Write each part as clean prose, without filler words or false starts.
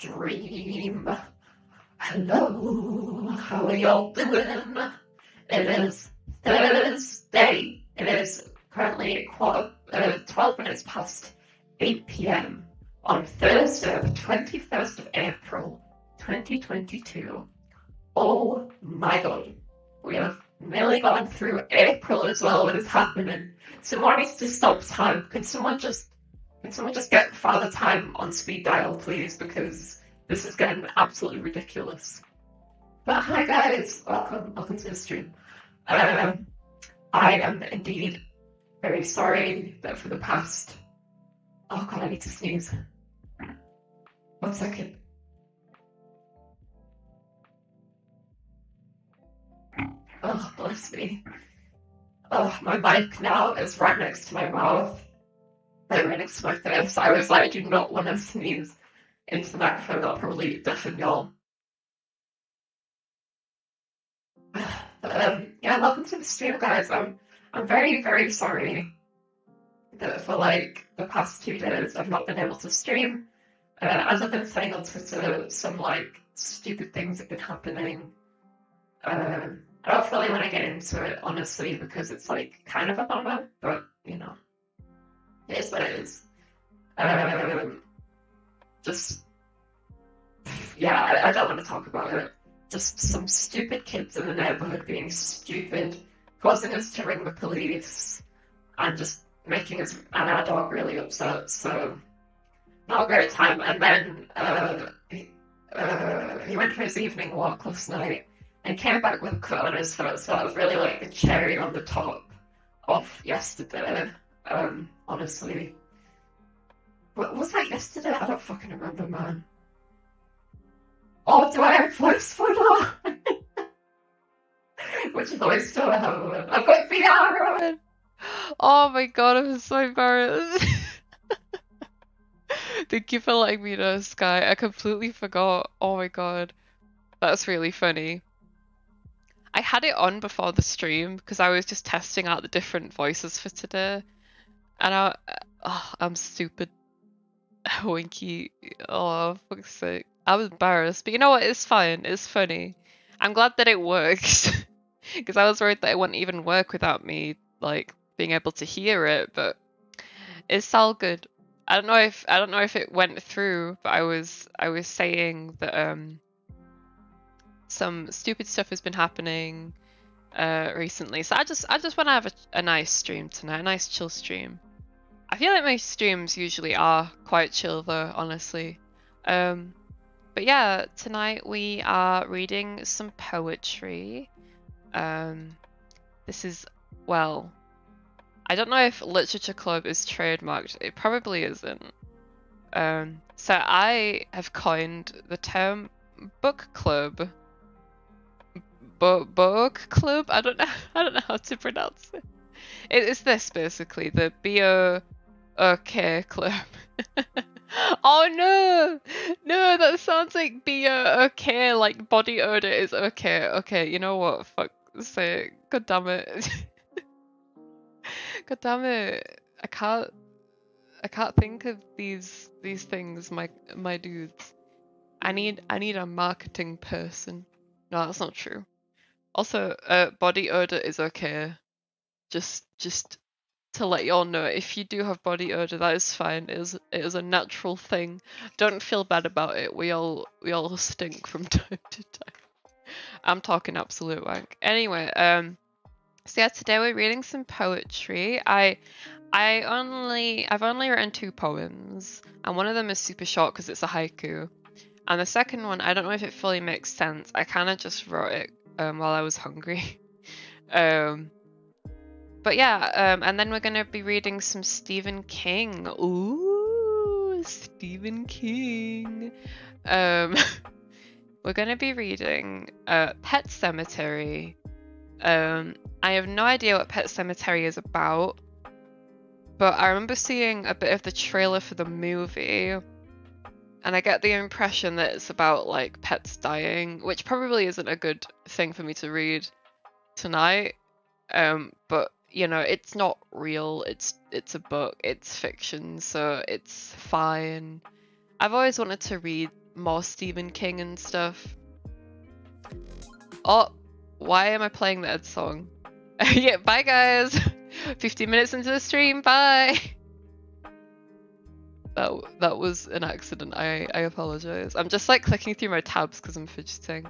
stream. Hello, how are y'all doing? It is Thursday. It is currently 12 minutes past 8 p.m. on Thursday, the 21st of April, 2022. Oh my god, we have nearly gone through April as well. What is happening? Someone needs to stop time. Can someone just get Father Time on speed dial, please? Because this is getting absolutely ridiculous. But hi guys, welcome to the stream. I am indeed very sorry that for the past. Oh god, I need to sneeze. 1 second. Oh, bless me. Oh, my mic now is right next to my mouth. Like right next to my face. I was like, I do not want to sneeze into the microphone. That'll probably deafen y'all. Yeah, welcome to the stream, guys. I'm very, very sorry that for like the past 2 days I've not been able to stream. As I've been saying on Twitter, some like stupid things have been happening. I don't really want to get into it, honestly, because it's like kind of a bummer, but you know, it is what it is. Just, yeah, I don't want to talk about it. Just some stupid kids in the neighborhood being stupid, causing us to ring the police, and just making us and our dog really upset. So, not a great time. And then he went for his evening walk last night and came back with a cut on his foot. So that was really like the cherry on the top of yesterday. Honestly, what was that yesterday? I don't fucking remember, man. Oh, do I have voice for that? Which is always still a hell of a... I've got VR on! Oh my god, I'm so embarrassed. Thank you for letting me know, Sky. I completely forgot. Oh my god. That's really funny. I had it on before the stream because I was just testing out the different voices for today. And I'm stupid. Winky. Oh, fuck's sake. I was embarrassed. But you know what? It's fine. It's funny. I'm glad that it works. Because I was worried that it wouldn't even work without me, like, being able to hear it, but it's all good. I don't know if it went through, but I was saying that some stupid stuff has been happening recently. So I just want to have a nice stream tonight, a nice chill stream. I feel like my streams usually are quite chill though, honestly. But yeah, tonight we are reading some poetry. This is, well, I don't know if Literature Club is trademarked. It probably isn't. So I have coined the term book club. Book club? I don't know how to pronounce it. It's this basically, the B-O-O-K club. Oh no! No, that sounds like B-O-O-K, like body odor is okay. Okay, you know what? Fuck sake. God damn it. God damn it. I can't think of these things, my dudes. I need a marketing person. No, that's not true. Also, body odor is okay. Just to let y'all know, if you do have body odor, that is fine. It is a natural thing. Don't feel bad about it. We all stink from time to time. I'm talking absolute wank. Anyway, so yeah, today we're reading some poetry. I've only written 2 poems, and one of them is super short because it's a haiku. And the second one, I don't know if it fully makes sense. I kind of just wrote it while I was hungry. But yeah, and then we're gonna be reading some Stephen King. Ooh, Stephen King. We're gonna be reading Pet Sematary. I have no idea what Pet Sematary is about, but I remember seeing a bit of the trailer for the movie, and I get the impression that it's about like pets dying, which probably isn't a good thing for me to read tonight. But you know, it's not real. It's a book. It's fiction, so it's fine. I've always wanted to read more Stephen King and stuff. Oh, why am I playing the Ed song? Yeah, bye guys. 15 minutes into the stream, bye. That was an accident. I apologize. I'm just like clicking through my tabs because I'm fidgeting.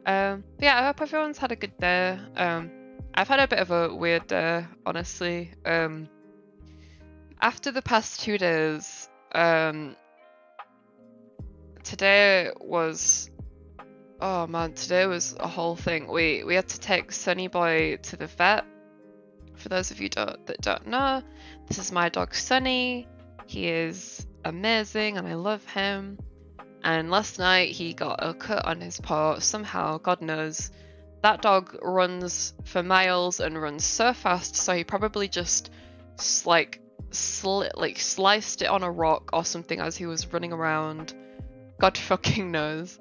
Yeah, I hope everyone's had a good day. I've had a bit of a weird day, honestly. After the past 2 days, today was, oh man, today was a whole thing. We had to take Sunny Boy to the vet. For those of you that don't know, this is my dog Sunny. He is amazing and I love him. And last night he got a cut on his paw. Somehow, God knows, that dog runs for miles and runs so fast. So he probably just sliced it on a rock or something as he was running around. God fucking knows.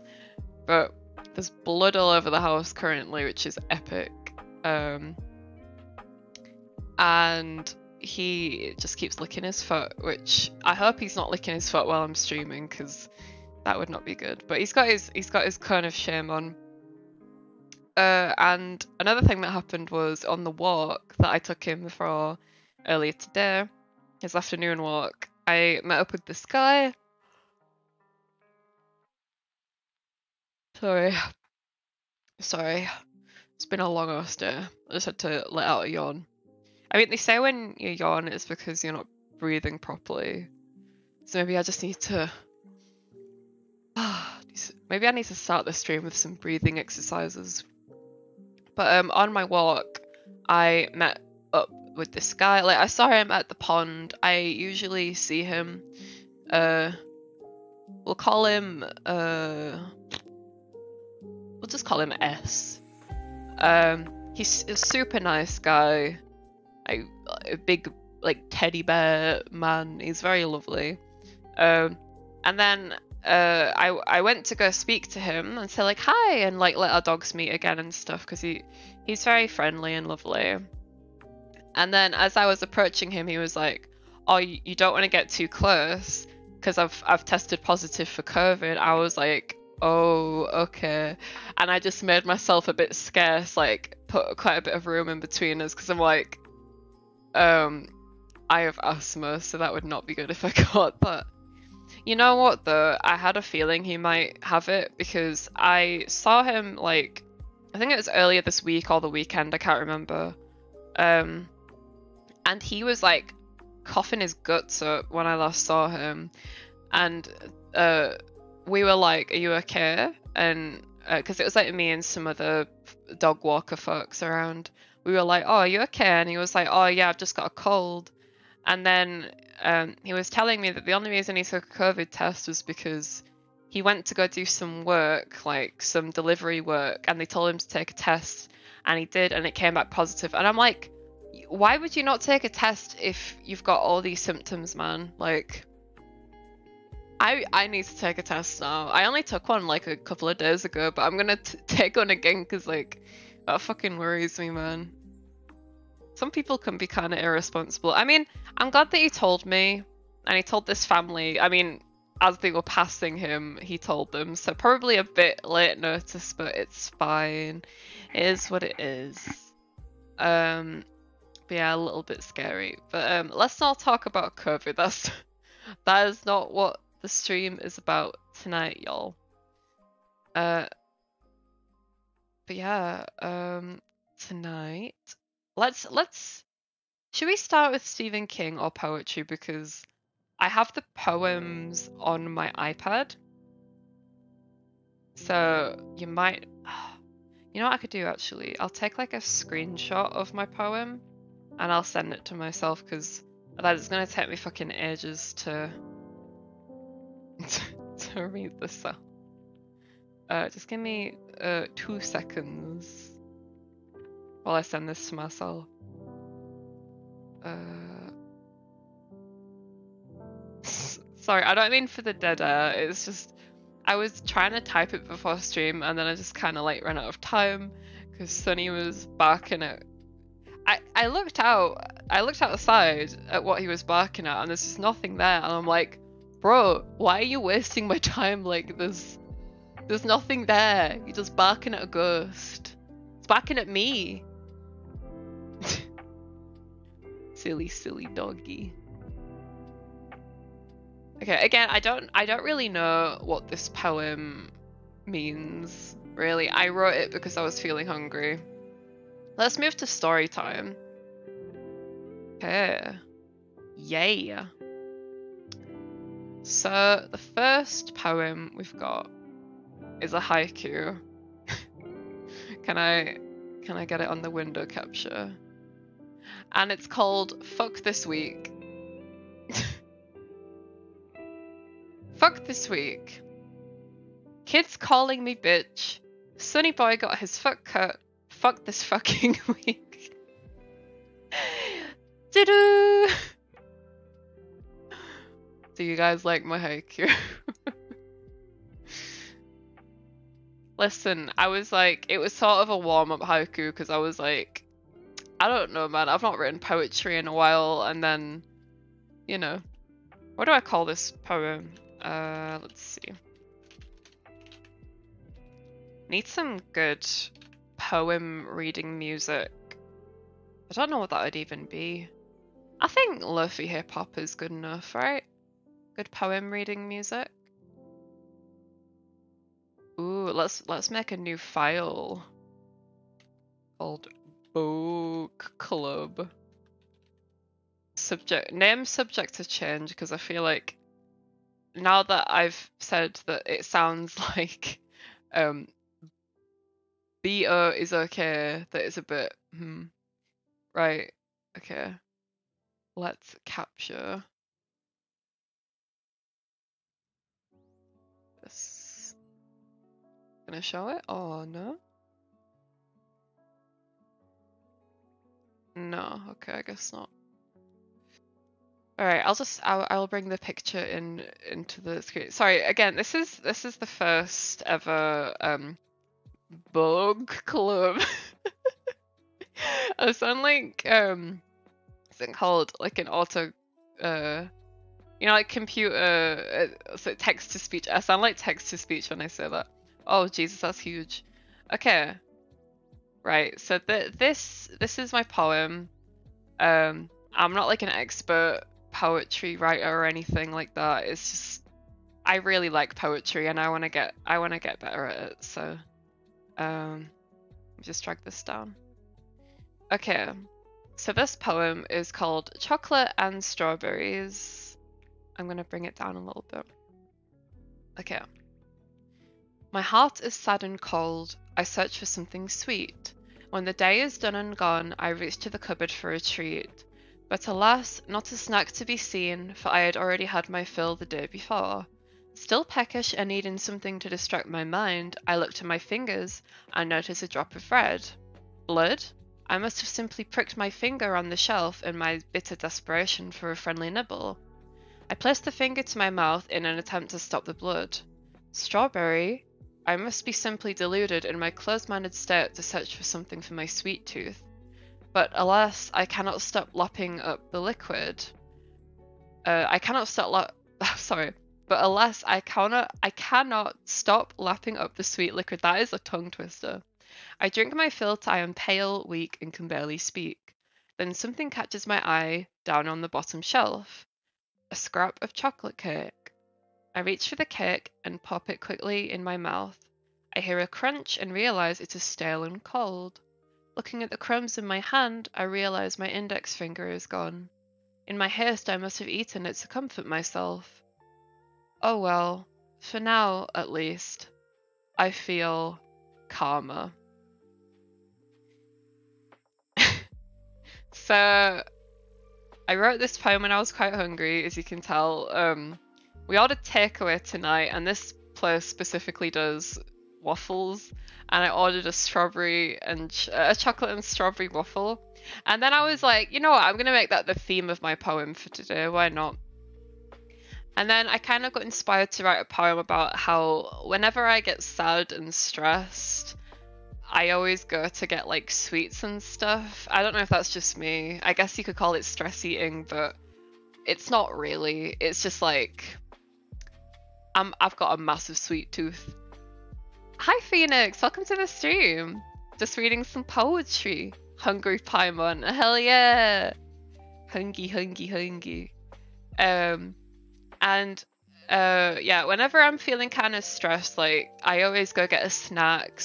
But there's blood all over the house currently, which is epic. And he just keeps licking his foot, which I hope he's not licking his foot while I'm streaming, because that would not be good. But he's got his cone of shame on. And another thing that happened was on the walk that I took him for earlier today, his afternoon walk, I met up with this guy. Sorry. It's been a long ass day. I just had to let out a yawn. I mean, they say when you yawn, it's because you're not breathing properly. So maybe I just need to... maybe I need to start the stream with some breathing exercises. But on my walk, I met up with this guy. Like, I saw him at the pond. I usually see him. We'll call him... we'll just call him S. He's a super nice guy. A big, like, teddy bear man. He's very lovely. And then I went to go speak to him and say, like, hi, and like let our dogs meet again and stuff, because he's very friendly and lovely. And then as I was approaching him, he was like, oh, you don't want to get too close because I've tested positive for COVID. I was like, oh, okay. And I just made myself a bit scarce, like put quite a bit of room in between us, because I'm like, I have asthma, so that would not be good if I got that. You know what though, I had a feeling he might have it, because I saw him, like, I think it was earlier this week or the weekend, I can't remember. And he was like coughing his guts up when I last saw him. And we were like, are you okay? And because it was like me and some other dog walker folks around. We were like, oh, are you okay? And he was like, oh yeah, I've just got a cold. And then he was telling me that the only reason he took a COVID test was because he went to go do some work, like some delivery work, and they told him to take a test, and he did, and it came back positive. And I'm like, why would you not take a test if you've got all these symptoms, man? Like, I need to take a test now. I only took one like a couple of days ago, but I'm gonna take one again, because like, that fucking worries me, man. Some people can be kind of irresponsible. I mean, I'm glad that he told me, and he told this family. I mean, as they were passing him, he told them, so probably a bit late notice, but it's fine. It is what it is. But yeah, a little bit scary. But let's not talk about COVID. That is not what the stream is about tonight, y'all. But yeah, tonight, should we start with Stephen King or poetry? Because I have the poems on my iPad. So you might, you know what I could do actually? I'll take like a screenshot of my poem and I'll send it to myself, because that is gonna take me fucking ages to read this out. Just give me 2 seconds while I send this to myself. Sorry, I don't mean for the dead air. It's just I was trying to type it before stream, and then I just kind of like ran out of time because Sunny was barking at. I looked outside at what he was barking at, and there's just nothing there, and I'm like, Bro, why are you wasting my time like this? There's nothing there. You're just barking at a ghost. It's barking at me. Silly, silly doggy. Okay, again, I don't really know what this poem means, really. I wrote it because I was feeling hungry. Let's move to story time. Okay. Yay. So the first poem we've got is a haiku. Can I get it on the window capture? And it's called Fuck This Week. Fuck this week. Kids calling me bitch. Sonny boy got his fuck cut. Fuck this fucking week. Doo-doo! Do you guys like my haiku? Listen, I was like, it was sort of a warm-up haiku because I was like, I don't know, man, I've not written poetry in a while, and then, you know, what do I call this poem? Let's see. Need some good poem reading music. I don't know what that would even be. I think lofi hip hop is good enough, right? Good poem reading music. Ooh, let's make a new file called Book Club. Name subject to change because I feel like now that I've said that it sounds like BO is okay, that it's a bit right, okay. Let's capture this. Gonna show it? Oh no. No, okay, I guess not. Alright, I'll bring the picture into the screen. Sorry, again, this is the first ever book club. I sound like what's it called? Like an auto you know, like computer so text to speech. I sound like text to speech when I say that. Oh Jesus, that's huge. Okay. Right, so this is my poem. I'm not like an expert poetry writer or anything like that. It's just I really like poetry and I want to get better at it. So just drag this down. Okay. So this poem is called Chocolate and Strawberries. I'm going to bring it down a little bit. Okay. My heart is sad and cold. I search for something sweet. When the day is done and gone, I reach to the cupboard for a treat. But alas, not a snack to be seen, for I had already had my fill the day before. Still peckish and needing something to distract my mind, I look to my fingers and notice a drop of red. Blood? I must have simply pricked my finger on the shelf in my bitter desperation for a friendly nibble. I place the finger to my mouth in an attempt to stop the blood. Strawberry? I must be simply deluded in my closed-minded state to search for something for my sweet tooth. But alas, I cannot stop lapping up the liquid. Sorry. But alas, I cannot stop lapping up the sweet liquid. That is a tongue twister. I drink my fill till I am pale, weak, and can barely speak. Then something catches my eye down on the bottom shelf. A scrap of chocolate cake. I reach for the cake and pop it quickly in my mouth. I hear a crunch and realize it is stale and cold. Looking at the crumbs in my hand, I realize my index finger is gone. In my haste, I must have eaten it to comfort myself. Oh well, for now, at least, I feel calmer. So, I wrote this poem when I was quite hungry, as you can tell. We ordered takeaway tonight, and this place specifically does waffles, and I ordered a strawberry and a chocolate and strawberry waffle. And then I was like, you know what, I'm gonna make that the theme of my poem for today, why not? And then I kind of got inspired to write a poem about how whenever I get sad and stressed, I always go to get like sweets and stuff. I don't know if that's just me. I guess you could call it stress eating, but it's not really. It's just like I've got a massive sweet tooth. Hi Phoenix, welcome to the stream. Just reading some poetry. Hungry Paimon, hell yeah. Hungry. And yeah, whenever I'm feeling kind of stressed, like I always go get a snack,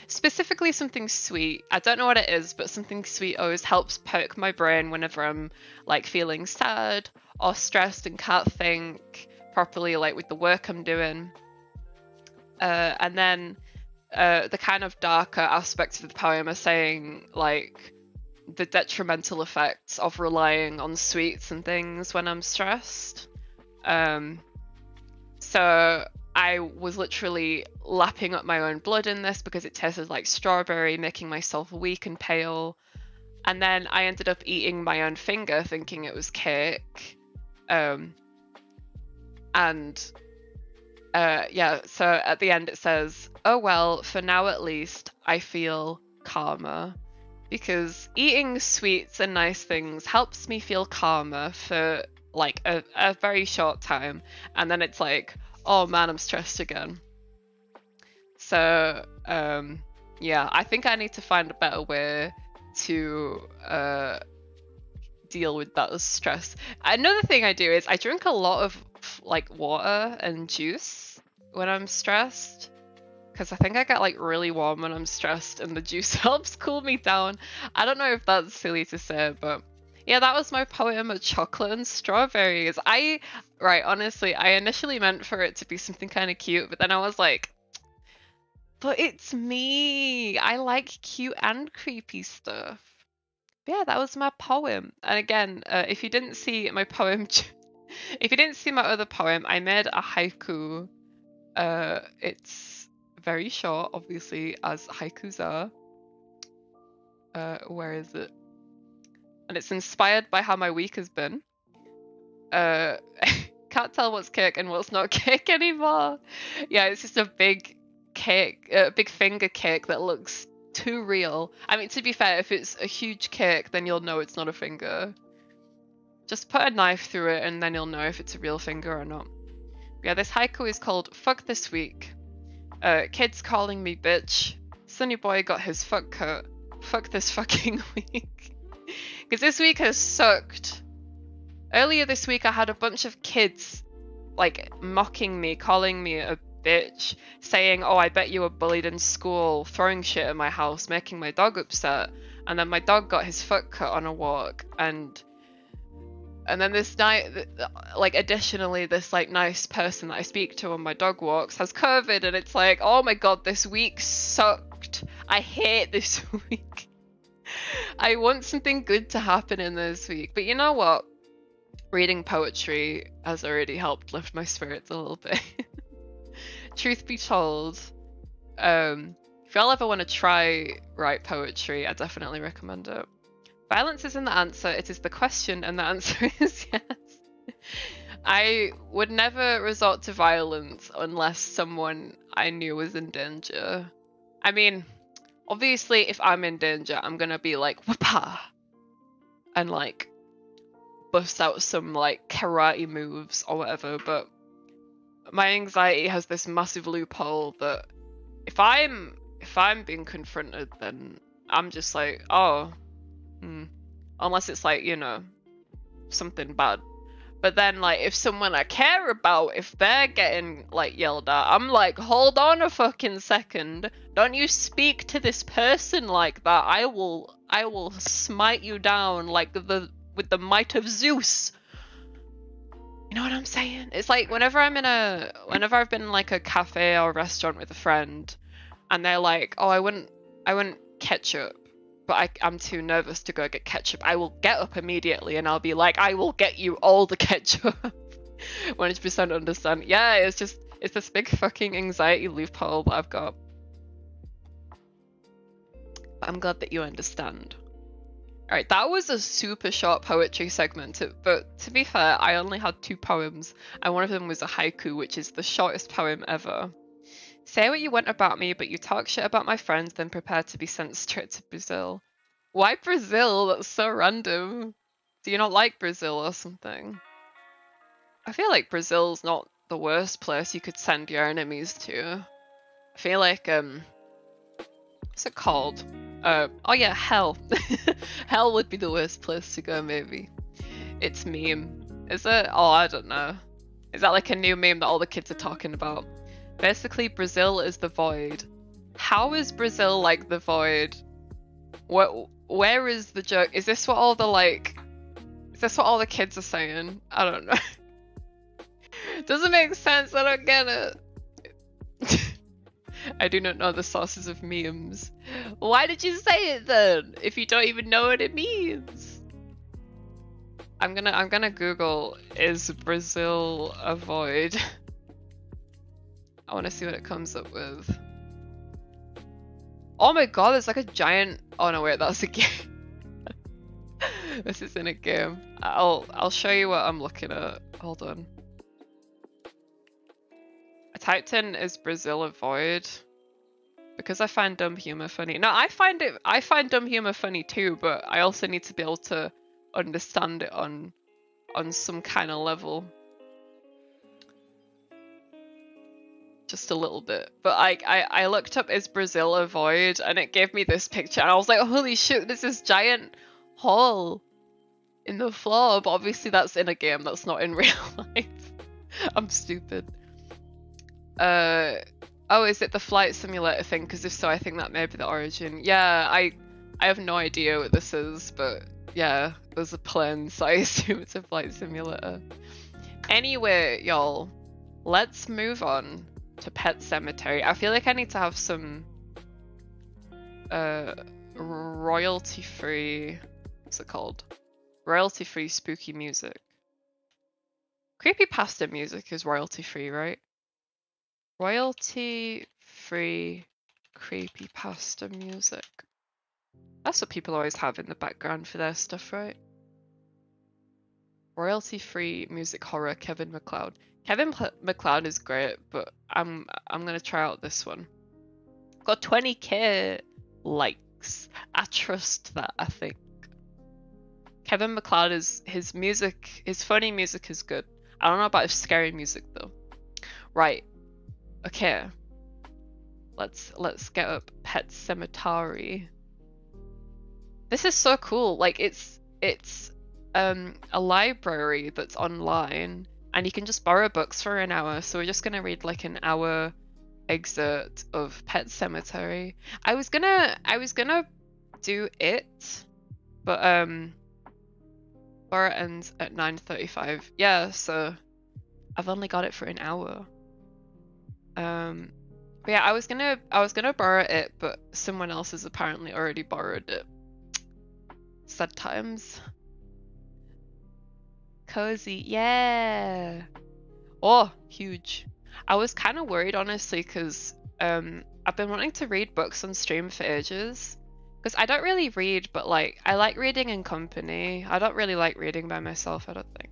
specifically something sweet. I don't know what it is, but something sweet always helps perk my brain whenever I'm like feeling sad or stressed and can't think properly, like with the work I'm doing. And then the kind of darker aspects of the poem are saying like the detrimental effects of relying on sweets and things when I'm stressed. So I was literally lapping up my own blood in this because it tasted like strawberry, making myself weak and pale. And then I ended up eating my own finger thinking it was cake. Yeah, so at the end it says, oh well, for now at least, I feel calmer. Because eating sweets and nice things helps me feel calmer for like a very short time. And then it's like, oh man, I'm stressed again. So, yeah, I think I need to find a better way to deal with that stress. Another thing I do is I drink a lot of like water and juice when I'm stressed, because I think I get like really warm when I'm stressed and the juice helps cool me down. I don't know if that's silly to say, but yeah, that was my poem of chocolate and strawberries. Honestly, I initially meant for it to be something kind of cute, but then I was like, but it's me. I like cute and creepy stuff. But yeah, that was my poem. And again, if you didn't see my poem, if you didn't see my other poem, I made a haiku. It's very short, obviously, as haikus are. Where is it? And it's inspired by how my week has been. Can't tell what's cake and what's not cake anymore. Yeah, it's just a big cake, a big finger cake that looks too real. I mean, to be fair, if it's a huge cake, then you'll know it's not a finger. Just put a knife through it and then you'll know if it's a real finger or not. Yeah, this haiku is called Fuck This Week. Kids calling me bitch. Sunny boy got his fuck cut. Fuck this fucking week. Because this week has sucked. Earlier this week I had a bunch of kids like mocking me, calling me a bitch, saying, oh, I bet you were bullied in school, throwing shit at my house, making my dog upset. And then my dog got his foot cut on a walk, and then this night, like additionally, this like nice person that I speak to on my dog walks has COVID, and it's like, oh my god, this week sucked. I hate this week. I want something good to happen in this week, but you know what? Reading poetry has already helped lift my spirits a little bit. Truth be told, if y'all ever want to try write poetry, I definitely recommend it. Violence isn't the answer, it is the question, and the answer is yes. I would never resort to violence unless someone I knew was in danger. I mean, obviously, if I'm in danger, I'm gonna be like, whoopah! And like, bust out some like karate moves or whatever, but my anxiety has this massive loophole that if I'm being confronted, then I'm just like, oh, unless it's like, you know, something bad. But then like if someone I care about, if they're getting like yelled at, I'm like, hold on a fucking second, don't you speak to this person like that. I will smite you down like with the might of Zeus. You know what I'm saying? It's like whenever I've been in like a cafe or restaurant with a friend, and they're like, "Oh, I wouldn't ketchup," but I'm too nervous to go get ketchup. I will get up immediately and I'll be like, "I will get you all the ketchup." 100% understand. Yeah, it's this big fucking anxiety loophole that I've got. I'm glad that you understand. Alright, that was a super short poetry segment, but to be fair, I only had 2 poems, and one of them was a haiku, which is the shortest poem ever. Say what you want about me, but you talk shit about my friends, then prepare to be sent straight to Brazil. Why Brazil? That's so random. Do you not like Brazil or something? I feel like Brazil's not the worst place you could send your enemies to. I feel like what's it called? Oh yeah, hell. Hell would be the worst place to go, maybe. It's meme. Is it? Oh, I don't know. Is that like a new meme that all the kids are talking about? Basically, Brazil is the void. How is Brazil like the void? Where is the joke? Is this what all the is this what all the kids are saying? I don't know. Doesn't make sense, I don't get it. I do not know the sources of memes. Why did you say it then, if you don't even know what it means? I'm gonna Google, is Brazil a void? I wanna see what it comes up with. Oh my god, there's like a giant, oh no wait, that's a game. This isn't a game. I'll show you what I'm looking at. Hold on. I typed in, is Brazil a void? Because I find dumb humor funny. No, I find dumb humor funny too, but I also need to be able to understand it on some kind of level. Just a little bit. But I looked up, is Brazil a void? And it gave me this picture and I was like, holy shit, this is giant hole in the floor. But obviously that's in a game, that's not in real life. I'm stupid. Oh, is it the flight simulator thing? Because if so, I think that may be the origin. Yeah, I have no idea what this is, but yeah, there's a plane, so I assume it's a flight simulator. Anyway, y'all, let's move on to Pet Sematary. I feel like I need to have some royalty-free, what's it called? Royalty-free spooky music. Creepypasta music is royalty-free, right? Royalty-free creepypasta music. That's what people always have in the background for their stuff, right? Royalty-free music horror, Kevin MacLeod. Kevin MacLeod is great, but I'm gonna try out this one. Got 20k likes. I trust that, I think. Kevin MacLeod is, his funny music is good. I don't know about his scary music though. Right. Okay. Let's get up Pet Sematary. This is so cool. Like it's a library that's online and you can just borrow books for an hour. So we're just gonna read like an hour excerpt of Pet Sematary. I was gonna do it, but it ends at 9:35. Yeah, so I've only got it for an hour. But yeah, I was gonna borrow it, but someone else has apparently already borrowed it. Sad times. Cozy, yeah. Oh, huge. I was kind of worried honestly, because I've been wanting to read books on stream for ages. Because I don't really read, but like I like reading in company. I don't really like reading by myself, I don't think.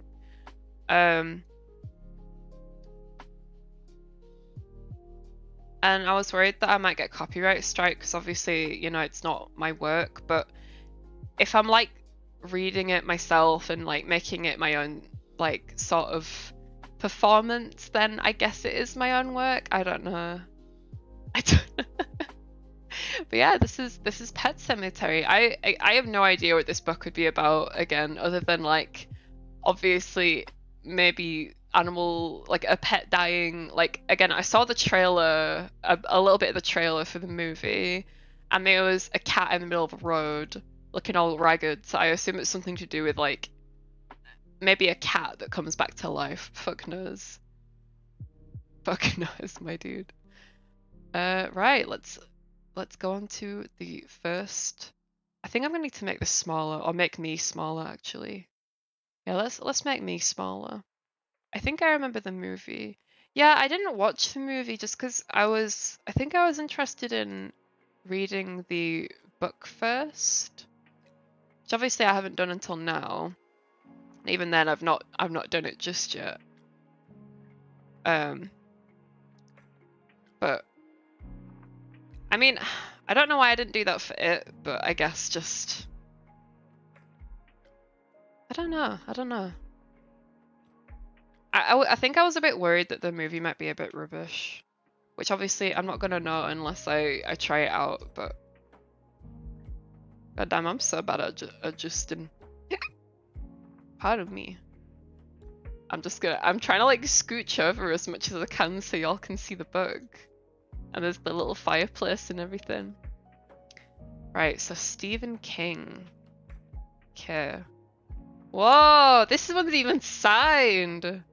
And I was worried that I might get copyright strike because obviously, you know, it's not my work, but if I'm like reading it myself and like making it my own like sort of performance, then I guess it is my own work. I don't know. I don't know. But yeah, this is Pet Sematary. I have no idea what this book would be about again, other than like obviously maybe animal, like a pet dying. Like again, I saw the trailer, a little bit of the trailer for the movie, and there was a cat in the middle of a road looking all ragged, so I assume it's something to do with like maybe a cat that comes back to life. Fuck knows. Fuck knows, my dude. Right, let's go on to the first. I think I'm gonna need to make this smaller, or make me smaller actually. Yeah, let's make me smaller. I think I remember the movie. Yeah, I didn't watch the movie just because I think I was interested in reading the book first, which obviously I haven't done until now. Even then, I've not done it just yet. But I mean, I don't know why I didn't do that for it, but I guess just I don't know. I think I was a bit worried that the movie might be a bit rubbish, which obviously I'm not gonna know unless I try it out. But goddamn, I'm so bad at adjusting. Pardon me. I'm trying to like scooch over as much as I can so y'all can see the book. And there's the little fireplace and everything. Right, so Stephen King. Okay. Whoa, this one's even signed.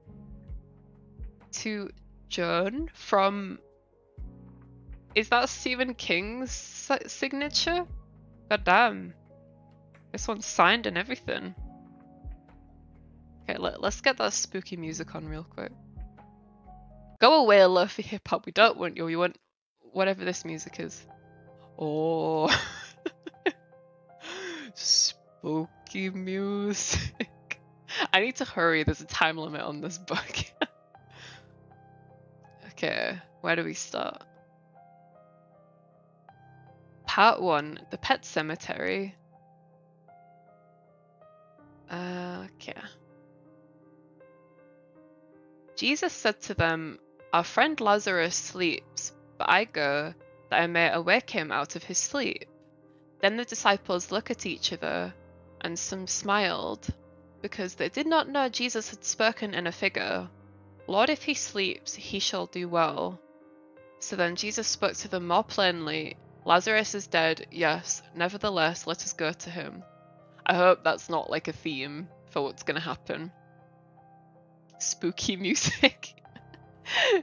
To Joan from... Is that Stephen King's signature? God damn. This one's signed and everything. Okay, let's get that spooky music on real quick. Go away, lofi hip hop. We don't want you. We want whatever this music is. Oh. Spooky music. I need to hurry. There's a time limit on this book. Okay, where do we start? Part 1, The Pet Cemetery. Okay. Jesus said to them, "Our friend Lazarus sleeps, but I go that I may awake him out of his sleep." Then the disciples looked at each other, and some smiled, because they did not know Jesus had spoken in a figure. "Lord, if he sleeps, he shall do well." So then Jesus spoke to them more plainly. "Lazarus is dead, yes, nevertheless, let us go to him." I hope that's not like a theme for what's gonna happen. Spooky music.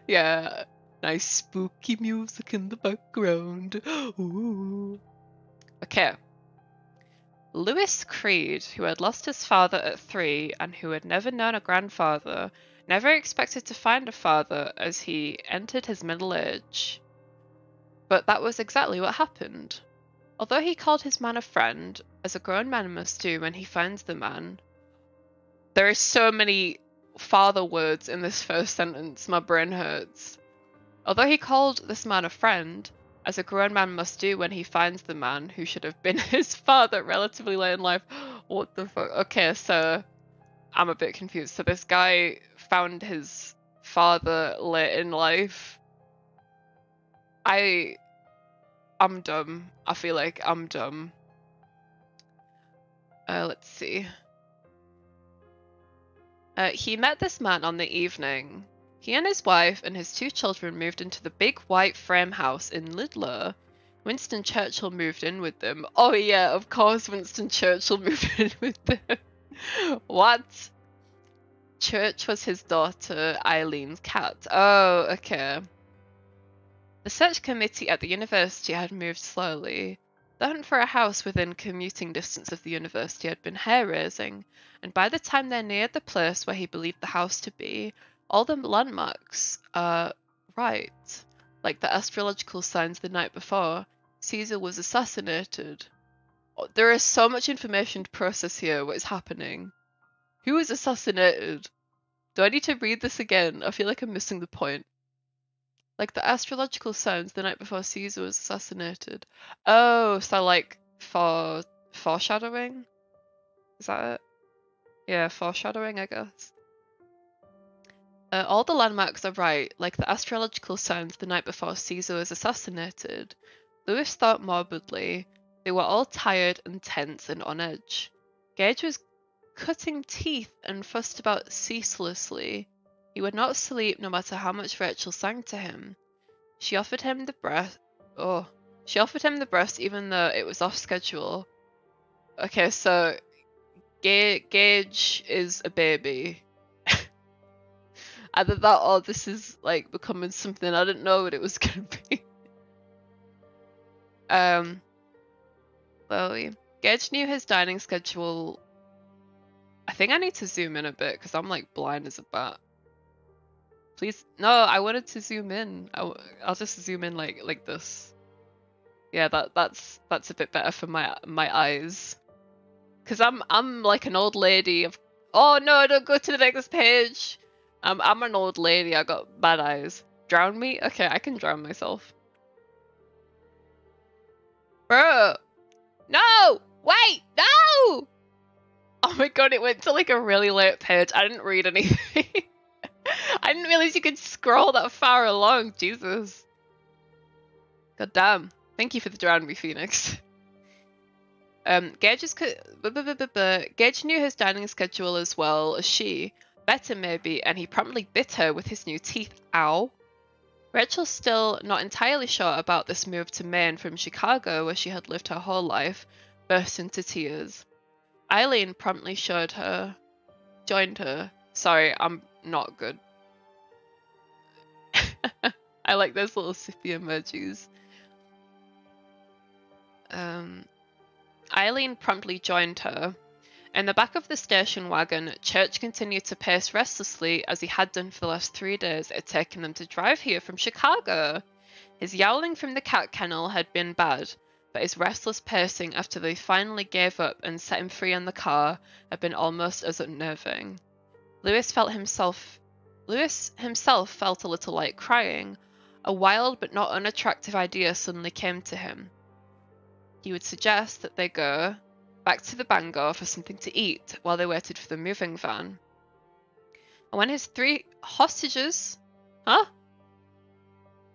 Yeah, nice spooky music in the background. Ooh. Okay. Lewis Creed, who had lost his father at 3 and who had never known a grandfather, never expected to find a father as he entered his middle age. But that was exactly what happened. Although he called his man a friend, as a grown man must do when he finds the man. There are so many father words in this first sentence, my brain hurts. Although he called this man a friend, as a grown man must do when he finds the man who should have been his father relatively late in life. What the fuck? Okay, so I'm a bit confused. So this guy found his father late in life. I'm dumb. I feel like I'm dumb. Let's see. He met this man on the evening. He and his wife and his 2 children moved into the big white frame house in Lidlow. Winston Churchill moved in with them. Oh yeah, of course Winston Churchill moved in with them. What? Church was his daughter Eileen's cat. Oh, okay. The search committee at the university had moved slowly. The hunt for a house within commuting distance of the university had been hair-raising, and by the time they neared the place where he believed the house to be, all the landmarks are right. Like the astrological signs the night before, Caesar was assassinated. There is so much information to process here. What is happening? Who was assassinated? Do I need to read this again? I feel like I'm missing the point. Like the astrological signs the night before Caesar was assassinated. Oh, so like foreshadowing? Is that it? Yeah, foreshadowing, I guess. All the landmarks are right, like the astrological signs the night before Caesar was assassinated. Lewis thought morbidly. They were all tired and tense and on edge. Gage was cutting teeth and fussed about ceaselessly. He would not sleep no matter how much Rachel sang to him. She offered him the breast. Oh, she offered him the breast even though it was off schedule. Okay, so Gage is a baby. Either that or this is like becoming something I didn't know what it was gonna be. Well, Gage knew his dining schedule. I think I need to zoom in a bit because I'm like blind as a bat. Please, no, I wanted to zoom in. I'll just zoom in like this. Yeah, that's a bit better for my eyes. Cause I'm like an old lady. Oh no! Don't go to the next page. I'm an old lady. I got bad eyes. Drown me? Okay, I can drown myself. Bro, no! Wait, no! Oh my god, it went to like a really late page. I didn't read anything. I didn't realize you could scroll that far along. Jesus. God damn. Thank you for the drown me, Phoenix. Gage knew his dining schedule as well as she. Better maybe, and he promptly bit her with his new teeth. Ow. Rachel, still not entirely sure about this move to Maine from Chicago, where she had lived her whole life, burst into tears. Eileen promptly joined her. Sorry, I'm not good. I like those little sippy emojis. Eileen promptly joined her. In the back of the station wagon, Church continued to pace restlessly as he had done for the last 3 days it had taken them to drive here from Chicago. His yowling from the cat kennel had been bad, but his restless pacing after they finally gave up and set him free in the car had been almost as unnerving. Lewis himself felt a little like crying. A wild but not unattractive idea suddenly came to him. He would suggest that they go back to the Bangor for something to eat while they waited for the moving van. And when his 3 hostages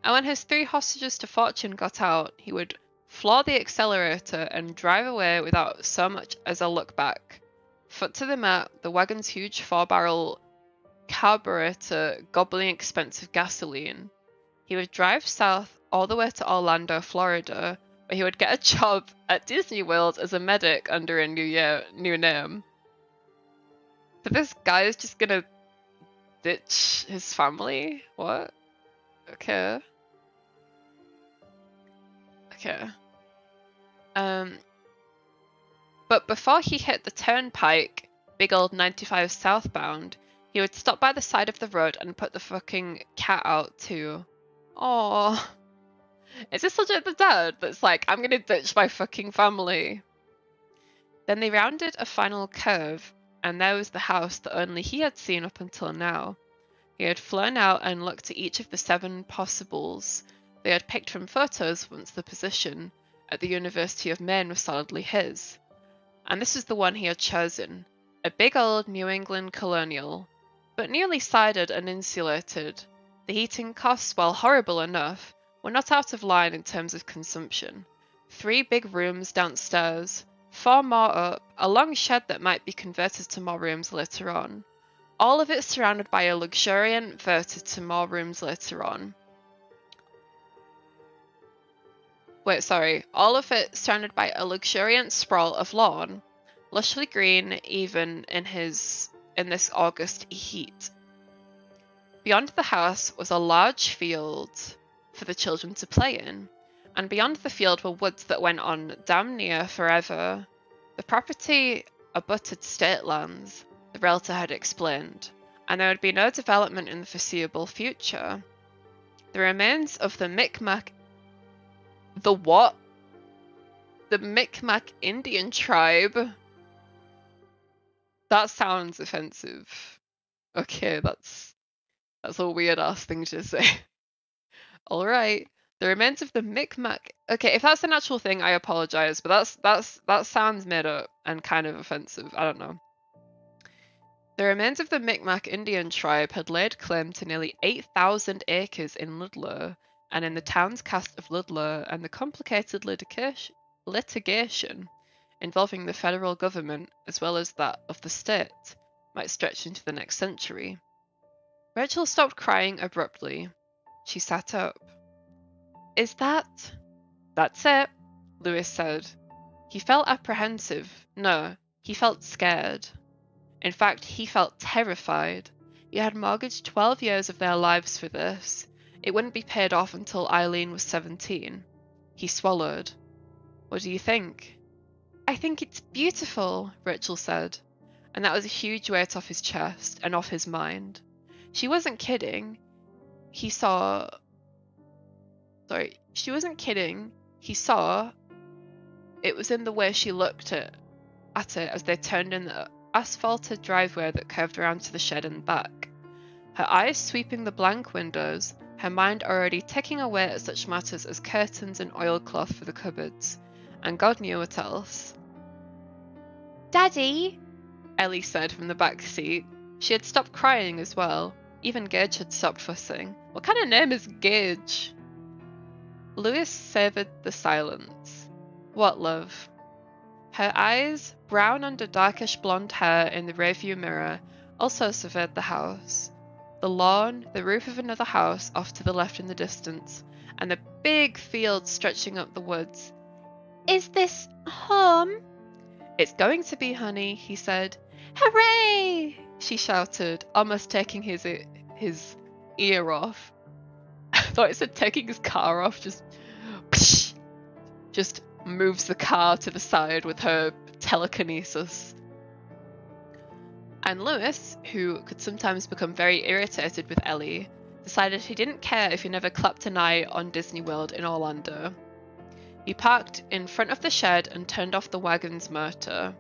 to fortune got out, he would floor the accelerator and drive away without so much as a look back. Foot to the mat, the wagon's huge 4-barrel carburetor gobbling expensive gasoline. He would drive south all the way to Orlando, Florida, where he would get a job at Disney World as a medic under a new name. So this guy is just gonna ditch his family? What? Okay. But before he hit the turnpike, big old 95 southbound, he would stop by the side of the road and put the fucking cat out too. Aww. Is this legit the dad that's like, I'm gonna ditch my fucking family? Then they rounded a final curve, and there was the house that only he had seen up until now. He had flown out and looked at each of the 7 possibles they had picked from photos once the position at the University of Maine was solidly his. And this was the one he had chosen, a big old New England colonial, but nearly sided and insulated. The heating costs, while horrible enough, were not out of line in terms of consumption. 3 big rooms downstairs, 4 more up, a long shed that might be converted to more rooms later on. All of it surrounded by a luxuriant verted to more rooms later on. All of it surrounded by a luxuriant sprawl of lawn, lushly green even in this August heat. Beyond the house was a large field for the children to play in, and beyond the field were woods that went on damn near forever. The property abutted state lands, the realtor had explained, and there would be no development in the foreseeable future. The remains of the Micmac... The what? The Micmac Indian tribe? That sounds offensive. Okay, that's a weird ass thing to say. Alright. The remains of the Micmac... Okay, if that's an actual thing, I apologize, but that sounds made up and kind of offensive. I don't know. The remains of the Micmac Indian tribe had laid claim to nearly 8,000 acres in Ludlow, and in the town's cast of Ludlow, and the complicated litigation involving the federal government as well as that of the state might stretch into the next century. Rachel stopped crying abruptly. She sat up. Is that... That's it, Lewis said. He felt apprehensive. No, he felt scared. In fact, he felt terrified. He had mortgaged 12 years of their lives for this. It wouldn't be paid off until Eileen was 17. He swallowed. What do you think? I think it's beautiful, Rachel said, and that was a huge weight off his chest and off his mind. She wasn't kidding. She wasn't kidding. He saw it was in the way she looked at it as they turned in the asphalted driveway that curved around to the shed and back. Her eyes sweeping the blank windows, her mind already ticking away at such matters as curtains and oilcloth for the cupboards, and God knew what else. Daddy, Ellie said from the back seat. She had stopped crying as well. Even Gage had stopped fussing. What kind of name is Gage? Lewis savoured the silence. What, love? Her eyes, brown under darkish blonde hair in the rearview mirror, also surveyed the house. The lawn, the roof of another house off to the left in the distance, and the big field stretching up the woods. Is this home? It's going to be, honey, he said. Hooray! She shouted, almost taking his ear off. I thought it said taking his car off, just moves the car to the side with her telekinesis. And Lewis, who could sometimes become very irritated with Ellie, decided he didn't care if he never clapped an eye on Disney World in Orlando. He parked in front of the shed and turned off the wagon's motor.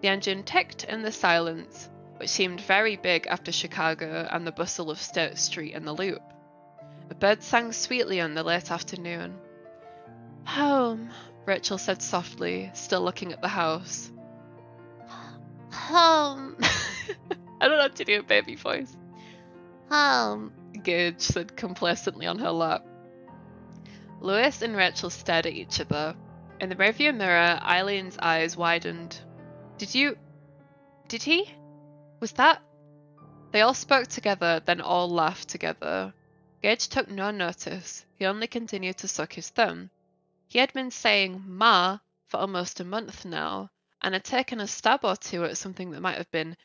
The engine ticked in the silence, which seemed very big after Chicago and the bustle of State Street and the Loop. A bird sang sweetly in the late afternoon. Home, Rachel said softly, still looking at the house. Home. I don't know how to do a baby voice. Home, Gage said complacently on her lap. Lewis and Rachel stared at each other. In the rearview mirror, Eileen's eyes widened. Did he? Was that? They all spoke together, then all laughed together. Gage took no notice. He only continued to suck his thumb. He had been saying ma for almost a month now, and had taken a stab or two at something that might have been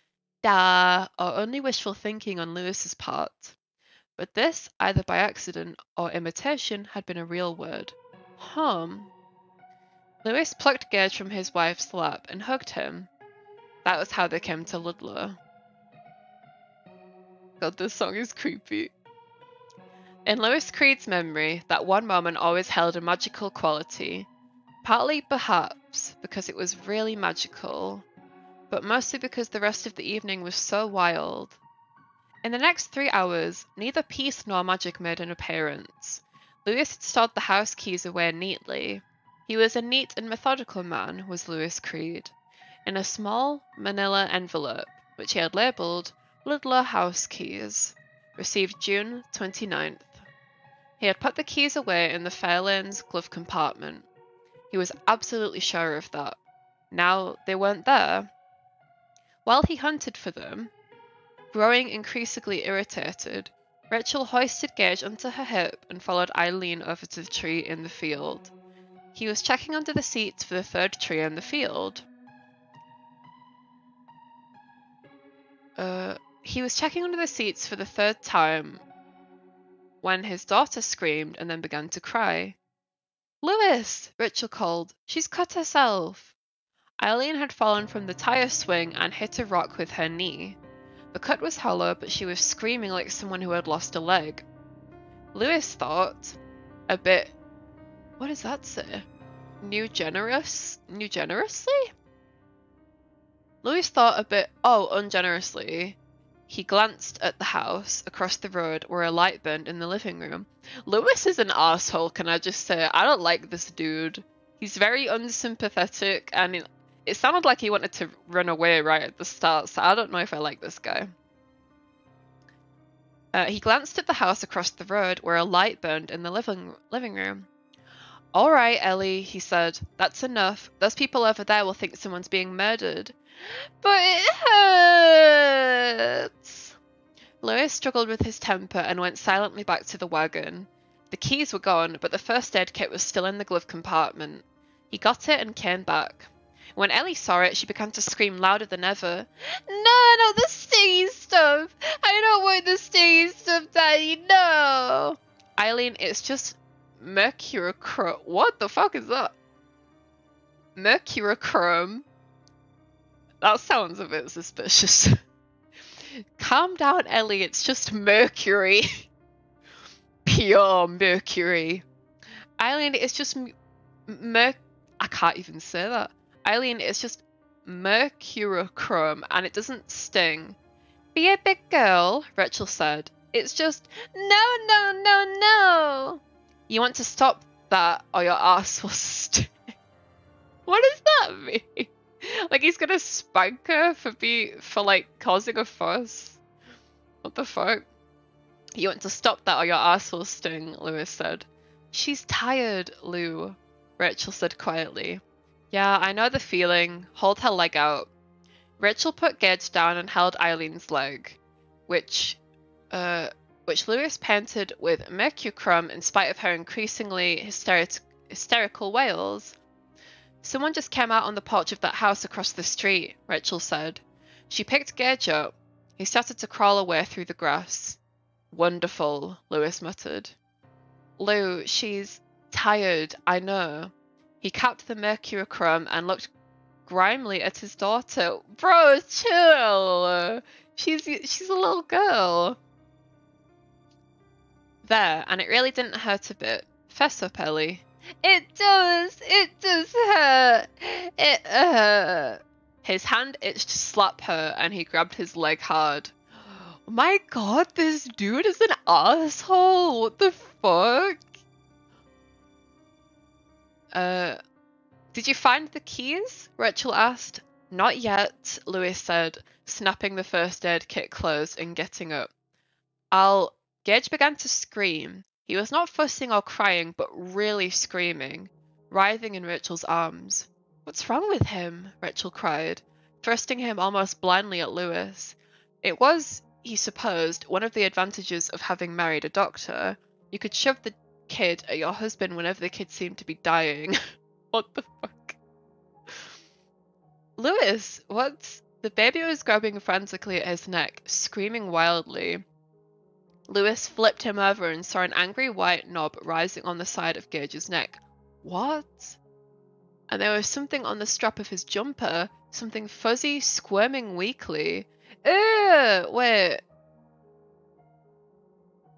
da or only wishful thinking on Lewis's part. But this, either by accident or imitation, had been a real word. Home. Lewis plucked Gage from his wife's lap and hugged him. That was how they came to Ludlow. God, this song is creepy. In Lewis Creed's memory, that one moment always held a magical quality. Partly, perhaps, because it was really magical, but mostly because the rest of the evening was so wild. In the next 3 hours, neither peace nor magic made an appearance. Lewis had stored the house keys away neatly. He was a neat and methodical man, was Lewis Creed, in a small manila envelope, which he had labelled Ludlow House Keys, received June 29th. He had put the keys away in the Fairlane's glove compartment. He was absolutely sure of that. Now they weren't there. While he hunted for them, growing increasingly irritated, Rachel hoisted Gage onto her hip and followed Eileen over to the tree in the field. He was checking under the seats for the third tree in the field. He was checking under the seats for the third time when his daughter screamed and then began to cry. Lewis! Rachel called. She's cut herself. Eileen had fallen from the tire swing and hit a rock with her knee. The cut was hollow, but she was screaming like someone who had lost a leg. Lewis thought, a bit, what does that say? New generously? Lewis thought a bit, ungenerously. He glanced at the house across the road where a light burned in the living room. Lewis is an asshole, can I just say? I don't like this dude. He's very unsympathetic, and it sounded like he wanted to run away right at the start, so I don't know if I like this guy. He glanced at the house across the road where a light burned in the living room. All right, Ellie, he said. That's enough. Those people over there will think someone's being murdered. But it hurts. Lewis struggled with his temper and went silently back to the wagon. The keys were gone, but the first aid kit was still in the glove compartment. He got it and came back. When Ellie saw it, she began to scream louder than ever. No, not the stingy stuff! I don't want the stingy stuff, Daddy, no! Eileen, it's just mercurochrome. What the fuck is that? Mercurochrome? That sounds a bit suspicious. Calm down, Ellie, it's just mercury. Pure mercury. Eileen, it's just I can't even say that. Eileen, it's just mercurochrome and it doesn't sting. Be a big girl, Rachel said. It's just, no. You want to stop that or your ass will sting. What does that mean? Like he's gonna spank her for causing a fuss? What the fuck? You want to stop that or your ass will sting, Lewis said. She's tired, Lou, Rachel said quietly. Yeah, I know the feeling. Hold her leg out. Rachel put Gage down and held Eileen's leg, which Lewis painted with mercurochrome in spite of her increasingly hysterical wails. Someone just came out on the porch of that house across the street, Rachel said. She picked Gage up. He started to crawl away through the grass. Wonderful, Lewis muttered. Lou, she's tired, I know. He capped the mercurochrome and looked grimly at his daughter. Bro, chill. She's a little girl. There, and it really didn't hurt a bit. Fess up, Ellie. It does hurt. It hurt. His hand itched to slap her, and he grabbed his leg hard. Oh my god, this dude is an asshole. What the fuck? Did you find the keys? Rachel asked. Not yet, Lewis said, snapping the first aid kit closed and getting up. Gage began to scream. He was not fussing or crying, but really screaming, writhing in Rachel's arms. What's wrong with him? Rachel cried, thrusting him almost blindly at Lewis. It was, he supposed, one of the advantages of having married a doctor. You could shove the kid at your husband whenever the kid seemed to be dying. What the fuck? Lewis, what? The baby was grabbing frantically at his neck, screaming wildly. Lewis flipped him over and saw an angry white knob rising on the side of Gage's neck. What? And there was something on the strap of his jumper, something fuzzy, squirming weakly. Ew, wait.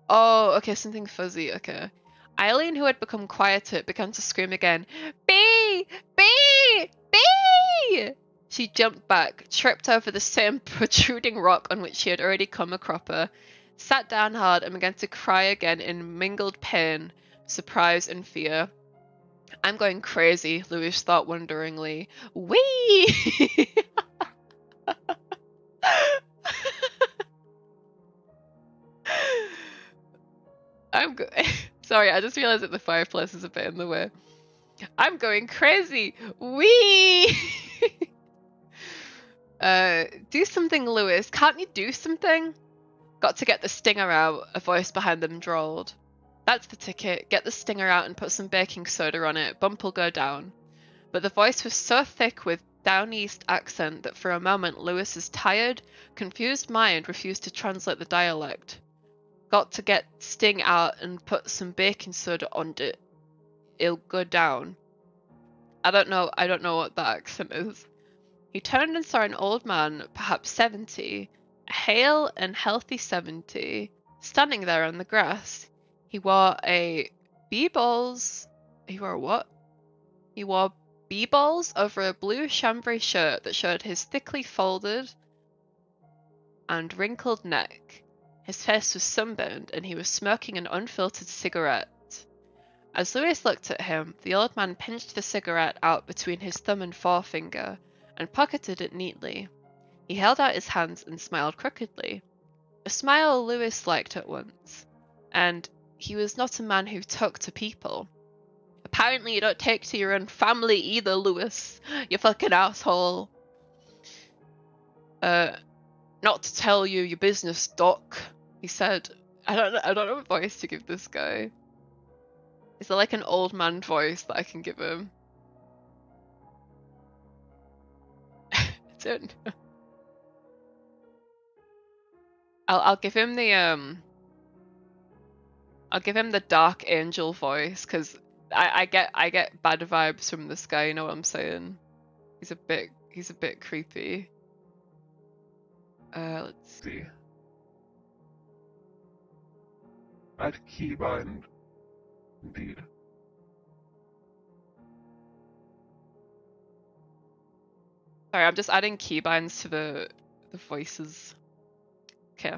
Oh, okay, something fuzzy, okay. Eileen, who had become quieter, began to scream again. Bee! Bee! Bee! She jumped back, tripped over the same protruding rock on which she had already come a cropper, sat down hard and began to cry again in mingled pain, surprise and fear. I'm going crazy, Lewis thought wonderingly. Whee! Sorry, I just realized that the fireplace is a bit in the way. I'm going crazy. Whee! Do something, Lewis. Can't you do something? Got to get the stinger out, a voice behind them drawled. That's the ticket. Get the stinger out and put some baking soda on it. Bump'll go down. But the voice was so thick with down east accent that for a moment Lewis's tired, confused mind refused to translate the dialect. Got to get sting out and put some baking soda on it. It'll go down. I don't know what that accent is. He turned and saw an old man, perhaps 70, a hale and healthy 70, standing there on the grass. He wore b-balls. He wore what? He wore b-balls over a blue chambray shirt that showed his thickly folded and wrinkled neck. His face was sunburned, and he was smoking an unfiltered cigarette. As Lewis looked at him, the old man pinched the cigarette out between his thumb and forefinger, and pocketed it neatly. He held out his hands and smiled crookedly. A smile Lewis liked at once, and he was not a man who took to people. Apparently you don't take to your own family either, Lewis. You fucking asshole. Not to tell you your business, Doc, he said. I don't know what voice to give this guy. Is there like an old man voice that I can give him? I don't know. I'll give him the I'll give him the dark angel voice, because I get bad vibes from this guy, you know what I'm saying? He's a bit creepy. Let's see. Add keybind. Indeed. Sorry, I'm just adding keybinds to the voices. Okay.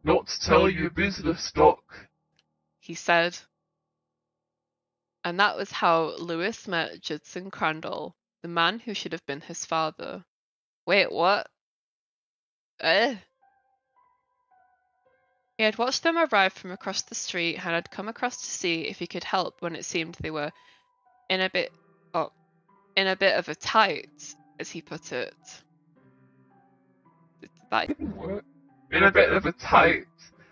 Not to tell you business, Doc, he said. And that was how Lewis met Judson Crandall, the man who should have been his father. Wait, what? He had watched them arrive from across the street and had come across to see if he could help when it seemed they were in a bit of a tight, as he put it. That Didn't work. In a bit of a tight,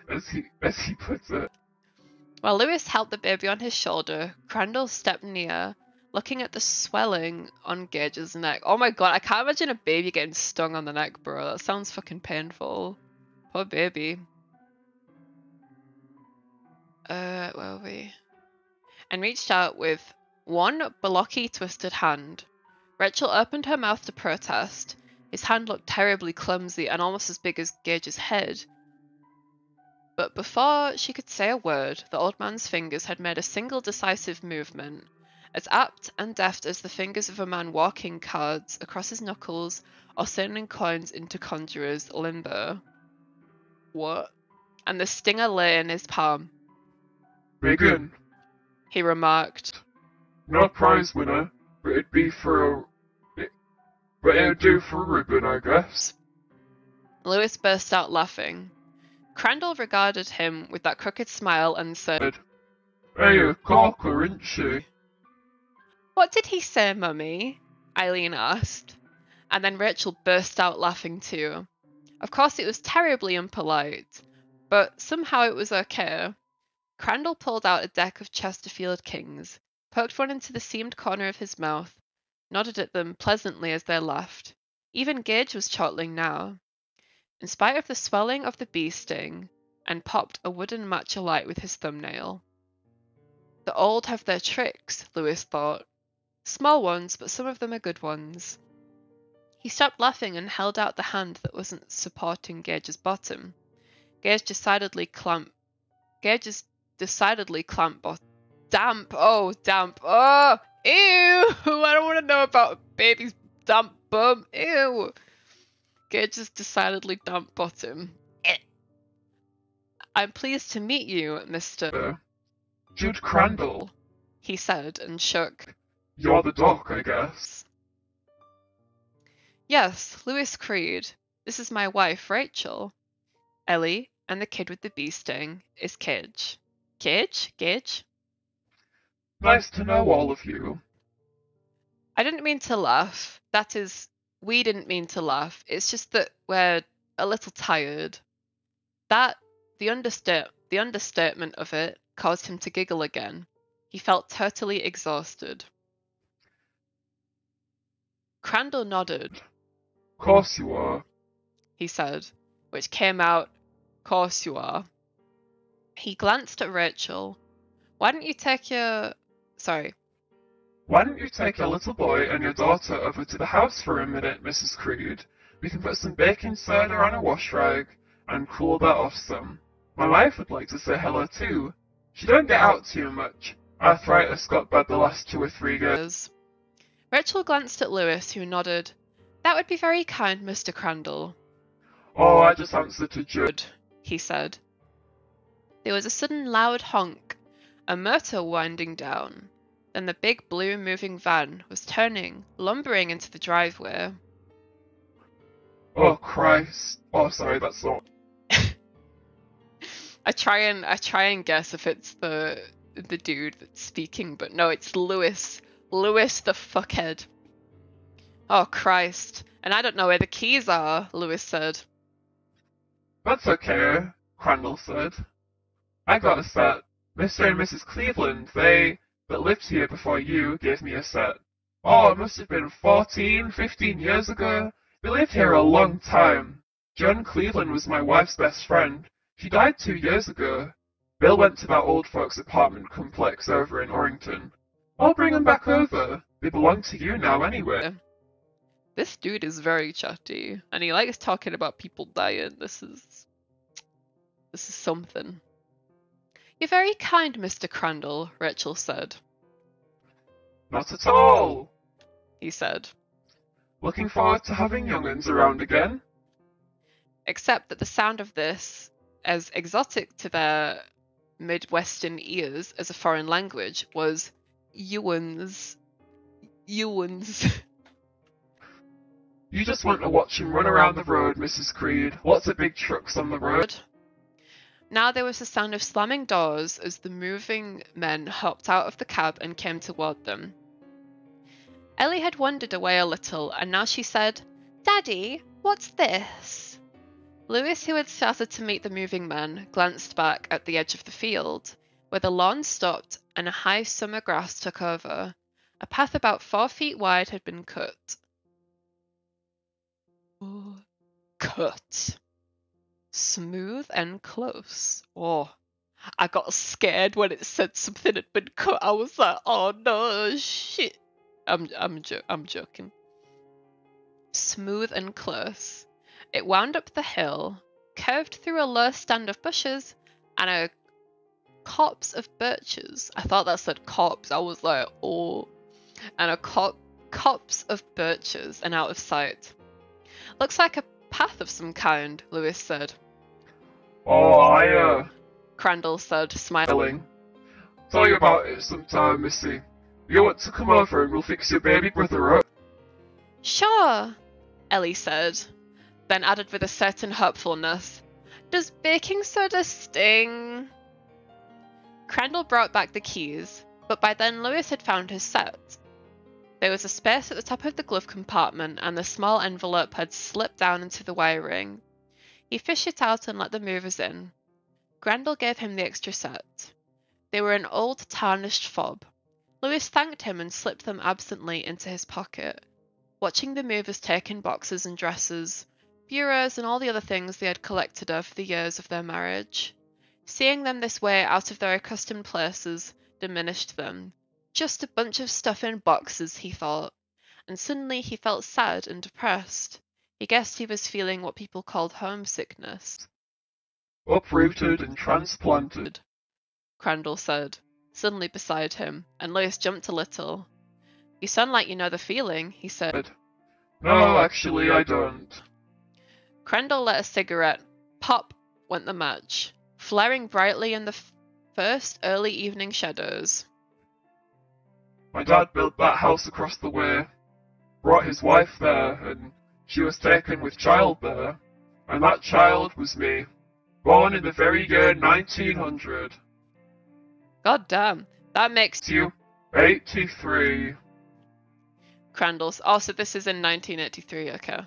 as he put it. While Lewis held the baby on his shoulder, Crandall stepped near, looking at the swelling on Gage's neck. Oh my god, I can't imagine a baby getting stung on the neck, bro. That sounds fucking painful. Poor baby. Where are we? And reached out with one blocky, twisted hand. Rachel opened her mouth to protest. His hand looked terribly clumsy and almost as big as Gage's head. But before she could say a word, the old man's fingers had made a single decisive movement, as apt and deft as the fingers of a man walking cards across his knuckles or sending coins into conjurer's limbo. What? And the stinger lay in his palm. Begin. He remarked. No prize winner, but it'd do for a ribbon, I guess. Lewis burst out laughing. Crandall regarded him with that crooked smile and said, Hey, a corker, ain't she? What did he say, Mummy? Eileen asked. And then Rachel burst out laughing too. Of course it was terribly impolite, but somehow it was okay. Crandall pulled out a deck of Chesterfield Kings, poked one into the seamed corner of his mouth, nodded at them pleasantly as they laughed. Even Gage was chortling now, in spite of the swelling of the bee sting, and popped a wooden match alight with his thumbnail. The old have their tricks, Lewis thought. Small ones, but some of them are good ones. He stopped laughing and held out the hand that wasn't supporting Gage's bottom. Gage's decidedly damp. Damp! Oh, damp! Oh! Ew! I don't want to know about a baby's damp bum. Ew! Gage's decidedly damp bottom. I'm pleased to meet you, Mr. Jude Crandall, he said and shook. You're the doc, I guess. Yes, Lewis Creed. This is my wife, Rachel. Ellie, and the kid with the bee sting is Gage. Gage? Nice to know all of you. I didn't mean to laugh. That is, we didn't mean to laugh. It's just that we're a little tired. The understatement of it caused him to giggle again. He felt totally exhausted. Crandall nodded. Course you are, he said, which came out, course you are. He glanced at Rachel. Why don't you take your little boy and your daughter over to the house for a minute, Mrs. Creed? We can put some baking soda on a wash rag and cool that off some. My wife would like to say hello too. She don't get out too much. Arthritis got bad the last 2 or 3 years. Rachel glanced at Lewis, who nodded. That would be very kind, Mr. Crandall. Oh, I just answered to Jude, he said. There was a sudden loud honk, a motor winding down. Then the big blue moving van was turning, lumbering into the driveway. Oh Christ. Oh sorry, that's not. I try and guess if it's the dude that's speaking, but no, it's Lewis. Lewis the fuckhead. Oh Christ. And I don't know where the keys are, Lewis said. That's okay, Crandall said. I got a set. Mr. and Mrs. Cleveland, that lived here before you, gave me a set. Oh, it must have been 15 years ago. We lived here a long time. Joan Cleveland was my wife's best friend. She died 2 years ago. Bill went to that old folks' apartment complex over in Orrington. I'll bring them back over. They belong to you now anyway. This dude is very chatty, and he likes talking about people dying. This is something. You're very kind, Mr. Crandall, Rachel said. Not at all, he said. Looking forward to having young'uns around again. Except that the sound of this, as exotic to their Midwestern ears as a foreign language, was Ewans. You just want to watch him run around the road, Mrs. Creed. Lots of big trucks on the road. Now there was the sound of slamming doors as the moving men hopped out of the cab and came toward them. Ellie had wandered away a little, and now she said, "Daddy, what's this?" Lewis, who had started to meet the moving men, glanced back at the edge of the field, where the lawn stopped and a high summer grass took over. A path about 4 feet wide had been cut. Cut. Smooth and close. Oh, I got scared when it said something had been cut. I was like, oh no, shit. I'm joking. Smooth and close. It wound up the hill, curved through a low stand of bushes, and a copse of birches. I thought that said copse. I was like, oh. And a copse of birches and out of sight. Looks like a path of some kind, Lewis said. Oh, Crandall said, smiling. Tell you about it sometime, Missy. You want to come over and we'll fix your baby brother up? Sure, Ellie said, then added with a certain hopefulness, "Does baking soda sting?" Crandall brought back the keys, but by then Lewis had found his set. There was a space at the top of the glove compartment, and the small envelope had slipped down into the wiring. He fished it out and let the movers in. Crandall gave him the extra set. They were an old, tarnished fob. Lewis thanked him and slipped them absently into his pocket, watching the movers take in boxes and dressers, bureaus and all the other things they had collected over the years of their marriage. Seeing them this way out of their accustomed places diminished them. Just a bunch of stuff in boxes, he thought, and suddenly he felt sad and depressed. He guessed he was feeling what people called homesickness. Uprooted and transplanted, Crandall said, suddenly beside him, and Lewis jumped a little. "You sound like you know the feeling," he said. No, actually I don't. Crandall lit a cigarette. Pop went the match, flaring brightly in the first early evening shadows. My dad built that house across the way, brought his wife there, and she was taken with child there, and that child was me, born in the very year 1900. God damn, that makes you 83. Crandall's. Oh, so this is in 1983, okay.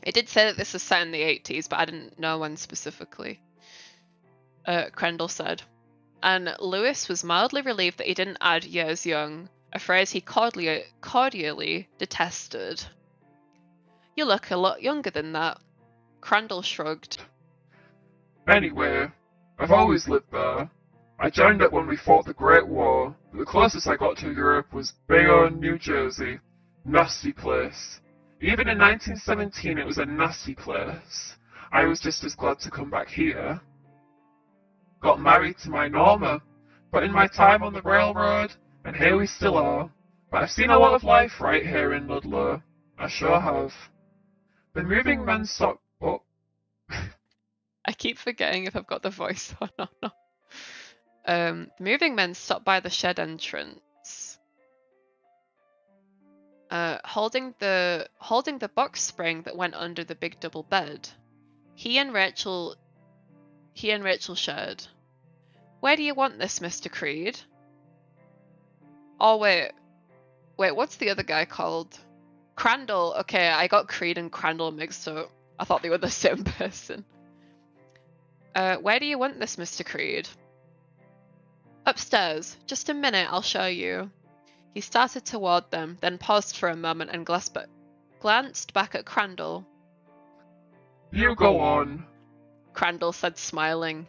It did say that this was set in the 80s, but I didn't know when specifically. Crandall said. And Lewis was mildly relieved that he didn't add years young, a phrase he cordially detested. "You look a lot younger than that." Crandall shrugged. Anyway, I've always lived there. I joined up when we fought the Great War, but the closest I got to Europe was Bayonne, New Jersey. Nasty place. Even in 1917 it was a nasty place. I was just as glad to come back here. Got married to my Norma, but in my time on the railroad, and here we still are. But I've seen a lot of life right here in Ludlow. I sure have. The moving men stopped. Oh. I keep forgetting if I've got the voice on or not. The moving men stopped by the shed entrance, holding the box spring that went under the big double bed. He and Rachel shared. "Where do you want this, Mr. Creed?" Oh, wait, what's the other guy called? Crandall. Okay, I got Creed and Crandall mixed up. I thought they were the same person. Where do you want this, Mr. Creed?" "Upstairs. Just a minute, I'll show you." He started toward them, then paused for a moment and glanced back at Crandall. You go on, Crandall said, smiling.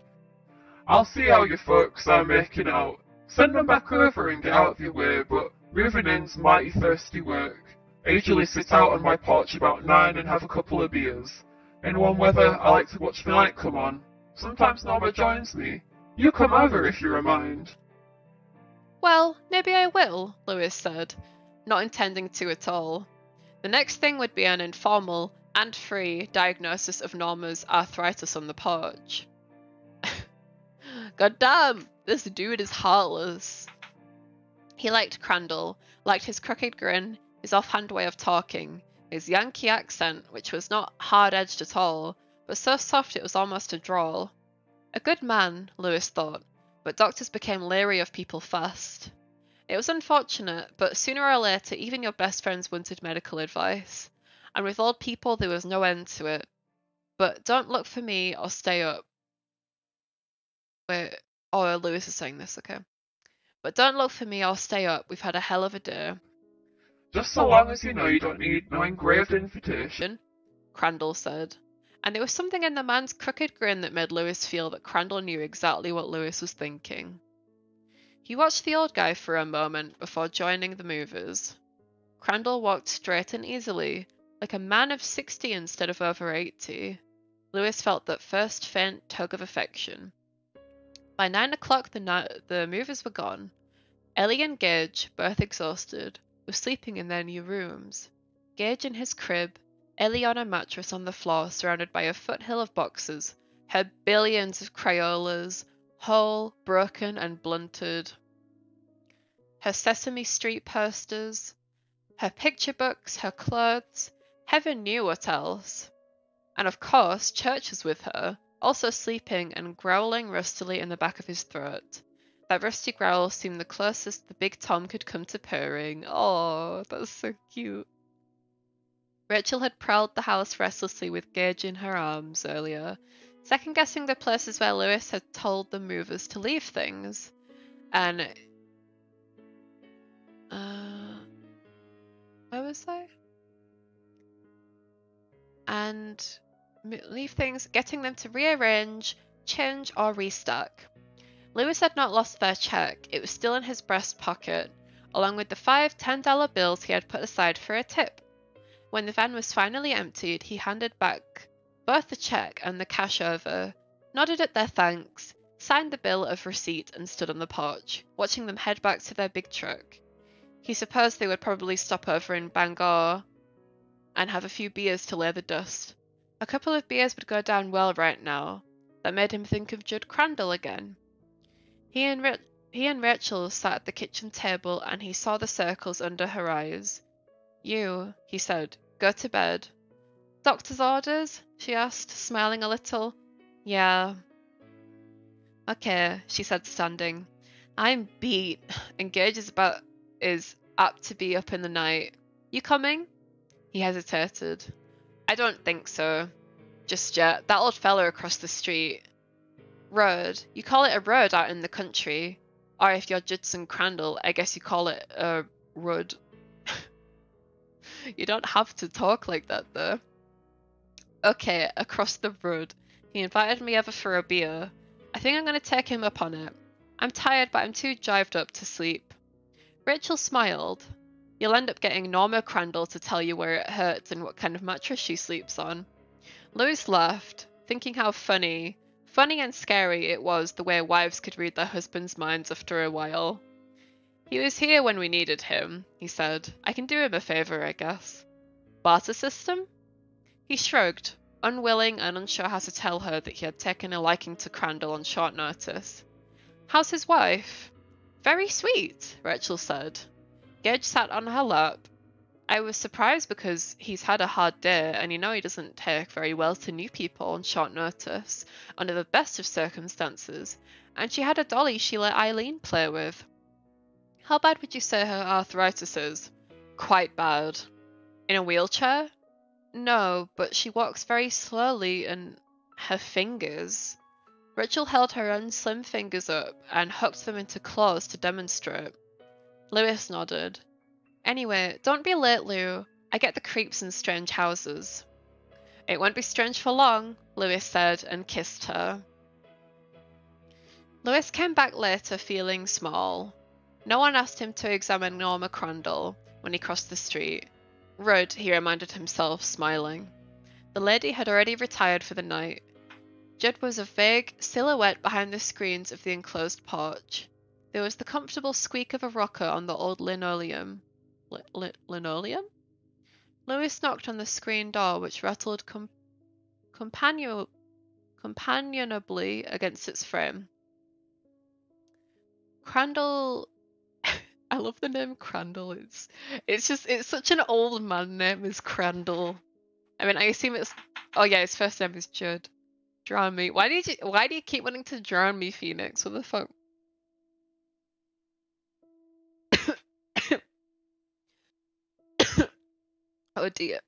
I'll see how your folks are making out. Send them back over and get out of your way, but moving in's mighty thirsty work. I usually sit out on my porch about 9 and have a couple of beers. In warm weather, I like to watch the light come on. Sometimes Norma joins me. You come over if you're a mind. "Well, maybe I will," Lewis said, not intending to at all. The next thing would be an informal and free diagnosis of Norma's arthritis on the porch. God damn, this dude is heartless. He liked Crandall, liked his crooked grin, his offhand way of talking, his Yankee accent, which was not hard-edged at all, but so soft it was almost a drawl. A good man, Lewis thought, but doctors became leery of people fast. It was unfortunate, but sooner or later even your best friends wanted medical advice, and with old people there was no end to it. But don't look for me or stay up. Wait, oh, Lewis is saying this, okay. But don't look for me or stay up, we've had a hell of a day. Just so long as you know you don't need no engraved invitation, Crandall said. And there was something in the man's crooked grin that made Lewis feel that Crandall knew exactly what Lewis was thinking. He watched the old guy for a moment before joining the movers. Crandall walked straight and easily, like a man of 60 instead of over 80. Lewis felt that first faint tug of affection. By 9 o'clock the movers were gone. Ellie and Gage, both exhausted, were sleeping in their new rooms. Gage in his crib, Ellie on a mattress on the floor surrounded by a foothill of boxes, her billions of Crayolas, whole, broken and blunted. Her Sesame Street posters, her picture books, her clothes, heaven knew what else. And of course, Church was with her, also sleeping and growling rustily in the back of his throat. That rusty growl seemed the closest the big Tom could come to purring. Oh, that's so cute. Rachel had prowled the house restlessly with Gage in her arms earlier, second-guessing the places where Lewis had told the movers to leave things. And... where was I? And leave things, getting them to rearrange, change, or restock. Lewis had not lost their check. It was still in his breast pocket, along with the $5 $10 bills he had put aside for a tip. When the van was finally emptied, he handed back both the check and the cash over, nodded at their thanks, signed the bill of receipt and stood on the porch, watching them head back to their big truck. He supposed they would probably stop over in Bangor and have a few beers to lay the dust. A couple of beers would go down well right now. That made him think of Judd Crandall again. He and Rachel sat at the kitchen table and he saw the circles under her eyes. You, he said, go to bed. Doctor's orders? She asked, smiling a little. Yeah. Okay, she said, standing. I'm beat, and Gage is apt to be up in the night. You coming? He hesitated. I don't think so. Just yet. That old fella across the street. Road. You call it a road out in the country. Or if you're Judson Crandall, I guess you call it a road. You don't have to talk like that, though. Okay, across the road. He invited me over for a beer. I think I'm going to take him up on it. I'm tired, but I'm too jived up to sleep. Rachel smiled. You'll end up getting Norma Crandall to tell you where it hurts and what kind of mattress she sleeps on. Lewis laughed, thinking how funny and scary it was the way wives could read their husbands' minds after a while. He was here when we needed him, he said. I can do him a favour, I guess. Barter system? He shrugged, unwilling and unsure how to tell her that he had taken a liking to Crandall on short notice. How's his wife? Very sweet, Rachel said. Gage sat on her lap. I was surprised because he's had a hard day and you know he doesn't take very well to new people on short notice, under the best of circumstances, and she had a dolly she let Eileen play with. How bad would you say her arthritis is? Quite bad. In a wheelchair? No, but she walks very slowly and her fingers. Rachel held her own slim fingers up and hooked them into claws to demonstrate. Lewis nodded. Anyway, don't be late, Lou. I get the creeps in strange houses. It won't be strange for long, Lewis said and kissed her. Lewis came back later feeling small. No one asked him to examine Norma Crandall when he crossed the street. Rudd, he reminded himself, smiling. The lady had already retired for the night. Judd was a vague silhouette behind the screens of the enclosed porch. There was the comfortable squeak of a rocker on the old linoleum. Linoleum? Lewis knocked on the screen door, which rattled companionably against its frame. Crandall... I love the name Crandall. It's such an old man name is Crandall. I mean, I assume it's. Oh yeah, his first name is Judd. Drown me. Why do you keep wanting to drown me, Phoenix? What the fuck? Oh dear.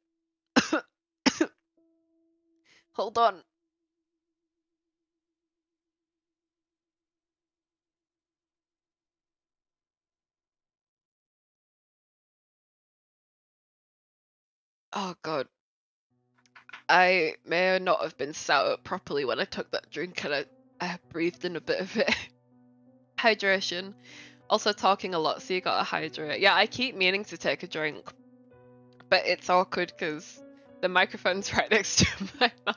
Hold on. Oh god. I may not have been sat up properly when I took that drink and I breathed in a bit of it. Hydration. Also talking a lot, so you gotta hydrate. Yeah, I keep meaning to take a drink. But it's awkward because the microphone's right next to my mouth.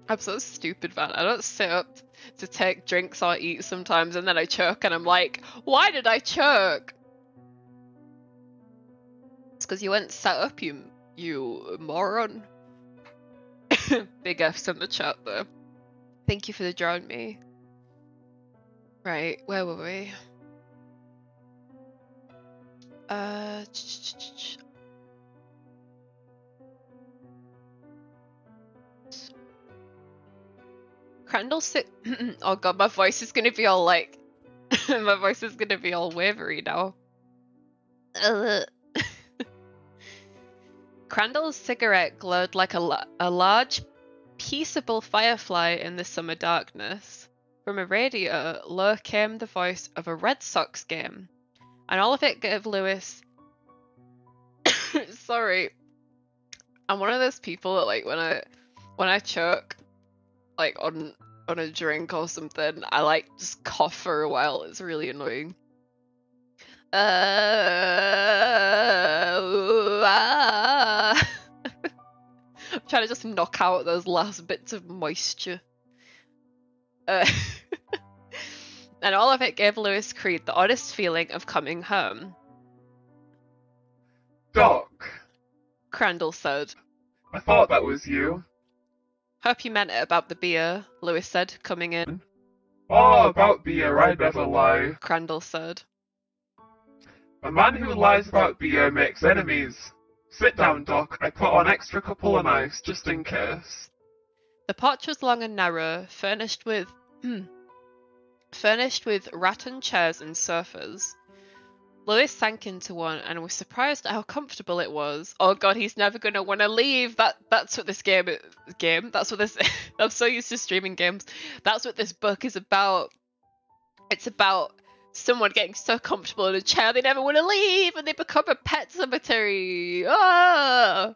I'm so stupid, man. I don't sit up to take drinks or eat sometimes and then I choke and I'm like, why did I choke? It's because you weren't sat up, you moron. Big F's in the chat though. Thank you for the drown me. Right, where were we? Crandall sit. Oh god, my voice is gonna be all like. My voice is gonna be all wavery now. Crandall's cigarette glowed like a large, peaceable firefly in the summer darkness. From a radio, low came the voice of a Red Sox game, and all of it gave Lewis. Sorry, I'm one of those people that like when I choke, like on a drink or something, I like just cough for a while. It's really annoying. I'm trying to just knock out those last bits of moisture. And all of it gave Lewis Creed the oddest feeling of coming home. Doc, Crandall said. I thought that was you. Hope you meant it about the beer, Lewis said, coming in. Oh, about beer, I never lie. Crandall said. A man who lies about beer makes enemies. Sit down, Doc. I put on extra couple of ice, just in case. The porch was long and narrow, furnished with rattan chairs and sofas. Lewis sank into one and was surprised at how comfortable it was. Oh god, he's never gonna want to leave. That's what this game. That's what this. I'm so used to streaming games. That's what this book is about. It's about someone getting so comfortable in a chair they never want to leave, and they become a pet cemetery. Ah!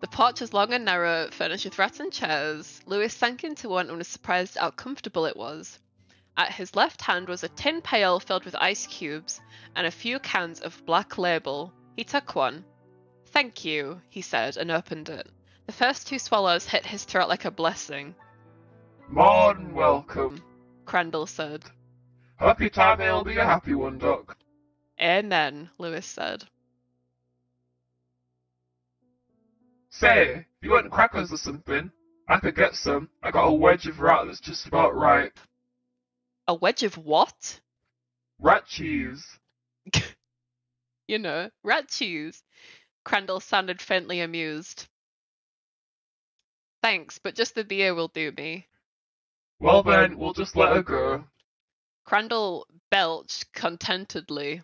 The porch was long and narrow, furnished with rattan chairs. Lewis sank into one and was surprised at how comfortable it was. At his left hand was a tin pail filled with ice cubes and a few cans of Black Label. He took one. Thank you, he said, and opened it. The first two swallows hit his throat like a blessing. More than welcome, Crandall said. Hope your time will be a happy one, Doc. Amen, Lewis said. Say, if you want crackers or something, I could get some. I got a wedge of rat that's just about right. A wedge of what? Rat cheese. You know, rat cheese. Crandall sounded faintly amused. Thanks, but just the beer will do me. Well then, we'll just let her go. Crandall belched contentedly.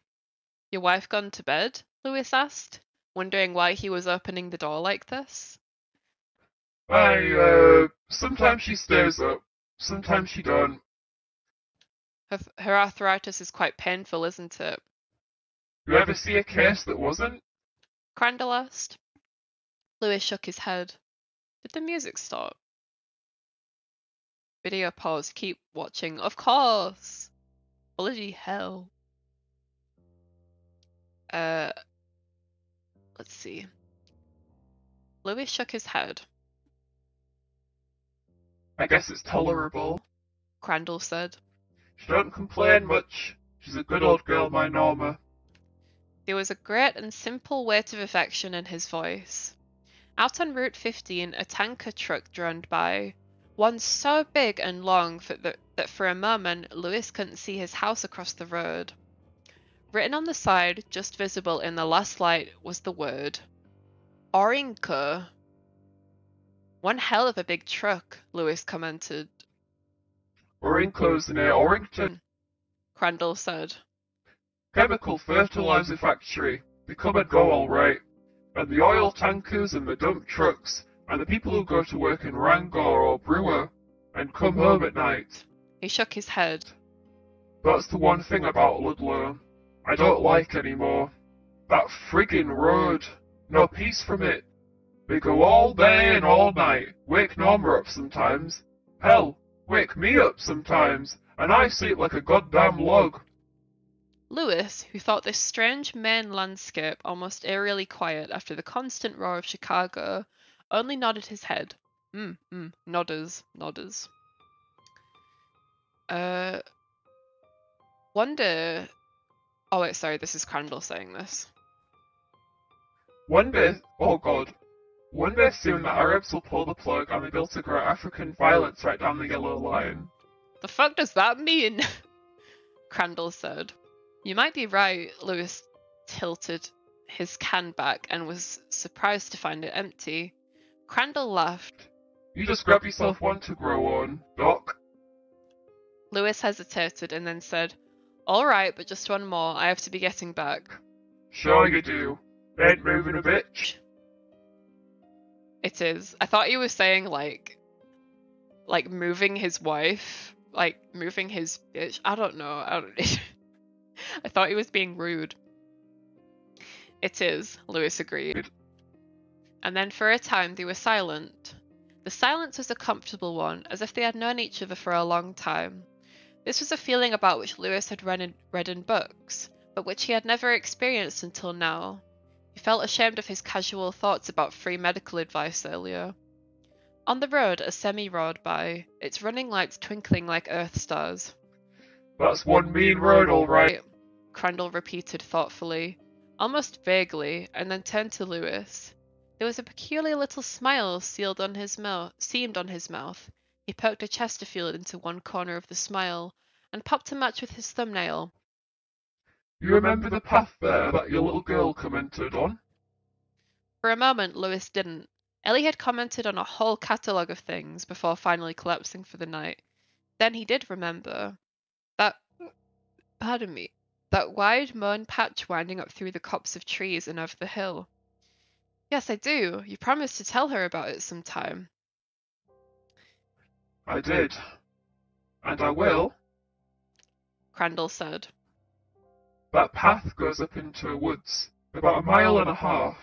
Your wife gone to bed? Lewis asked, wondering why he was opening the door like this. Sometimes she stays up, sometimes she don't. Her arthritis is quite painful, isn't it? You ever see a case that wasn't? Crandall asked. Lewis shook his head. Did the music stop? Video pause. Keep watching. Of course! Bloody hell. Let's see. Lewis shook his head. I guess it's tolerable, Crandall said. She don't complain much. She's a good old girl, my Norma. There was a great and simple weight of affection in his voice. Out on Route 15, a tanker truck droned by. One so big and long that for a moment Lewis couldn't see his house across the road. Written on the side, just visible in the last light, was the word Orinco. One hell of a big truck, Lewis commented. Orinco's near Orrington, Crandall said. chemical fertilizer factory. They come and go all right. And the oil tankers and the dump trucks, and the people who go to work in Wrangor or Brewer, and come home at night. He shook his head. That's the one thing about Ludlow I don't like anymore. That friggin' road. No peace from it. They go all day and all night. Wake Norma up sometimes. Hell, wake me up sometimes, and I sleep like a goddamn log. Lewis, who thought this strange main landscape almost eerily quiet after the constant roar of Chicago, only nodded his head. Nodders. One day... Oh wait, sorry, this is Crandall saying this. One day soon the Arabs will pull the plug and they'll to grow African violets right down the yellow line. The fuck does that mean? Crandall said. You might be right, Lewis tilted his can back and was surprised to find it empty. Crandall laughed. You just grab yourself one to grow on, Doc. Lewis hesitated and then said, All right, but just one more. I have to be getting back. Sure you do. Ain't moving a bitch. It is. I thought he was saying like moving his wife, like moving his bitch. I don't know. I thought he was being rude. It is, Lewis agreed. And then for a time they were silent. The silence was a comfortable one, as if they had known each other for a long time. This was a feeling about which Lewis had read in books, but which he had never experienced until now. He felt ashamed of his casual thoughts about free medical advice earlier. On the road, a semi roared by, its running lights twinkling like Earth stars. That's one mean road, all right. Crandall repeated thoughtfully, almost vaguely, and then turned to Lewis. There was a peculiar little smile seamed on his mouth. He poked a Chesterfield into one corner of the smile, and popped a match with his thumbnail. You remember the path there that your little girl commented on? For a moment, Lewis didn't. Ellie had commented on a whole catalogue of things before finally collapsing for the night. Then he did remember. That wide mown patch winding up through the copse of trees and over the hill. Yes, I do. You promised to tell her about it sometime. I did. And I will. Crandall said. That path goes up into a woods, about 1.5 miles.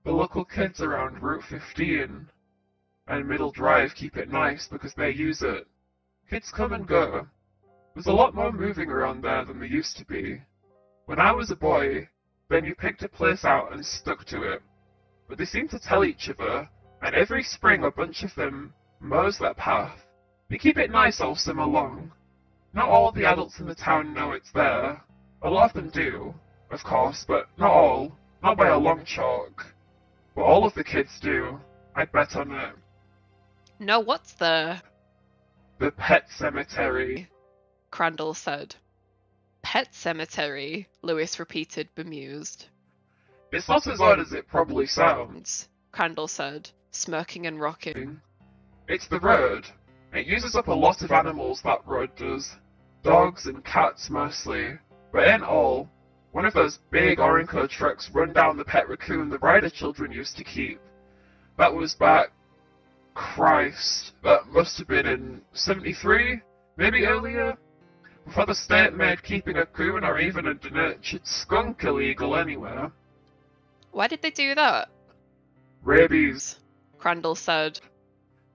The local kids around Route 15 and Middle Drive keep it nice because they use it. Kids come and go. There's a lot more moving around there than there used to be. When I was a boy, then you picked a place out and stuck to it. But they seem to tell each other, and every spring a bunch of them mows that path. They keep it nice all summer long. Not all the adults in the town know it's there. A lot of them do, of course, but not all. Not by a long chalk. But all of the kids do. I'd bet on it. No, what's there? The pet cemetery, Crandall said. Pet cemetery, Lewis repeated, bemused. It's not as odd as it probably sounds, Crandall said, smirking and rocking. It's the road. It uses up a lot of animals, that road does. Dogs and cats mostly. But ain't all. One of those big Orinco trucks run down the pet raccoon the Ryder children used to keep. That was back... Christ, that must have been in 73? Maybe earlier? Before the state made keeping a coon or even a denatured skunk illegal anywhere. Why did they do that? Rabies, Crandall said.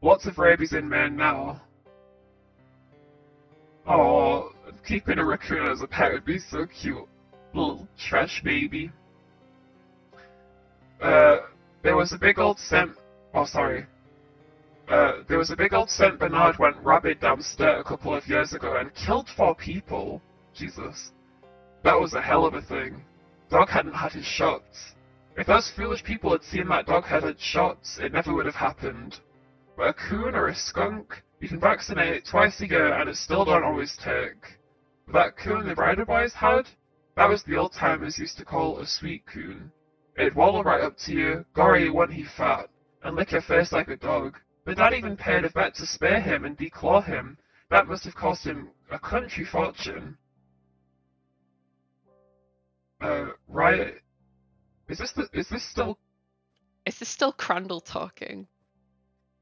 Lots of rabies in Maine now. Oh, keeping a raccoon as a pet would be so cute. Little trash baby. There was a big old Saint Bernard went rabid downstairs a couple of years ago and killed 4 people. Jesus. That was a hell of a thing. Dog hadn't had his shots. If those foolish people had seen that dog had had shots, it never would have happened. But a coon or a skunk, you can vaccinate twice a year and it still don't always take. But that coon the rider boys had, that was the old timers used to call a sweet coon. It'd waddle right up to you, gory when he fat, and lick your face like a dog. But Dad even paid a vet to spare him and declaw him. That must have cost him a country fortune. Right. Is this still... Is this still Crandall talking?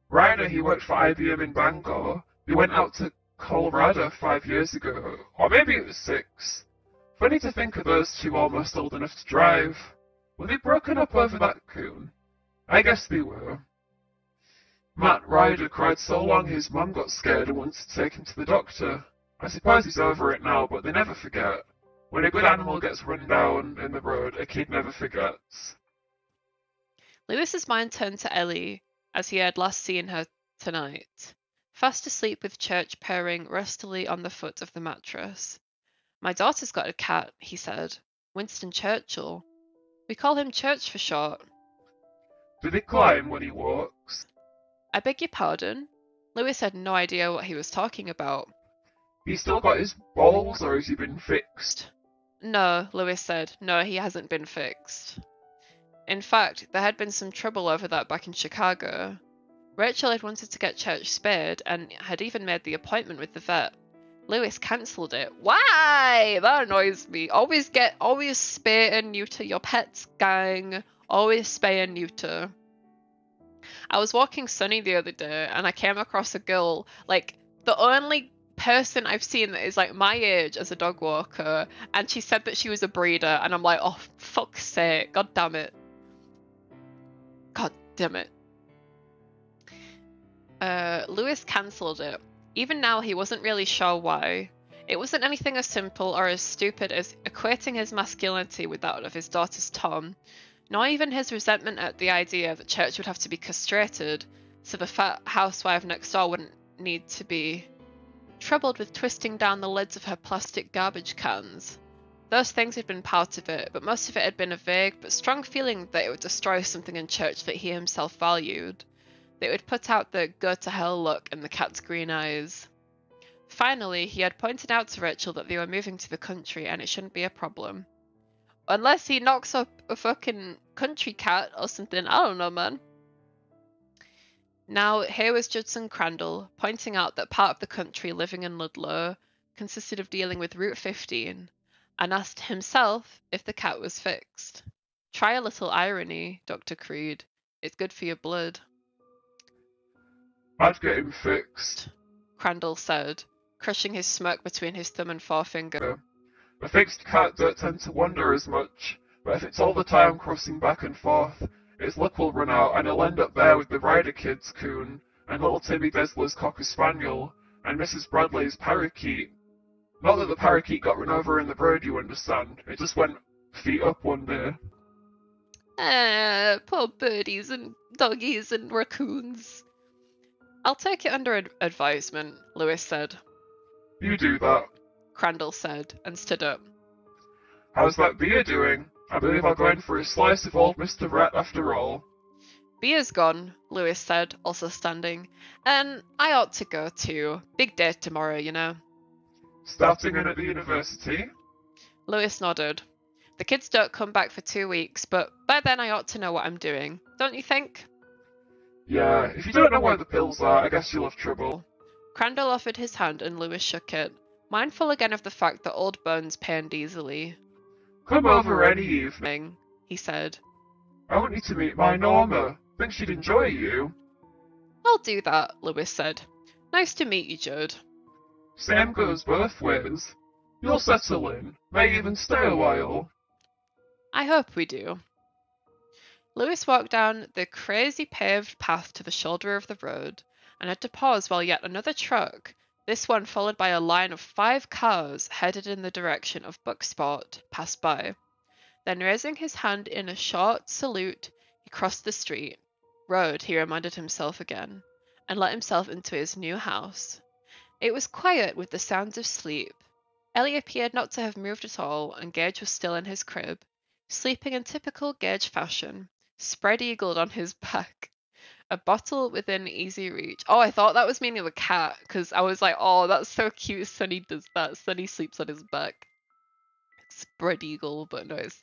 Ryder, he worked for IBM in Bangor. He went out to Colorado 5 years ago. Or maybe it was 6. Funny to think of those two almost old enough to drive. Were they broken up over that coon? I guess they were. Matt Ryder cried so long his mum got scared and wanted to take him to the doctor. I suppose he's over it now, but they never forget. When a good animal gets run down in the road, a kid never forgets. Lewis's mind turned to Ellie, as he had last seen her tonight, fast asleep with Church purring rustily on the foot of the mattress. My daughter's got a cat, he said. Winston Churchill. We call him Church for short. Do they climb when he walks? I beg your pardon? Lewis had no idea what he was talking about. He's still got his balls, or has he been fixed? No, Lewis said. No, he hasn't been fixed. In fact, there had been some trouble over that back in Chicago. Rachel had wanted to get Church spared and had even made the appointment with the vet. Lewis cancelled it. Why? That annoys me. Always spay and neuter your pets, gang. Always spay and neuter. I was walking Sunny the other day and I came across a girl, like the only person I've seen that is like my age as a dog walker, and she said that she was a breeder, and I'm like, oh, fuck's sake, god damn it. God damn it. Lewis cancelled it. Even now, he wasn't really sure why. It wasn't anything as simple or as stupid as equating his masculinity with that of his daughter's Tom, nor even his resentment at the idea that Church would have to be castrated, so the fat housewife next door wouldn't need to be troubled with twisting down the lids of her plastic garbage cans. Those things had been part of it, but most of it had been a vague but strong feeling that it would destroy something in Church that he himself valued. That it would put out the go-to-hell look in the cat's green eyes. Finally, he had pointed out to Rachel that they were moving to the country and it shouldn't be a problem. Unless he knocks up a fucking country cat or something, I don't know, man. Now, here was Judson Crandall, pointing out that part of the country living in Ludlow consisted of dealing with Route 15, and asked himself if the cat was fixed. Try a little irony, Dr. Creed. It's good for your blood. I'd get him fixed, Crandall said, crushing his smirk between his thumb and forefinger. A fixed cat don't tend to wander as much, but if it's all the time crossing back and forth, its luck will run out and it'll end up there with the Ryder kid's coon, and little Timmy Desler's cocker spaniel, and Mrs. Bradley's parakeet. Not that the parakeet got run over in the road, you understand. It just went feet up one day. Poor birdies and doggies and raccoons. I'll take it under advisement, Lewis said. You do that, Crandall said, and stood up. How's that beer doing? I believe I'll go in for a slice of old Mr. Rat after all. Beer's gone, Lewis said, also standing. And I ought to go too. Big day tomorrow, you know. Starting in at the university? Lewis nodded. The kids don't come back for 2 weeks, but by then I ought to know what I'm doing. Don't you think? Yeah, if you don't know where the pills are, I guess you'll have trouble. Crandall offered his hand and Lewis shook it, mindful again of the fact that old bones pained easily. Come over any evening, he said. I want you to meet my Norma. Think she'd enjoy you. I'll do that, Lewis said. Nice to meet you, Judd. Same goes both ways. You'll settle in, may even stay a while. I hope we do. Lewis walked down the crazy paved path to the shoulder of the road, and had to pause while yet another truck, this one followed by a line of 5 cars headed in the direction of Bucksport, passed by. Then raising his hand in a short salute, he crossed the street, road, he reminded himself again, and let himself into his new house. It was quiet with the sounds of sleep. Ellie appeared not to have moved at all, and Gage was still in his crib, sleeping in typical Gage fashion, spread-eagled on his back. A bottle within easy reach. Oh, I thought that was meaning the cat, because I was like, oh, that's so cute. Sunny does that. Sunny sleeps on his back. Spread eagle, but no, it's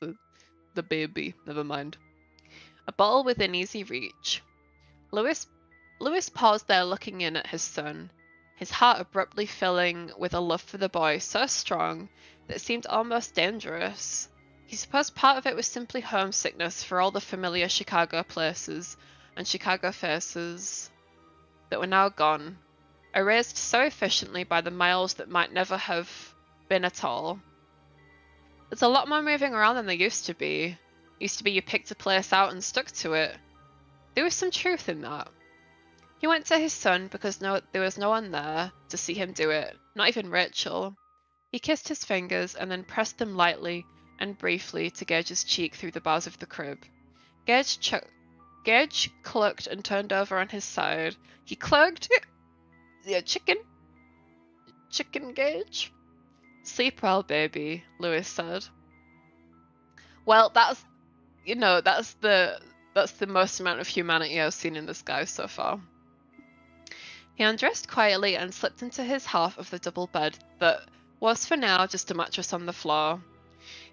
the baby. Never mind. A bottle within easy reach. Lewis paused there looking in at his son, his heart abruptly filling with a love for the boy so strong that it seemed almost dangerous. He supposed part of it was simply homesickness for all the familiar Chicago places and Chicago faces that were now gone, erased so efficiently by the miles that might never have been at all. There's a lot more moving around than there used to be. Used to be you picked a place out and stuck to it. There was some truth in that. He went to his son because there was no one there to see him do it, not even Rachel. He kissed his fingers and then pressed them lightly and briefly to Gage's cheek through the bars of the crib. Gage clucked and turned over on his side. He clucked. Yeah, chicken Gage. Sleep well, baby, Lewis said. Well, that's the most amount of humanity I've seen in this guy so far. He undressed quietly and slipped into his half of the double bed that was for now just a mattress on the floor.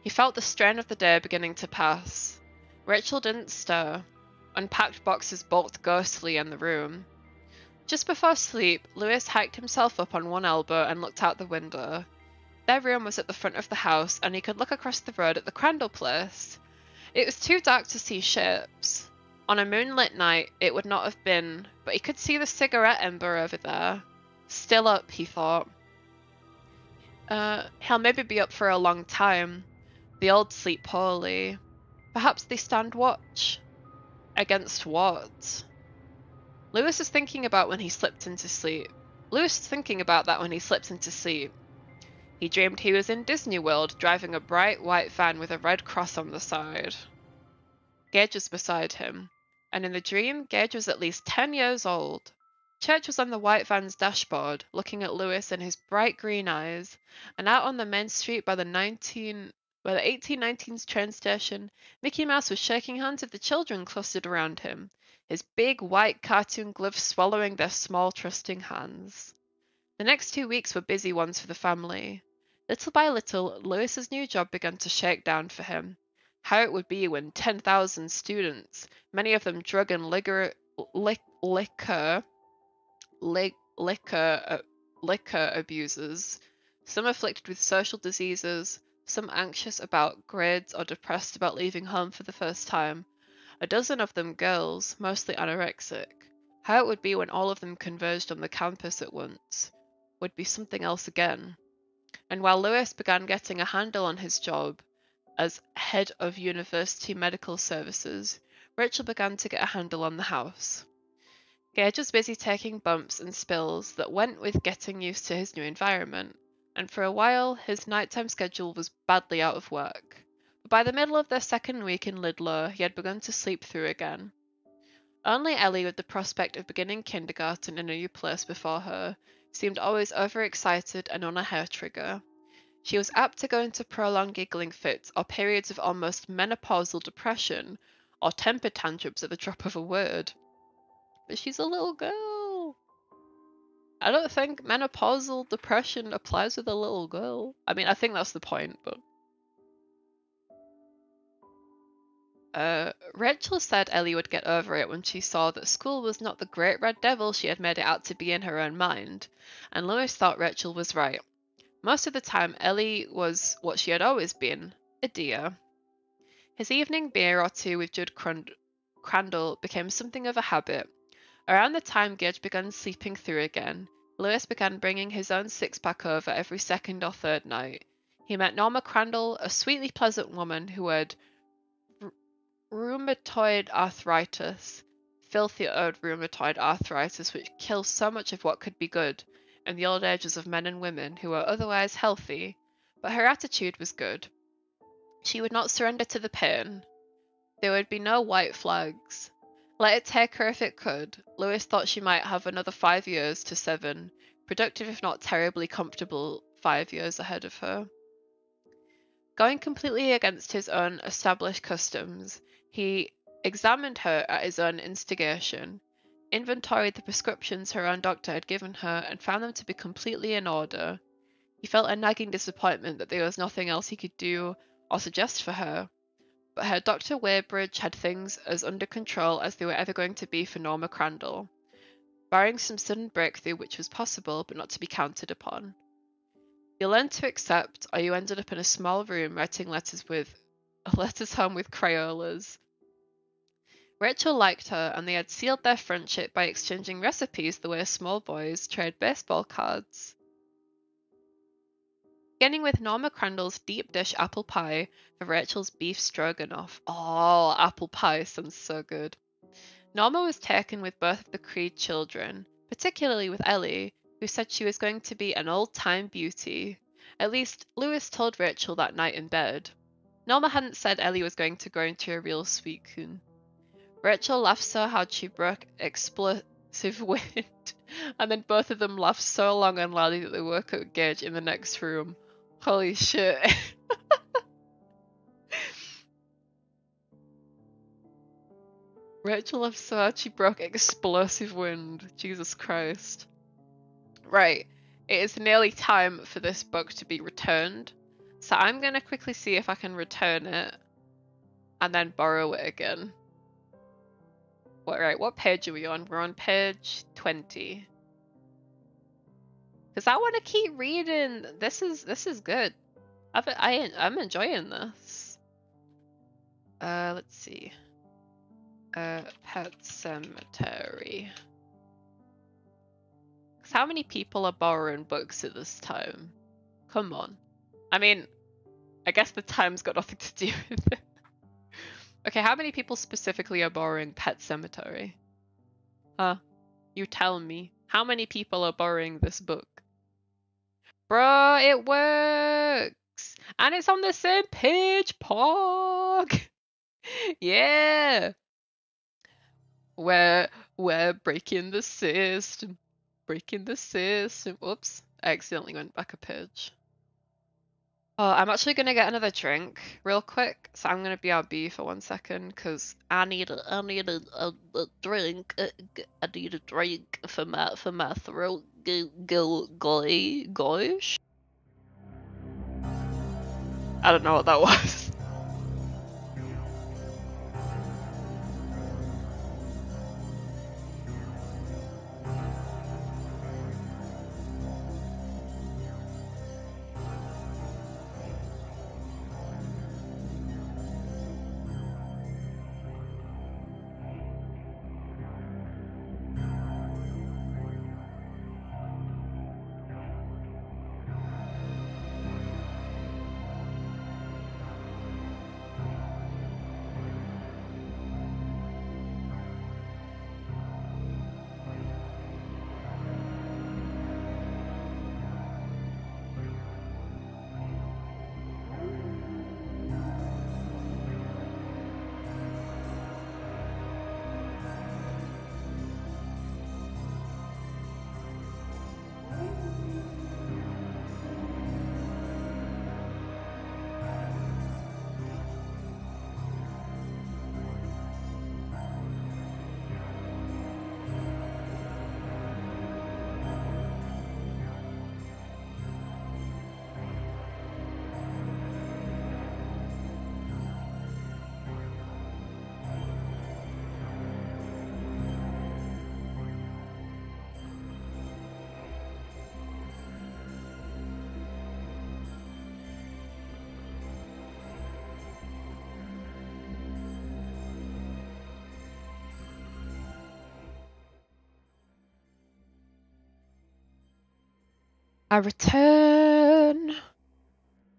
He felt the strain of the day beginning to pass. Rachel didn't stir. Unpacked boxes bulked ghostly in the room. Just before sleep, Lewis hiked himself up on one elbow and looked out the window. Their room was at the front of the house, and he could look across the road at the Crandall place. It was too dark to see shapes. On a moonlit night, it would not have been, but he could see the cigarette ember over there. Still up, he thought. He'll maybe be up for a long time. The old sleep poorly. Perhaps they stand watch. Against what? Lewis was thinking about when he slipped into sleep. Lewis was thinking about that when he slipped into sleep. He dreamed he was in Disney World, driving a bright white van with a red cross on the side. Gage was beside him, and in the dream, Gage was at least 10 years old. Church was on the white van's dashboard, looking at Lewis in his bright green eyes, and out on the main street by the 1819's train station, Mickey Mouse was shaking hands with the children clustered around him, his big white cartoon gloves swallowing their small trusting hands. The next 2 weeks were busy ones for the family. Little by little, Lewis's new job began to shake down for him. How it would be when 10,000 students, many of them drug and liquor abusers, some afflicted with social diseases, some anxious about grades or depressed about leaving home for the first time, a dozen of them girls, mostly anorexic. How it would be when all of them converged on the campus at once would be something else again. And while Lewis began getting a handle on his job as head of university medical services, Rachel began to get a handle on the house. Gage was busy taking bumps and spills that went with getting used to his new environment, and for a while his nighttime schedule was badly out of work. But by the middle of their second week in Lidlow, he had begun to sleep through again. Only Ellie, with the prospect of beginning kindergarten in a new place before her, seemed always overexcited and on a hair trigger. She was apt to go into prolonged giggling fits or periods of almost menopausal depression or temper tantrums at the drop of a word. But she's a little girl. I don't think menopausal depression applies with a little girl. I mean, I think that's the point, but... Rachel said Ellie would get over it when she saw that school was not the great red devil she had made it out to be in her own mind, and Lewis thought Rachel was right. Most of the time, Ellie was what she had always been, a dear. His evening beer or two with Judd Crandall became something of a habit. Around the time Gage began sleeping through again, Lewis began bringing his own six-pack over every second or third night. He met Norma Crandall, a sweetly pleasant woman who had rheumatoid arthritis, filthy old rheumatoid arthritis which kills so much of what could be good in the old ages of men and women who were otherwise healthy, but her attitude was good. She would not surrender to the pain. There would be no white flags. Let it take her if it could. Lewis thought she might have another 5 years to 7, productive if not terribly comfortable 5 years ahead of her. Going completely against his own established customs, he examined her at his own instigation. inventoried the prescriptions her own doctor had given her and found them to be completely in order. He felt a nagging disappointment that there was nothing else he could do or suggest for her, but her Dr. Weybridge had things as under control as they were ever going to be for Norma Crandall, barring some sudden breakthrough which was possible but not to be counted upon. You learned to accept, or you ended up in a small room writing letters home with Crayolas. Rachel liked her, and they had sealed their friendship by exchanging recipes the way small boys trade baseball cards. Beginning with Norma Crandall's deep dish apple pie for Rachel's beef stroganoff. Oh, apple pie sounds so good. Norma was taken with both of the Creed children, particularly with Ellie, who said she was going to be an old-time beauty. At least, Lewis told Rachel that night in bed. Norma hadn't said Ellie was going to grow into a real sweet coon. Rachel laughed so hard she broke explosive wind, and then both of them laughed so long and loudly that they woke up Gage in the next room. Holy shit. Rachel laughed so hard she broke explosive wind. Jesus Christ. Right, it is nearly time for this book to be returned, so I'm going to quickly see if I can return it and then borrow it again. Right, what page are we on? We're on page 20. Because I want to keep reading. This is good. I'm enjoying this. Let's see. Pet Sematary. Because how many people are borrowing books at this time? Come on. I mean, I guess the time's got nothing to do with it. Okay, how many people specifically are borrowing Pet Sematary? Huh? You tell me. How many people are borrowing this book? Bro, it works! And it's on the same page, Pog! Yeah! We're breaking the system. Breaking the system. Oops, I accidentally went back a page. Oh, I'm actually gonna get another drink real quick, so I'm gonna BRB for 1 second because I need a drink. I need a drink for my throat. Gosh. I don't know what that was. I return.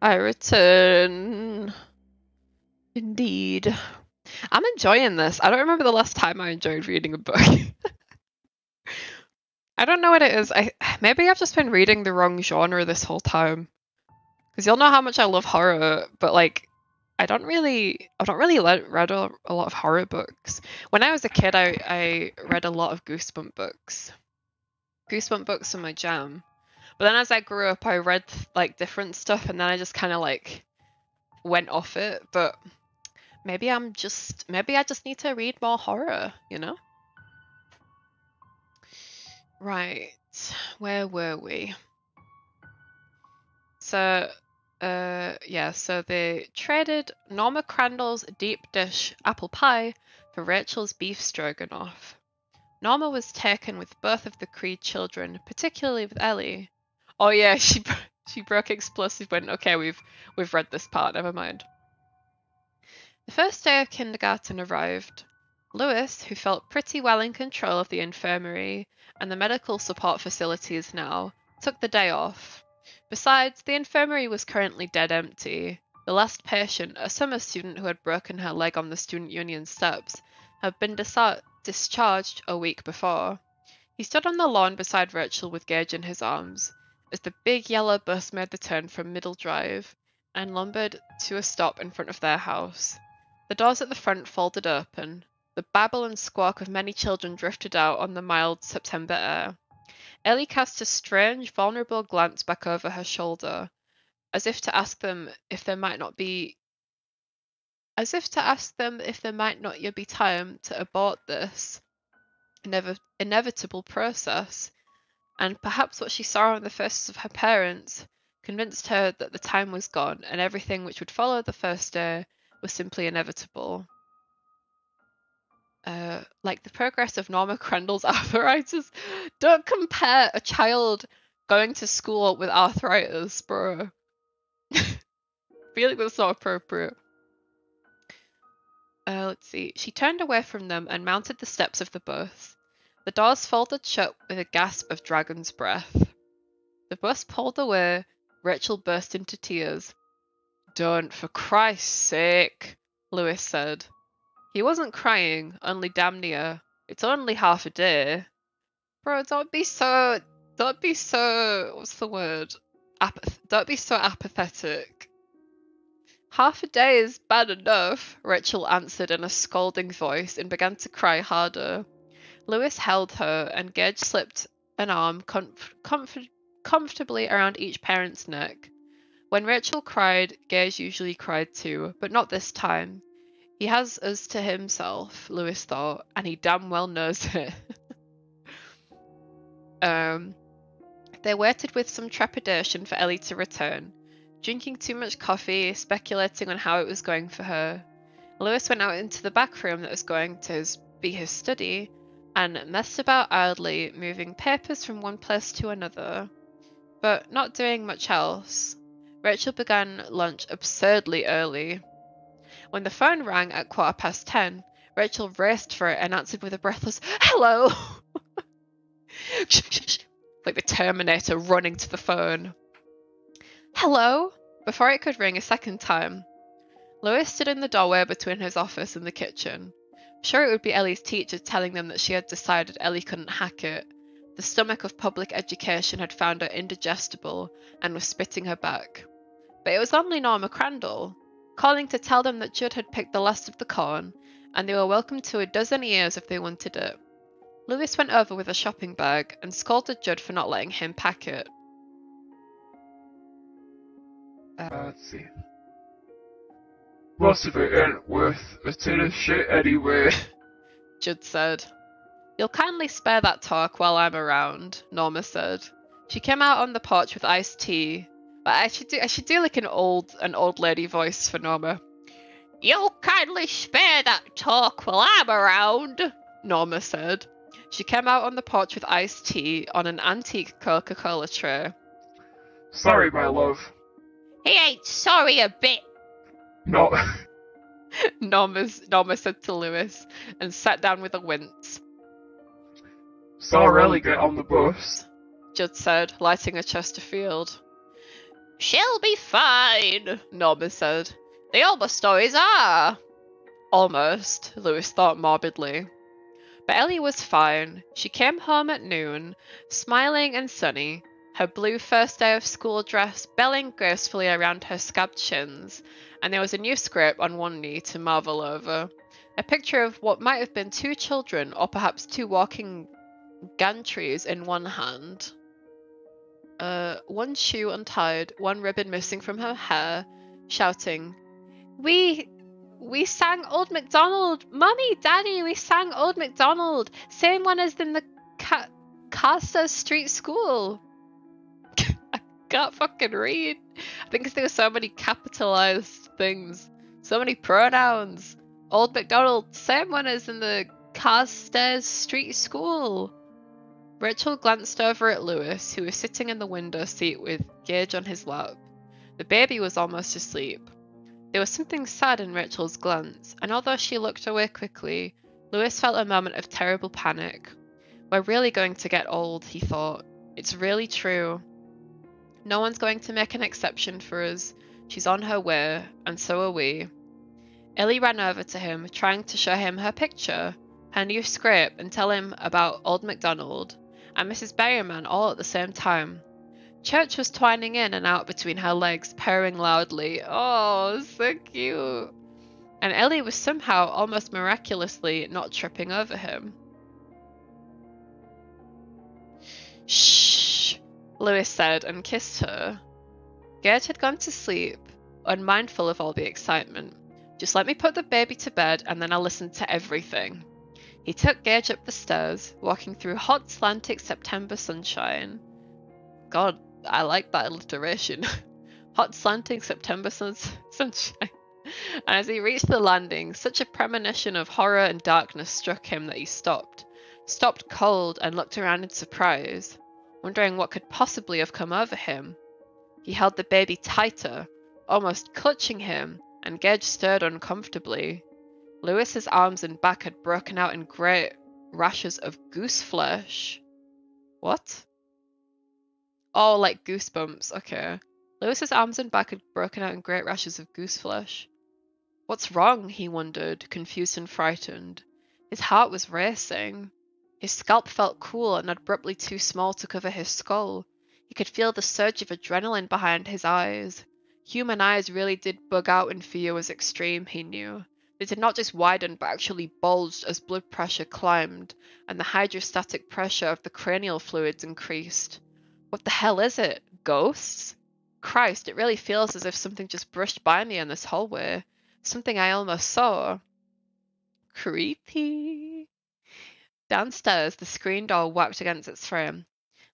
I return. Indeed. I'm enjoying this. I don't remember the last time I enjoyed reading a book. I don't know what it is. Maybe I've just been reading the wrong genre this whole time. Because you'll know how much I love horror, but like, I don't really read a lot of horror books. When I was a kid, I read a lot of Goosebump books. Goosebump books are my jam. But then as I grew up, I read like different stuff, and then I just kind of like went off it. But maybe I just need to read more horror, you know? Right. Where were we? So, so they traded Norma Crandall's deep dish apple pie for Rachel's beef stroganoff. Norma was taken with both of the Creed children, particularly with Ellie. Oh yeah, she broke explosive when okay, we've read this part, never mind. The first day of kindergarten arrived. Lewis, who felt pretty well in control of the infirmary and the medical support facilities now, took the day off. Besides, the infirmary was currently dead empty. The last patient, a summer student who had broken her leg on the student union steps, had been discharged a week before. He stood on the lawn beside Rachel with Gage in his arms, as the big yellow bus made the turn from Middle Drive and lumbered to a stop in front of their house. The doors at the front folded open. The babble and squawk of many children drifted out on the mild September air. Ellie cast a strange, vulnerable glance back over her shoulder, as if to ask them if there might not yet be time to abort this inevitable process, and perhaps what she saw on the faces of her parents convinced her that the time was gone and everything which would follow the first day was simply inevitable. Like the progress of Norma Crandall's arthritis. Don't compare a child going to school with arthritis, bro. I feel like that's not appropriate. Let's see. She turned away from them and mounted the steps of the bus. The doors folded shut with a gasp of dragon's breath. The bus pulled away. Rachel burst into tears. "Don't, for Christ's sake," Lewis said. He wasn't crying, only damn near. It's only half a day. Bro, don't be so, what's the word? Don't be so apathetic. Half a day is bad enough, Rachel answered in a scolding voice and began to cry harder. Lewis held her, and Gage slipped an arm comfortably around each parent's neck. When Rachel cried, Gage usually cried too, but not this time. He has us to himself, Lewis thought, and he damn well knows it. They waited with some trepidation for Ellie to return, drinking too much coffee, speculating on how it was going for her. Lewis went out into the back room that was going to be his study, and messed about idly, moving papers from one place to another, but not doing much else. Rachel began lunch absurdly early. When the phone rang at 10:15, Rachel raced for it and answered with a breathless, "Hello!" Like the Terminator running to the phone. "Hello?" Before it could ring a second time. Lewis stood in the doorway between his office and the kitchen. Sure, it would be Ellie's teacher telling them that she had decided Ellie couldn't hack it. The stomach of public education had found her indigestible and was spitting her back. But it was only Norma Crandall, calling to tell them that Judd had picked the last of the corn, and they were welcome to a dozen ears if they wanted it. Lewis went over with a shopping bag and scolded Judd for not letting him pack it. Let's see. Most of it ain't worth a tin of shit anyway. Judd said. "You'll kindly spare that talk while I'm around," Norma said. She came out on the porch with iced tea. I should do like an old lady voice for Norma. "You'll kindly spare that talk while I'm around," Norma said. She came out on the porch with iced tea on an antique Coca-Cola tray. "Sorry, my love." "He ain't sorry a bit," No. Norma said to Lewis, and sat down with a wince. "Saw Ellie get on the bus," Judd said, lighting a Chesterfield. "She'll be fine," Norma said. "They almost always are." Almost, Lewis thought morbidly. But Ellie was fine. She came home at noon, smiling and sunny, her blue first day of school dress belling gracefully around her scabbed shins, and there was a new scrape on one knee to marvel over. A picture of what might have been two children, or perhaps two walking gantries in one hand. One shoe untied, one ribbon missing from her hair, shouting, We sang Old MacDonald! Mummy, Daddy, we sang Old MacDonald! Same one as in the Carstairs Street School. I can't fucking read. I think there were so many capitalized things. So many pronouns. Old MacDonald, same one as in the Carstairs Street School. Rachel glanced over at Lewis, who was sitting in the window seat with Gage on his lap. The baby was almost asleep. There was something sad in Rachel's glance, and although she looked away quickly, Lewis felt a moment of terrible panic. We're really going to get old, he thought. It's really true. No one's going to make an exception for us. She's on her way, and so are we. Ellie ran over to him, trying to show him her picture, her new scrape, and tell him about Old MacDonald, and Mrs. Berryman all at the same time. Church was twining in and out between her legs, purring loudly. Oh, so cute. And Ellie was somehow, almost miraculously, not tripping over him. Shh, Lewis said and kissed her. Gage had gone to sleep, unmindful of all the excitement. Just let me put the baby to bed and then I'll listen to everything. He took Gage up the stairs, walking through hot, slanting September sunshine. God, I like that alliteration. Hot, slanting September sunshine. And as he reached the landing, such a premonition of horror and darkness struck him that he stopped cold and looked around in surprise, wondering what could possibly have come over him. He held the baby tighter, almost clutching him, and Gage stirred uncomfortably. Lewis's arms and back had broken out in great rashes of goose flesh. What? Oh, like goosebumps, okay. Lewis's arms and back had broken out in great rashes of goose flesh. What's wrong? He wondered, confused and frightened. His heart was racing. His scalp felt cool and abruptly too small to cover his skull. He could feel the surge of adrenaline behind his eyes. Human eyes really did bug out when fear was extreme, he knew. They did not just widen but actually bulged as blood pressure climbed and the hydrostatic pressure of the cranial fluids increased. What the hell is it? Ghosts? Christ, it really feels as if something just brushed by me in this hallway. Something I almost saw. Creepy. Downstairs, the screen door whacked against its frame.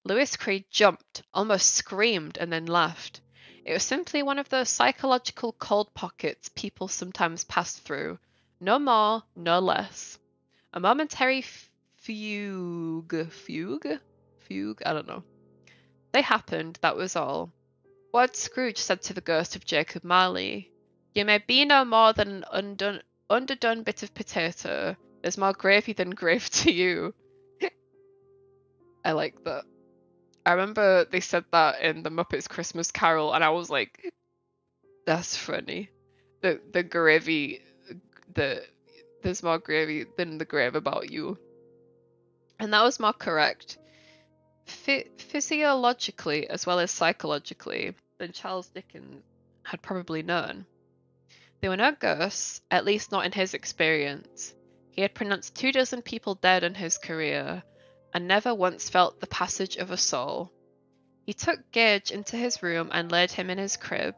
Lewis Creed jumped, almost screamed, and then laughed. It was simply one of those psychological cold pockets people sometimes pass through. No more, no less. A momentary fugue? I don't know. They happened, that was all. What Scrooge said to the ghost of Jacob Marley. You may be no more than an underdone bit of potato. There's more gravy than grave to you. I like that. I remember they said that in the Muppets Christmas Carol, and I was like, that's funny. The gravy, there's more gravy than the grave about you. And that was more correct. Physiologically as well as psychologically than Charles Dickens had probably known. There were no ghosts, at least not in his experience. He had pronounced 24 people dead in his career, and never once felt the passage of a soul. He took Gage into his room and laid him in his crib.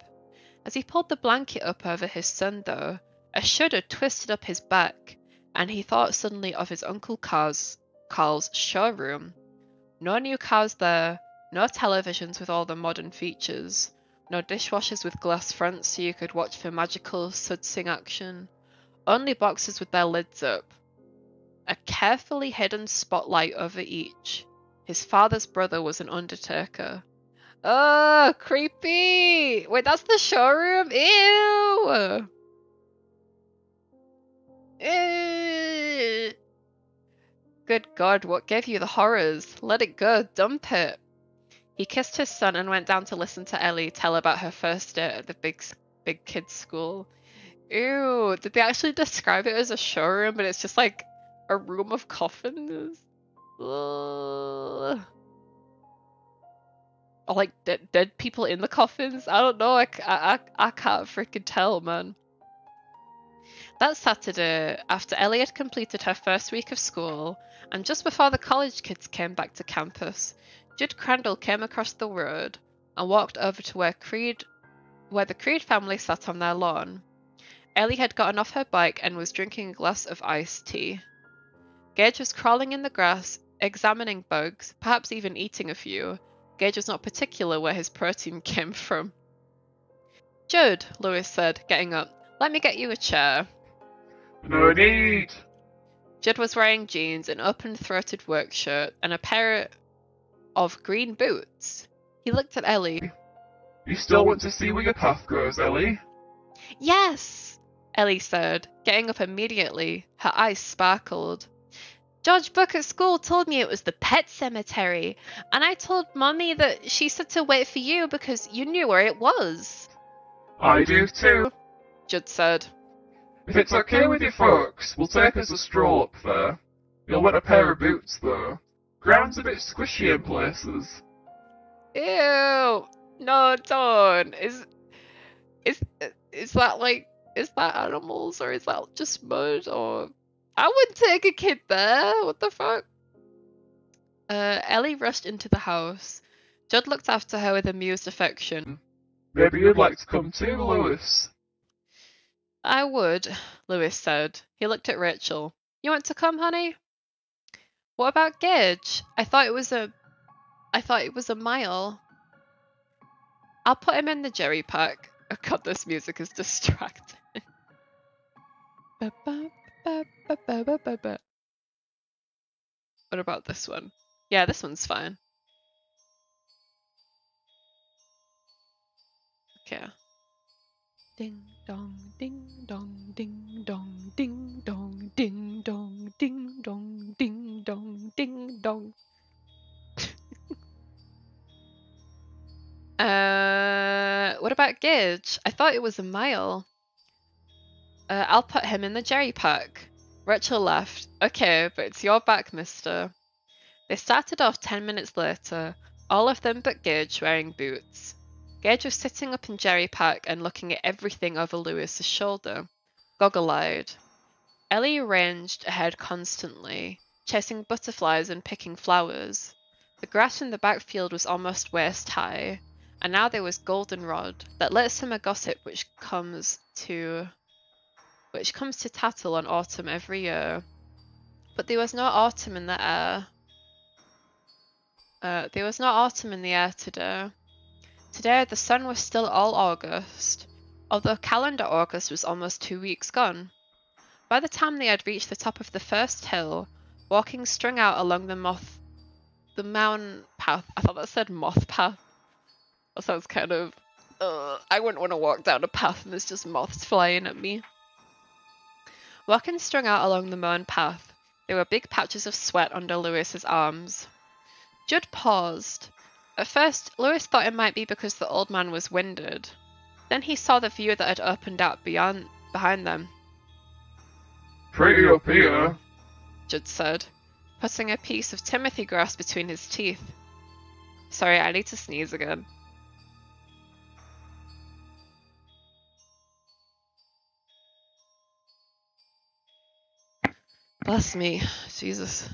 As he pulled the blanket up over his son, though, a shudder twisted up his back, and he thought suddenly of his Uncle Carl's showroom. No new cars there, no televisions with all the modern features, no dishwashers with glass fronts so you could watch for magical sudsing action, only boxes with their lids up. A carefully hidden spotlight over each. His father's brother was an undertaker. Oh, creepy! Wait, that's the showroom? Ew! Ew! Good God, what gave you the horrors? Let it go, dump it. He kissed his son and went down to listen to Ellie tell about her first day at the big kids' school. Ew, did they actually describe it as a showroom, but it's just like a room of coffins? Ugh. Or like dead people in the coffins? I don't know, I can't freaking tell, man. That Saturday, after Ellie had completed her first week of school, and just before the college kids came back to campus, Judd Crandall came across the road and walked over to where the Creed family sat on their lawn. Ellie had gotten off her bike and was drinking a glass of iced tea. Gage was crawling in the grass, examining bugs, perhaps even eating a few. Gage was not particular where his protein came from. Judd, Lewis said, getting up. Let me get you a chair. No need. Judd was wearing jeans, an open-throated work shirt, and a pair of green boots. He looked at Ellie. You still want to see where your path goes, Ellie? Yes, Ellie said, getting up immediately. Her eyes sparkled. George Book at school told me it was the pet cemetery, and I told Mummy that she said to wait for you because you knew where it was. I do too. Judd said. If it's okay with you folks, we'll take us a stroll up there. You'll want a pair of boots, though. Ground's a bit squishy in places. Ew! No, don't. Is that like, is that animals or is that just mud? Or I wouldn't take a kid there. What the fuck? Ellie rushed into the house. Judd looked after her with amused affection. Maybe you'd like to come too, Lewis. I would, Lewis said. He looked at Rachel. You want to come, honey? What about Gage? I thought it was a mile. I'll put him in the jerry pack. Oh god, this music is distracting. What about this one? Yeah, this one's fine. Okay. Ding dong, ding dong, ding dong, ding dong, ding dong, ding dong, ding dong, ding dong. What about Gage? I thought it was a mile. I'll put him in the jerry pack. Rachel laughed. Okay, but it's your back, mister. They started off 10 minutes later, all of them but Gage wearing boots. Gage was sitting up in jerry pack and looking at everything over Lewis's shoulder, goggle-eyed. Ellie ranged ahead constantly, chasing butterflies and picking flowers. The grass in the backfield was almost waist high, and now there was goldenrod, that lit summer gossip which comes to tattle on autumn every year. But there was no autumn in the air. There was no autumn in the air today. Today the sun was still all August, although calendar August was almost 2 weeks gone. By the time they had reached the top of the first hill, walking strung out along the mountain path. I thought that said moth path. That sounds kind of... I wouldn't want to walk down a path and there's just moths flying at me. Walking strung out along the mown path, there were big patches of sweat under Lewis's arms. Judd paused. At first, Lewis thought it might be because the old man was winded. Then he saw the view that had opened out behind them. Pretty up here, Judd said, putting a piece of timothy grass between his teeth. Sorry, I need to sneeze again. Bless me, Jesus.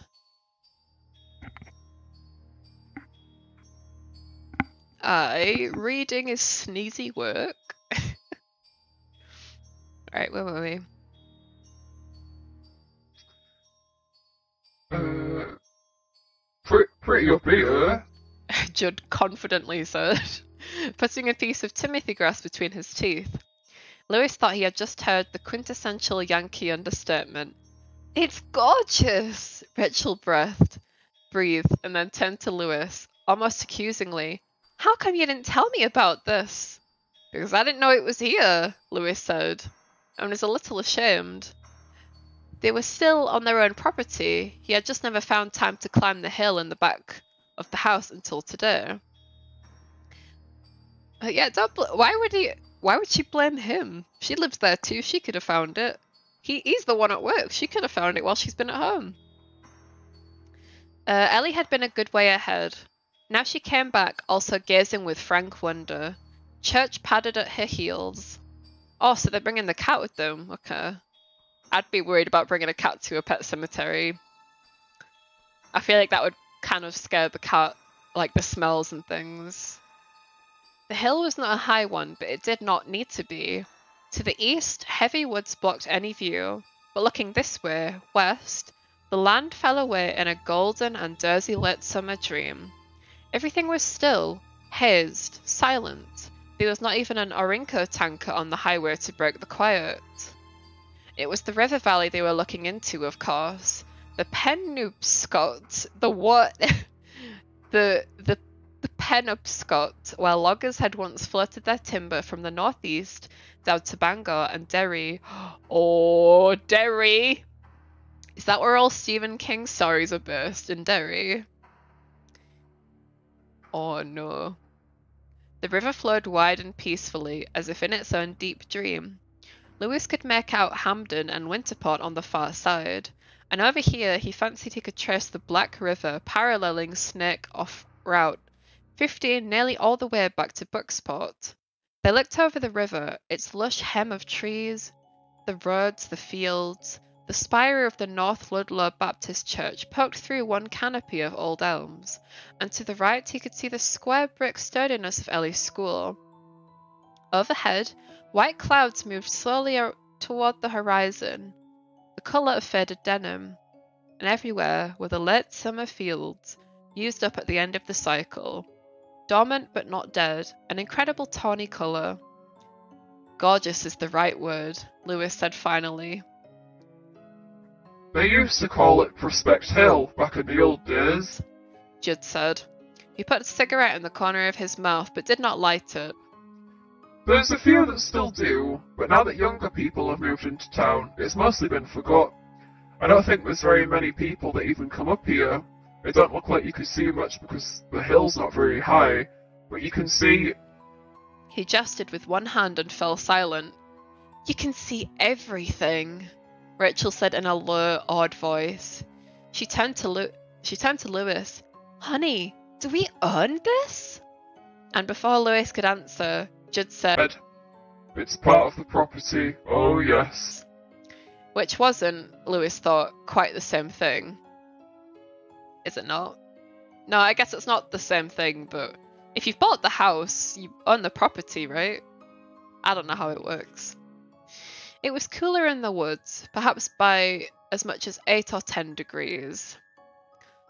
Reading is sneezy work. Alright, where were we? Pretty up here. Judd confidently said, putting a piece of timothy grass between his teeth. Lewis thought he had just heard the quintessential Yankee understatement. It's gorgeous, Rachel breathed, and then turned to Lewis, almost accusingly. How come you didn't tell me about this? Because I didn't know it was here, Lewis said, and was a little ashamed. They were still on their own property. He had just never found time to climb the hill in the back of the house until today. Yeah, why would she blame him? She lives there too. She could have found it. He's the one at work. She could have found it while she's been at home. Ellie had been a good way ahead. Now she came back, also gazing with frank wonder. Church padded at her heels. Oh, so they're bringing the cat with them. Okay. I'd be worried about bringing a cat to a pet cemetery. I feel like that would kind of scare the cat, like the smells and things. The hill was not a high one, but it did not need to be. To the east, heavy woods blocked any view, but looking this way, west, The land fell away in a golden and dirty-lit summer dream. Everything was still, hazed, silent. There was not even an Orinco tanker on the highway to break the quiet. It was the river valley they were looking into, of course. The Penobscot, the what? the Penobscot, where loggers had once floated their timber from the northeast down to Bangor and Derry. Oh, Derry! Is that where all Stephen King's stories are based, in Derry? Oh no. The river flowed wide and peacefully, as if in its own deep dream. Lewis could make out Hampden and Winterport on the far side, and over here he fancied he could trace the Black River paralleling Snake off route 15 nearly all the way back to Bucksport. They looked over the river, its lush hem of trees, the roads, the fields. The spire of the North Ludlow Baptist Church poked through one canopy of old elms, and to the right he could see the square brick sturdiness of Ellie's school. Overhead, white clouds moved slowly toward the horizon, the colour of faded denim, and everywhere were the late summer fields, used up at the end of the cycle, dormant but not dead, an incredible tawny colour. Gorgeous is the right word, Lewis said finally. They used to call it Prospect Hill back in the old days, Judd said. He put a cigarette in the corner of his mouth but did not light it. There's a few that still do, but now that younger people have moved into town, it's mostly been forgot. I don't think there's very many people that even come up here. It don't look like you could see much because the hill's not very high, but you can see... He gestured with one hand and fell silent. You can see everything, Rachel said in a low, awed voice. She turned to Lewis. Honey, do we own this? And before Lewis could answer, Judd said, It's part of the property, oh yes. Which wasn't, Lewis thought, quite the same thing. Is it not? No, I guess it's not the same thing, but if you've bought the house, you own the property, right? I don't know how it works. It was cooler in the woods, perhaps by as much as 8 or 10 degrees.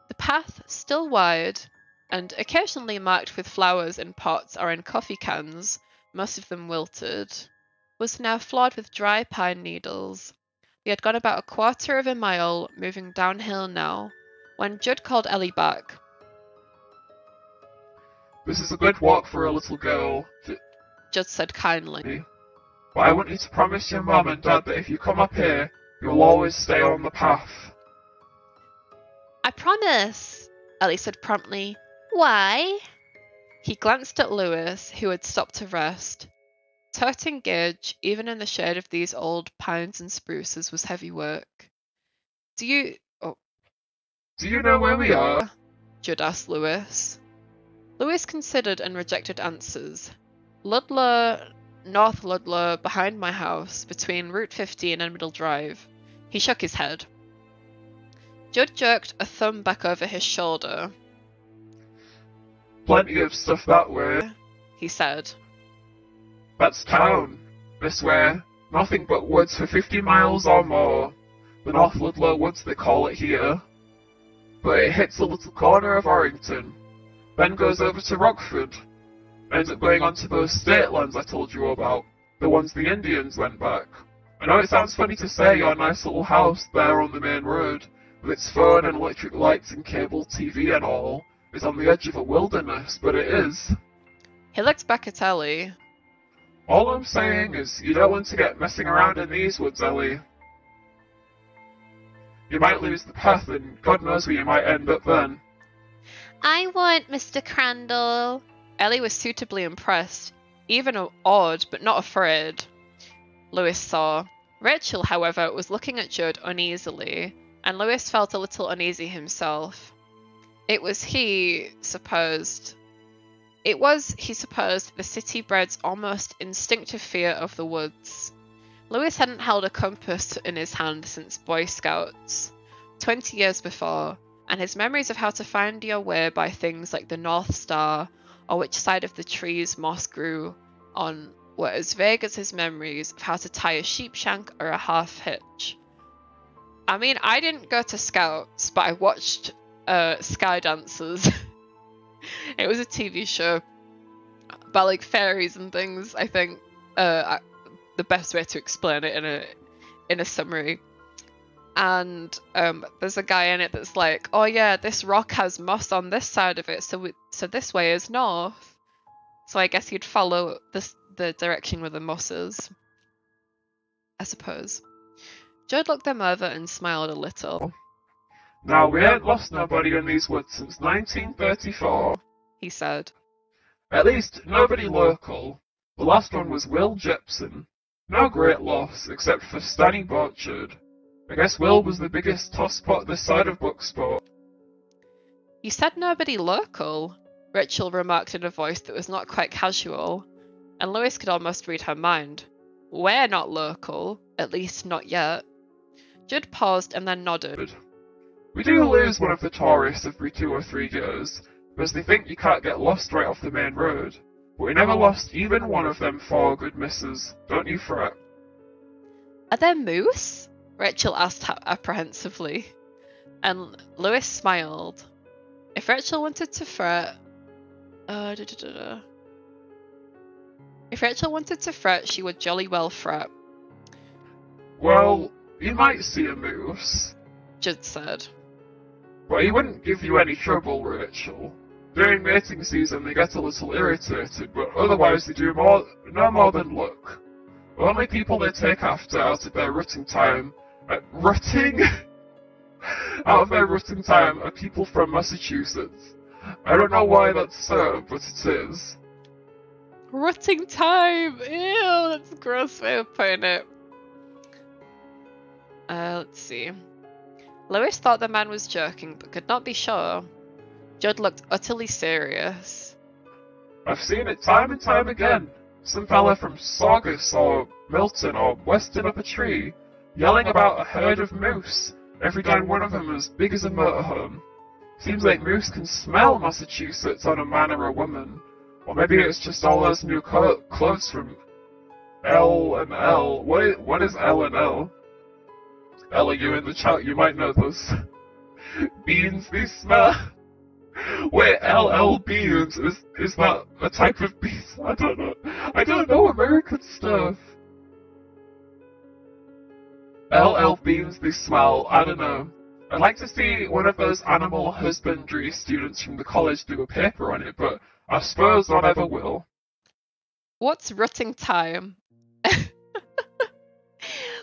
The path, still wide, and occasionally marked with flowers in pots or in coffee cans, most of them wilted, was now flawed with dry pine needles. They had gone about 1/4 of a mile, moving downhill now, when Judd called Ellie back. This is a good walk for a little girl, Judd said kindly. But I want you to promise your mum and dad that if you come up here, you'll always stay on the path. I promise, Ellie said promptly. Why? He glanced at Lewis, who had stopped to rest. Toting Gage, even in the shade of these old pines and spruces, was heavy work. Do you know where we are? Judd asked Lewis. Lewis considered and rejected answers. Ludlow, North Ludlow, behind my house, between Route 15 and Middle Drive. He shook his head. Judd jerked a thumb back over his shoulder. Plenty of stuff that way, he said. That's town. This way. Nothing but woods for 50 miles or more. The North Ludlow Woods they call it here. But it hits a little corner of Orrington, then goes over to Rockford, ends up going onto those state lands I told you about, the ones the Indians went back. I know it sounds funny to say your nice little house there on the main road, with its phone and electric lights and cable TV and all, is on the edge of a wilderness, but it is. He looked back at Ellie. All I'm saying is, you don't want to get messing around in these woods, Ellie. You might lose the path, and God knows where you might end up then. I want Mr. Crandall. Ellie was suitably impressed, even awed, but not afraid. Lewis saw. Rachel, however, was looking at Judd uneasily, and Lewis felt a little uneasy himself. It was, he supposed, the city-bred's almost instinctive fear of the woods. Lewis hadn't held a compass in his hand since Boy Scouts, 20 years before, and his memories of how to find your way by things like the North Star or which side of the trees moss grew on were as vague as his memories of how to tie a sheep shank or a half hitch. I mean, I didn't go to Scouts, but I watched Sky Dancers. It was a TV show about like fairies and things. I think the best way to explain it in a summary. And there's a guy in it that's like, oh yeah, this rock has moss on this side of it, so this way is north. So I guess you'd follow the direction where the moss is, I suppose. Judd looked them over and smiled a little. Now, we ain't lost nobody in these woods since 1934. He said. At least, nobody local. The last one was Will Jepson. No great loss, except for Stanny Borchard. I guess Will was the biggest tosspot this side of Bucksport. You said nobody local, Rachel remarked in a voice that was not quite casual, and Lois could almost read her mind. We're not local, at least not yet. Judd paused and then nodded. We do lose one of the tourists every 2 or 3 years, because they think you can't get lost right off the main road. But we never lost even one of them 4 good misses. Don't you fret. Are there moose? Rachel asked apprehensively, and Lois smiled. If Rachel wanted to fret... If Rachel wanted to fret, she would jolly well fret. Well, you might see a moose, Judd said. But he wouldn't give you any trouble, Rachel. During mating season they get a little irritated, but otherwise they do no more than look. The only people they take after out of their rutting time... rutting? Out of their rutting time are people from Massachusetts. I don't know why that's so, but it is. Rutting time! Ew, that's a gross way of putting it. Let's see. Lois thought the man was joking, but could not be sure. Judd looked utterly serious. I've seen it time and time again. Some fella from Saugus or Milton or Weston up a tree, yelling about a herd of moose, every time one of them as big as a motorhome. Seems like moose can smell Massachusetts on a man or a woman. Or maybe it's just all those new clothes from L and L. What is L and L? L, are you in the chat? You might know those. Beans, they smell. Wait, LL beans, is that a type of beans? I don't know. I don't know American stuff. LL beans, they smell. I don't know. I'd like to see one of those animal husbandry students from the college do a paper on it, but I suppose not ever will. What's rutting time?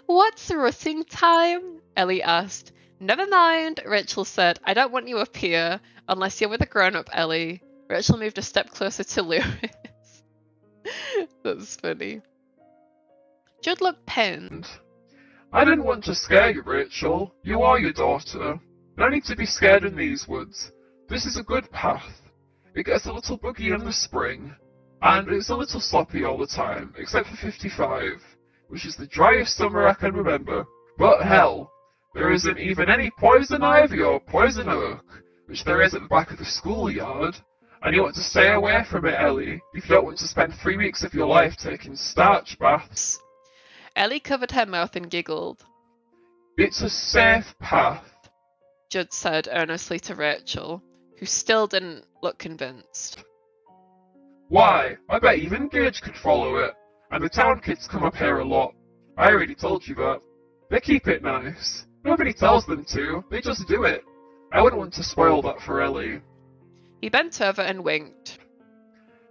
What's rutting time? Ellie asked. Never mind, Rachel said. I don't want you up here, unless you're with a grown-up, Ellie. Rachel moved a step closer to Lewis. That's funny. Judd looked pained. I didn't want to scare you, Rachel. You are your daughter. No need to be scared in these woods. This is a good path. It gets a little buggy in the spring, and it's a little sloppy all the time, except for 55, which is the driest summer I can remember. But hell, there isn't even any poison ivy or poison oak, which there is at the back of the schoolyard. And you want to stay away from it, Ellie, if you don't want to spend 3 weeks of your life taking starch baths. Ellie covered her mouth and giggled. It's a safe path, Judd said earnestly to Rachel, who still didn't look convinced. Why, I bet even Gage could follow it, and the town kids come up here a lot. I already told you that. They keep it nice. Nobody tells them to, they just do it. I wouldn't want to spoil that for Ellie. He bent over and winked.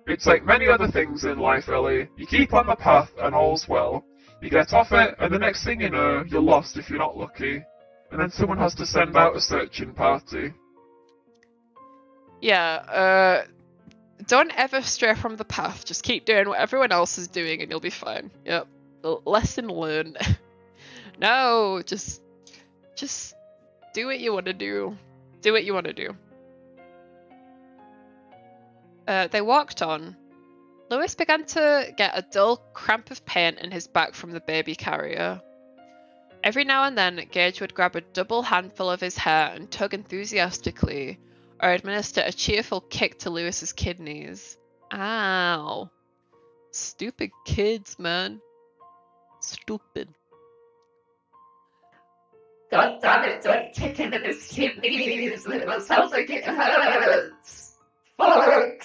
It's like many other things in life, Ellie. You keep on the path and all's well. You get off it, and the next thing you know, you're lost if you're not lucky. And then someone has to send out a searching party. Yeah, don't ever stray from the path. Just keep doing what everyone else is doing and you'll be fine. Yep. Lesson learned. No, just do what you want to do. Do what you want to do. They walked on. Lewis began to get a dull cramp of pain in his back from the baby carrier. Every now and then, Gage would grab a double handful of his hair and tug enthusiastically, or administer a cheerful kick to Lewis's kidneys. Ow. Stupid kids, man. Stupid. God damn it, don't kick into his kidneys. It sounds like it hurts. Fuck.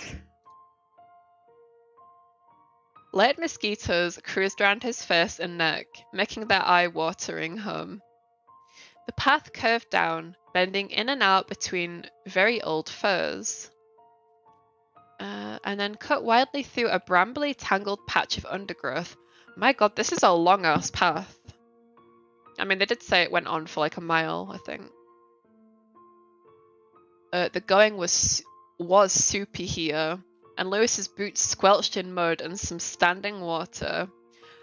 Lead mosquitoes cruised around his face and neck, making their eye-watering hum. The path curved down, bending in and out between very old firs, and then cut wildly through a brambly, tangled patch of undergrowth. My god, this is a long-ass path. I mean, they did say it went on for like a mile, I think. The going was soupy here, and Lewis's boots squelched in mud and some standing water.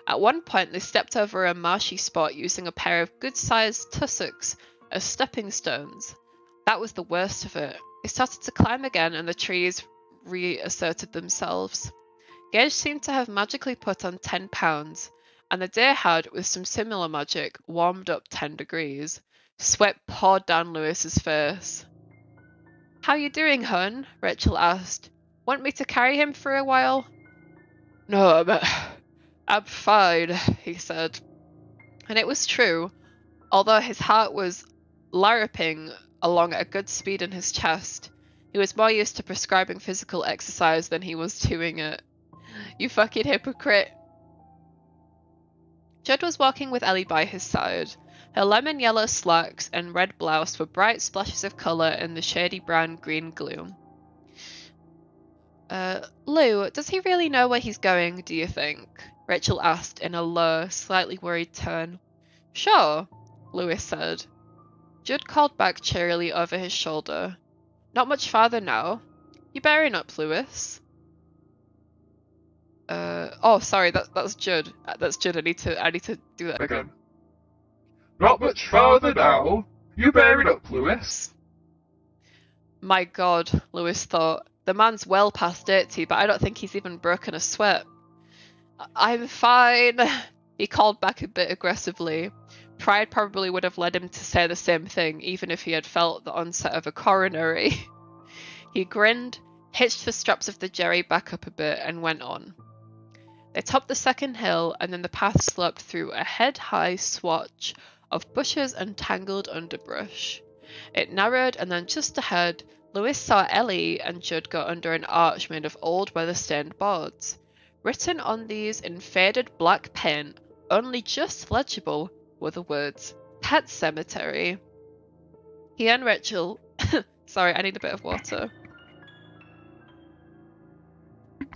At one point, they stepped over a marshy spot using a pair of good-sized tussocks as stepping stones. That was the worst of it. They started to climb again, and the trees reasserted themselves. Gage seemed to have magically put on 10 pounds, and the day had, with some similar magic, warmed up 10 degrees. Sweat poured down Lewis's face. "How you doing, hun?" Rachel asked. "Want me to carry him for a while?" "No, I'm fine," he said. And it was true, although his heart was larruping along at a good speed in his chest. He was more used to prescribing physical exercise than he was doing it. You fucking hypocrite. Judd was walking with Ellie by his side. Her lemon yellow slacks and red blouse were bright splashes of colour in the shady brown-green gloom. Lou, does he really know where he's going, do you think?" Rachel asked in a low, slightly worried tone. "Sure," Lewis said. Judd called back cheerily over his shoulder. "Not much farther now. You bearing up, Lewis?" Oh, sorry, that's Judd. That's Judd. I need to do that Again. "Not much farther now. You bear it up, Lewis." My god, Lewis thought. The man's well past 80, but I don't think he's even broken a sweat. "I'm fine," he called back a bit aggressively. Pride probably would have led him to say the same thing, even if he had felt the onset of a coronary. He grinned, hitched the straps of the jerry back up a bit, and went on. They topped the second hill, and then the path sloped through a head-high swatch of bushes and tangled underbrush. It narrowed, and then just ahead, Lewis saw Ellie and Judd go under an arch made of old weather-stained boards. Written on these in faded black paint, only just legible, were the words, "Pet Cemetery." He and Rachel... Sorry, I need a bit of water.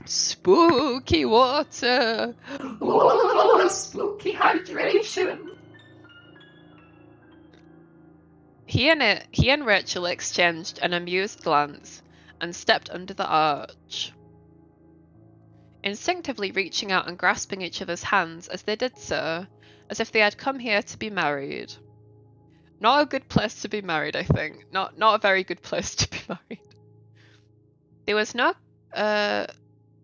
Spooky water! Whoa, spooky hydration. He and Rachel exchanged an amused glance and stepped under the arch, instinctively reaching out and grasping each other's hands as they did so, as if they had come here to be married. Not a good place to be married, I think. Not a very good place to be married. There was no...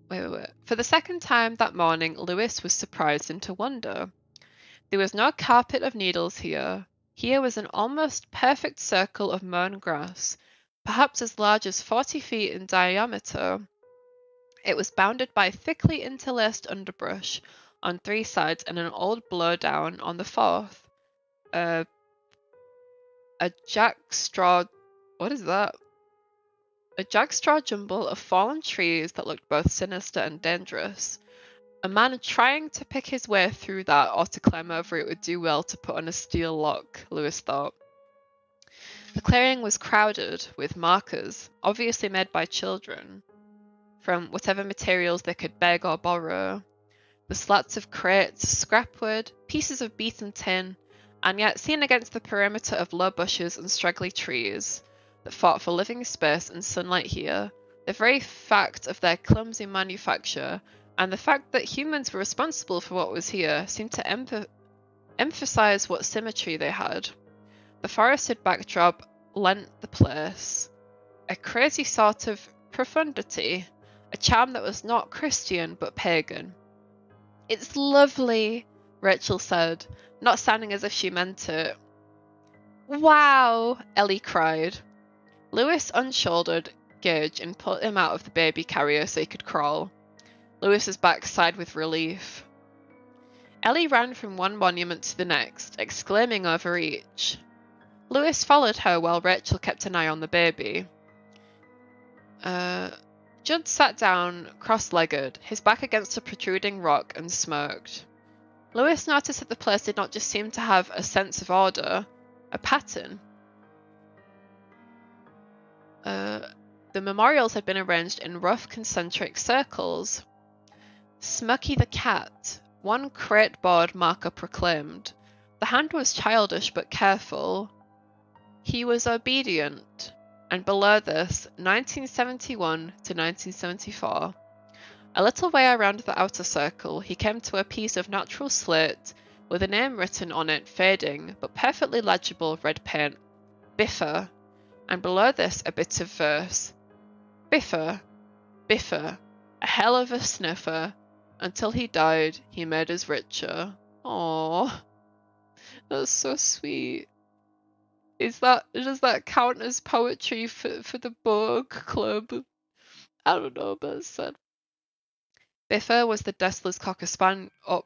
Wait. For the second time that morning, Lewis was surprised into wonder. There was no carpet of needles here. Here was an almost perfect circle of mown grass, perhaps as large as 40 feet in diameter. It was bounded by thickly interlaced underbrush on 3 sides and an old blowdown on the 4th. A jackstraw... What is that? A jackstraw jumble of fallen trees that looked both sinister and dangerous. A man trying to pick his way through that or to climb over it would do well to put on a steel lock, Lewis thought. The clearing was crowded with markers, obviously made by children, from whatever materials they could beg or borrow. The slats of crates, scrap wood, pieces of beaten tin, and yet seen against the perimeter of low bushes and straggly trees that fought for living space and sunlight here, the very fact of their clumsy manufacture and the fact that humans were responsible for what was here seemed to emphasize what symmetry they had. The forested backdrop lent the place a crazy sort of profundity, a charm that was not Christian but pagan. "It's lovely," Rachel said, not sounding as if she meant it. "Wow!" Ellie cried. Lewis unshouldered Gage and pulled him out of the baby carrier so he could crawl. Lewis's back sighed with relief. Ellie ran from one monument to the next, exclaiming over each. Lewis followed her while Rachel kept an eye on the baby. Judd sat down, cross-legged, his back against a protruding rock, and smirked. Lewis noticed that the place did not just seem to have a sense of order, a pattern. The memorials had been arranged in rough concentric circles. Smirky the cat, one crate board marker proclaimed. The hand was childish but careful. He was obedient. And below this, 1971 to 1974. A little way around the outer circle, he came to a piece of natural slate with a name written on it, fading but perfectly legible red paint, Biffer, and below this a bit of verse. Biffer, Biffer, a hell of a sniffer. Until he died, he made us richer. Aww, that's so sweet. Does that count as poetry for the book club? I don't know, but it's sad. Biffer was the Desolate Cocker Spaniel. Oh,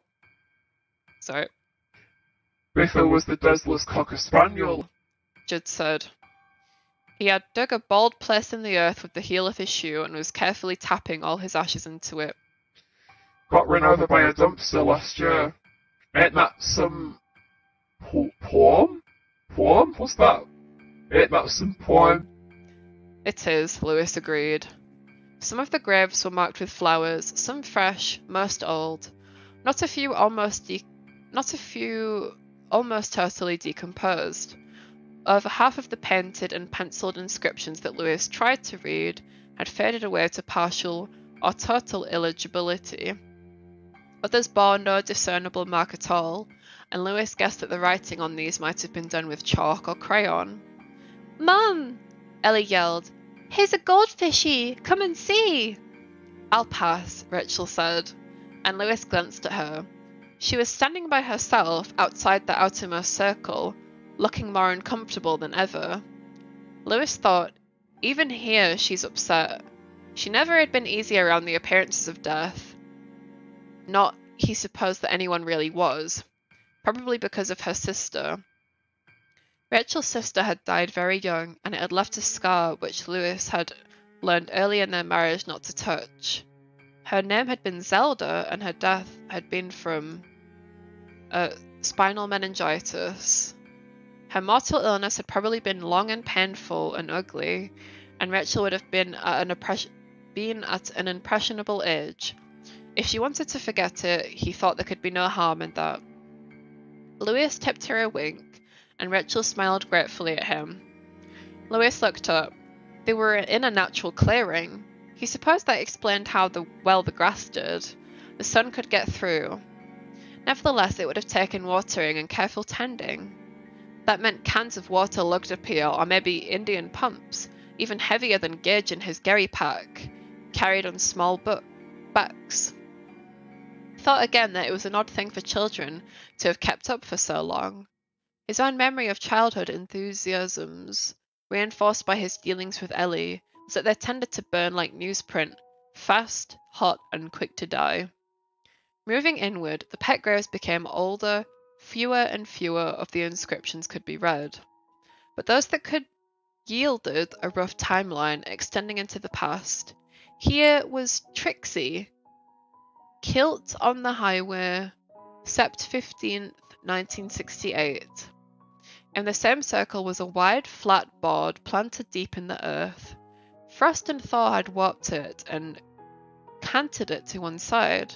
sorry. Biffer was the Desolate Cocker Spaniel, Judd said. He had dug a bald place in the earth with the heel of his shoe and was carefully tapping all his ashes into it. Got run over by a dumpster last year. Ain't that some poem? Poem? What's that? Ain't that some poem? It is, Lewis agreed. Some of the graves were marked with flowers, some fresh, most old. Not a few almost totally decomposed. Over half of the painted and penciled inscriptions that Lewis tried to read had faded away to partial or total illegibility. Others bore no discernible mark at all, and Lewis guessed that the writing on these might have been done with chalk or crayon. "Mum!" Ellie yelled. "Here's a goldfishy! Come and see!" "I'll pass," Rachel said, and Lewis glanced at her. She was standing by herself outside the outermost circle, looking more uncomfortable than ever. Lewis thought, even here she's upset. She never had been easy around the appearances of death. Not, he supposed, that anyone really was. Probably because of her sister. Rachel's sister had died very young, and it had left a scar which Lewis had learned early in their marriage not to touch. Her name had been Zelda, and her death had been from spinal meningitis. Her mortal illness had probably been long and painful and ugly, and Rachel would have been at an impressionable age. If she wanted to forget it, he thought there could be no harm in that. Lewis tipped her a wink, and Rachel smiled gratefully at him. Lewis looked up. They were in a natural clearing. He supposed that explained how well the grass did. The sun could get through. Nevertheless, it would have taken watering and careful tending. That meant cans of water lugged up here, or maybe Indian pumps, even heavier than Gage in his Gary pack, carried on small backs. He thought again that it was an odd thing for children to have kept up for so long. His own memory of childhood enthusiasms, reinforced by his dealings with Ellie, was that they tended to burn like newsprint, fast, hot, and quick to die. Moving inward, the pet graves became older. Fewer and fewer of the inscriptions could be read, but those that could yielded a rough timeline extending into the past. Here was Trixie, kilt on the highway, Sept 15th, 1968. In the same circle was a wide, flat board planted deep in the earth. Frost and thaw had warped it and canted it to one side.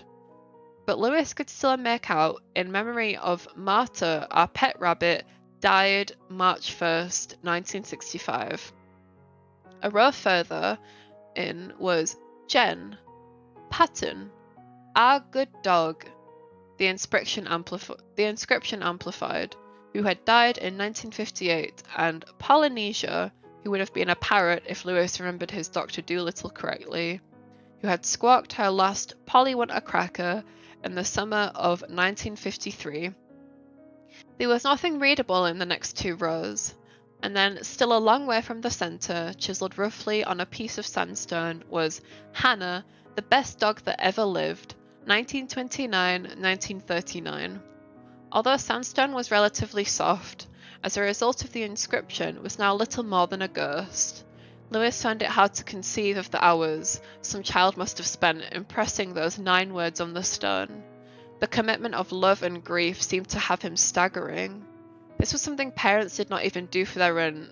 But Lewis could still make out, in memory of Marta, our pet rabbit, died March 1st, 1965. A row further in was Jen, Patton, our good dog, the inscription amplified, who had died in 1958, and Polynesia, who would have been a parrot if Lewis remembered his Dr. Dolittle correctly, who had squawked her last Polly want a cracker in the summer of 1953. There was nothing readable in the next two rows, and then, still a long way from the centre, chiselled roughly on a piece of sandstone, was Hannah, the best dog that ever lived, 1929-1939. Although sandstone was relatively soft, as a result of the inscription, was now little more than a ghost. Lewis found it hard to conceive of the hours some child must have spent impressing those 9 words on the stone. The commitment of love and grief seemed to have him staggering. This was something parents did not even do for their own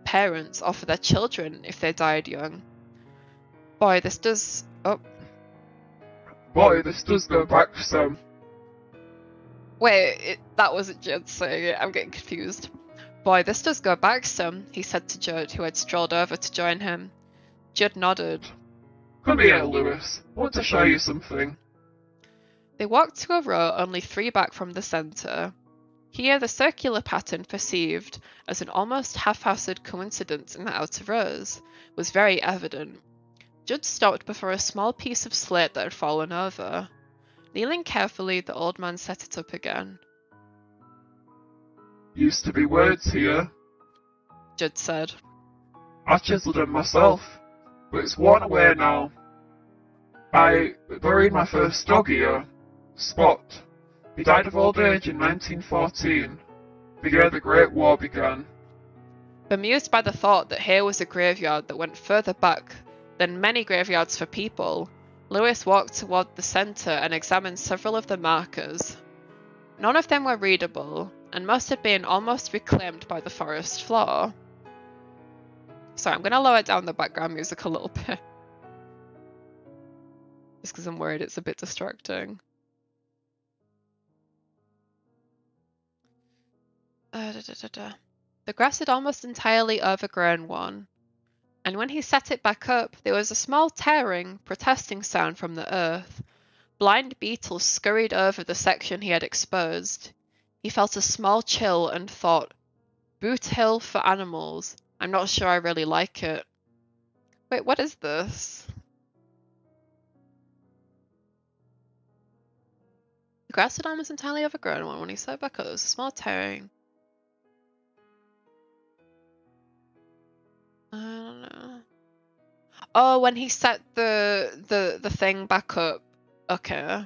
parents or for their children if they died young. Boy, this does... Oh. Boy, this does go back some. Wait, that wasn't Judd saying it. I'm getting confused. Boy, this does go back some, he said to Judd, who had strolled over to join him. Judd nodded. Come here, Lewis. I want to show you something. They walked to a row only 3 back from the centre. Here the circular pattern, perceived as an almost haphazard coincidence in the outer rows, was very evident. Judd stopped before a small piece of slate that had fallen over. Kneeling carefully, the old man set it up again. Used to be words here, Judd said. I chiselled them myself, but it's worn away now. I buried my first dog here, Spot. He died of old age in 1914, the year the Great War began. Bemused by the thought that here was a graveyard that went further back than many graveyards for people, Lewis walked toward the centre and examined several of the markers. None of them were readable, and most had been almost reclaimed by the forest floor. Sorry, I'm going to lower down the background music a little bit. Just because I'm worried it's a bit distracting. The grass had almost entirely overgrown one, and when he set it back up, there was a small tearing, protesting sound from the earth. Blind beetles scurried over the section he had exposed. He felt a small chill and thought, Boot Hill for animals. I'm not sure I really like it. Wait, what is this? The grass had almost entirely overgrown one. When he set it back up, there was a small tearing. I don't know. Oh, when he set the thing back up. Okay.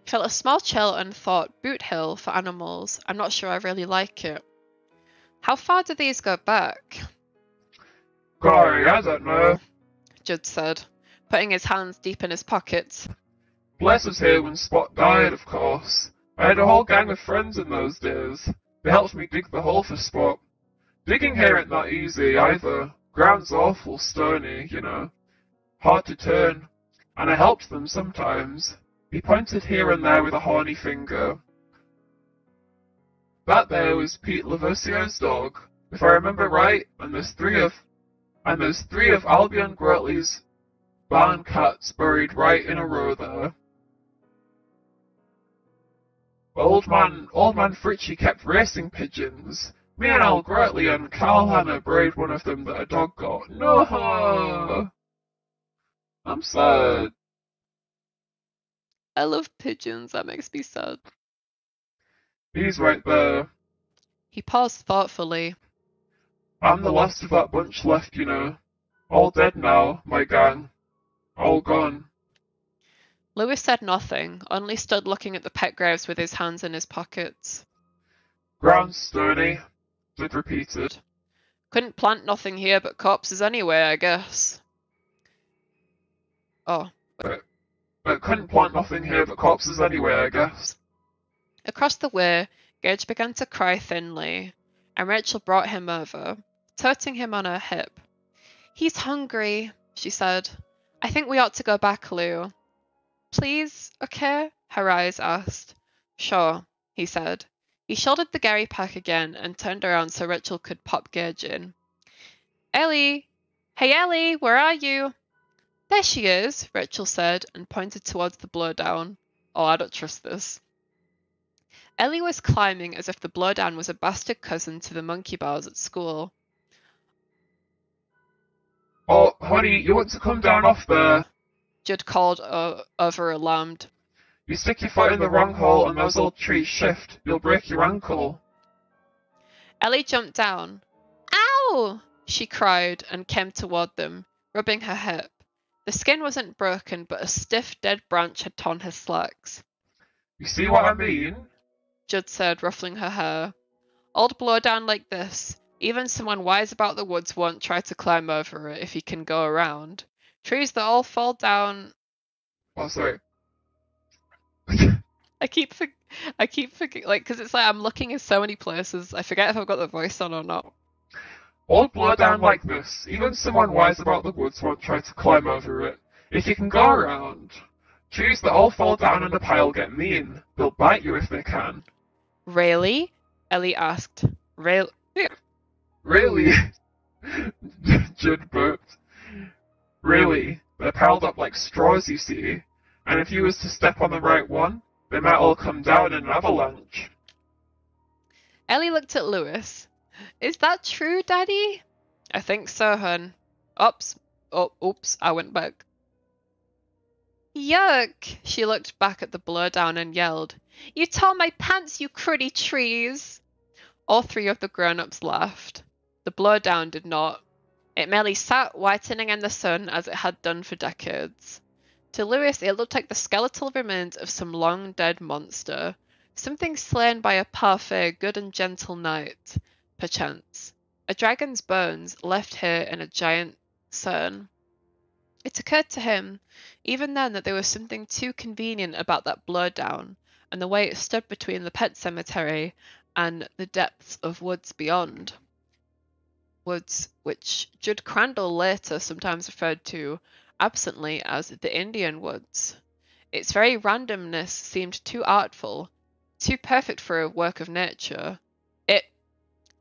He felt a small chill and thought, Boot Hill for animals. I'm not sure I really like it. How far do these go back? Sorry, I don't know, Judd said, putting his hands deep in his pockets. Bless was here when Spot died, of course. I had a whole gang of friends in those days. They helped me dig the hole for Spot. Digging here ain't that easy, either. Ground's awful stony, you know. Hard to turn. And I helped them sometimes. He pointed here and there with a horny finger. That there was Pete Laversier's dog, if I remember right, and there's three of Albion Grotley's barn cats buried right in a row there. Old man Fritchie kept racing pigeons. Me and Al Grotley and Carl Hanna buried one of them that a dog got. No! I'm sad. I love pigeons, that makes me sad. He's right there. He paused thoughtfully. I'm the last of that bunch left, you know. All dead now, my gang. All gone. Lewis said nothing, only stood looking at the pet graves with his hands in his pockets. Ground's stony, Judd repeated. Couldn't plant nothing here but corpses anyway, I guess. Oh. But couldn't plant nothing here but corpses anyway, I guess. Across the way, Gage began to cry thinly, and Rachel brought him over, toting him on her hip. He's hungry, she said. I think we ought to go back, Lou. Please, okay? Her eyes asked. Sure, he said. He shouldered the Gary pack again and turned around so Rachel could pop Gage in. Ellie! Hey Ellie, where are you? There she is, Rachel said and pointed towards the blowdown. Oh, I don't trust this. Ellie was climbing as if the blowdown was a bastard cousin to the monkey bars at school. Oh, honey, you want to come down off there? Judd called over alarmed. You stick your foot in the wrong hole and those old trees shift. You'll break your ankle. Ellie jumped down. Ow! She cried and came toward them, rubbing her hip. The skin wasn't broken, but a stiff, dead branch had torn her slacks. You see what I mean? Judd said, ruffling her hair. Old blowdown like this. Even someone wise about the woods won't try to climb over it if he can go around. Trees that all fall down. Oh, sorry. I keep forgetting, like, because it's like I'm looking in so many places. I forget if I've got the voice on or not. Old blowdown like this. Even someone wise about the woods won't try to climb over it if you can go around. Trees that all fall down in a pile get mean. They'll bite you if they can. Really? Ellie asked. Really? Judd burped. Really? They're piled up like straws, you see. And if you was to step on the right one, they might all come down in an avalanche. Ellie looked at Lewis. Is that true, Daddy? I think so, hun. Oops. Oh, oops, I went back. Yuck! She looked back at the blowdown and yelled, You tore my pants, you cruddy trees! All three of the grown-ups laughed. The blowdown did not. It merely sat whitening in the sun as it had done for decades. To Lewis, it looked like the skeletal remains of some long-dead monster, something slain by a parfait good and gentle knight, perchance. A dragon's bones left here in a giant cairn. It occurred to him, even then, that there was something too convenient about that blowdown, and the way it stood between the pet cemetery and the depths of woods beyond. Woods which Judd Crandall later sometimes referred to absently as the Indian woods. Its very randomness seemed too artful, too perfect for a work of nature.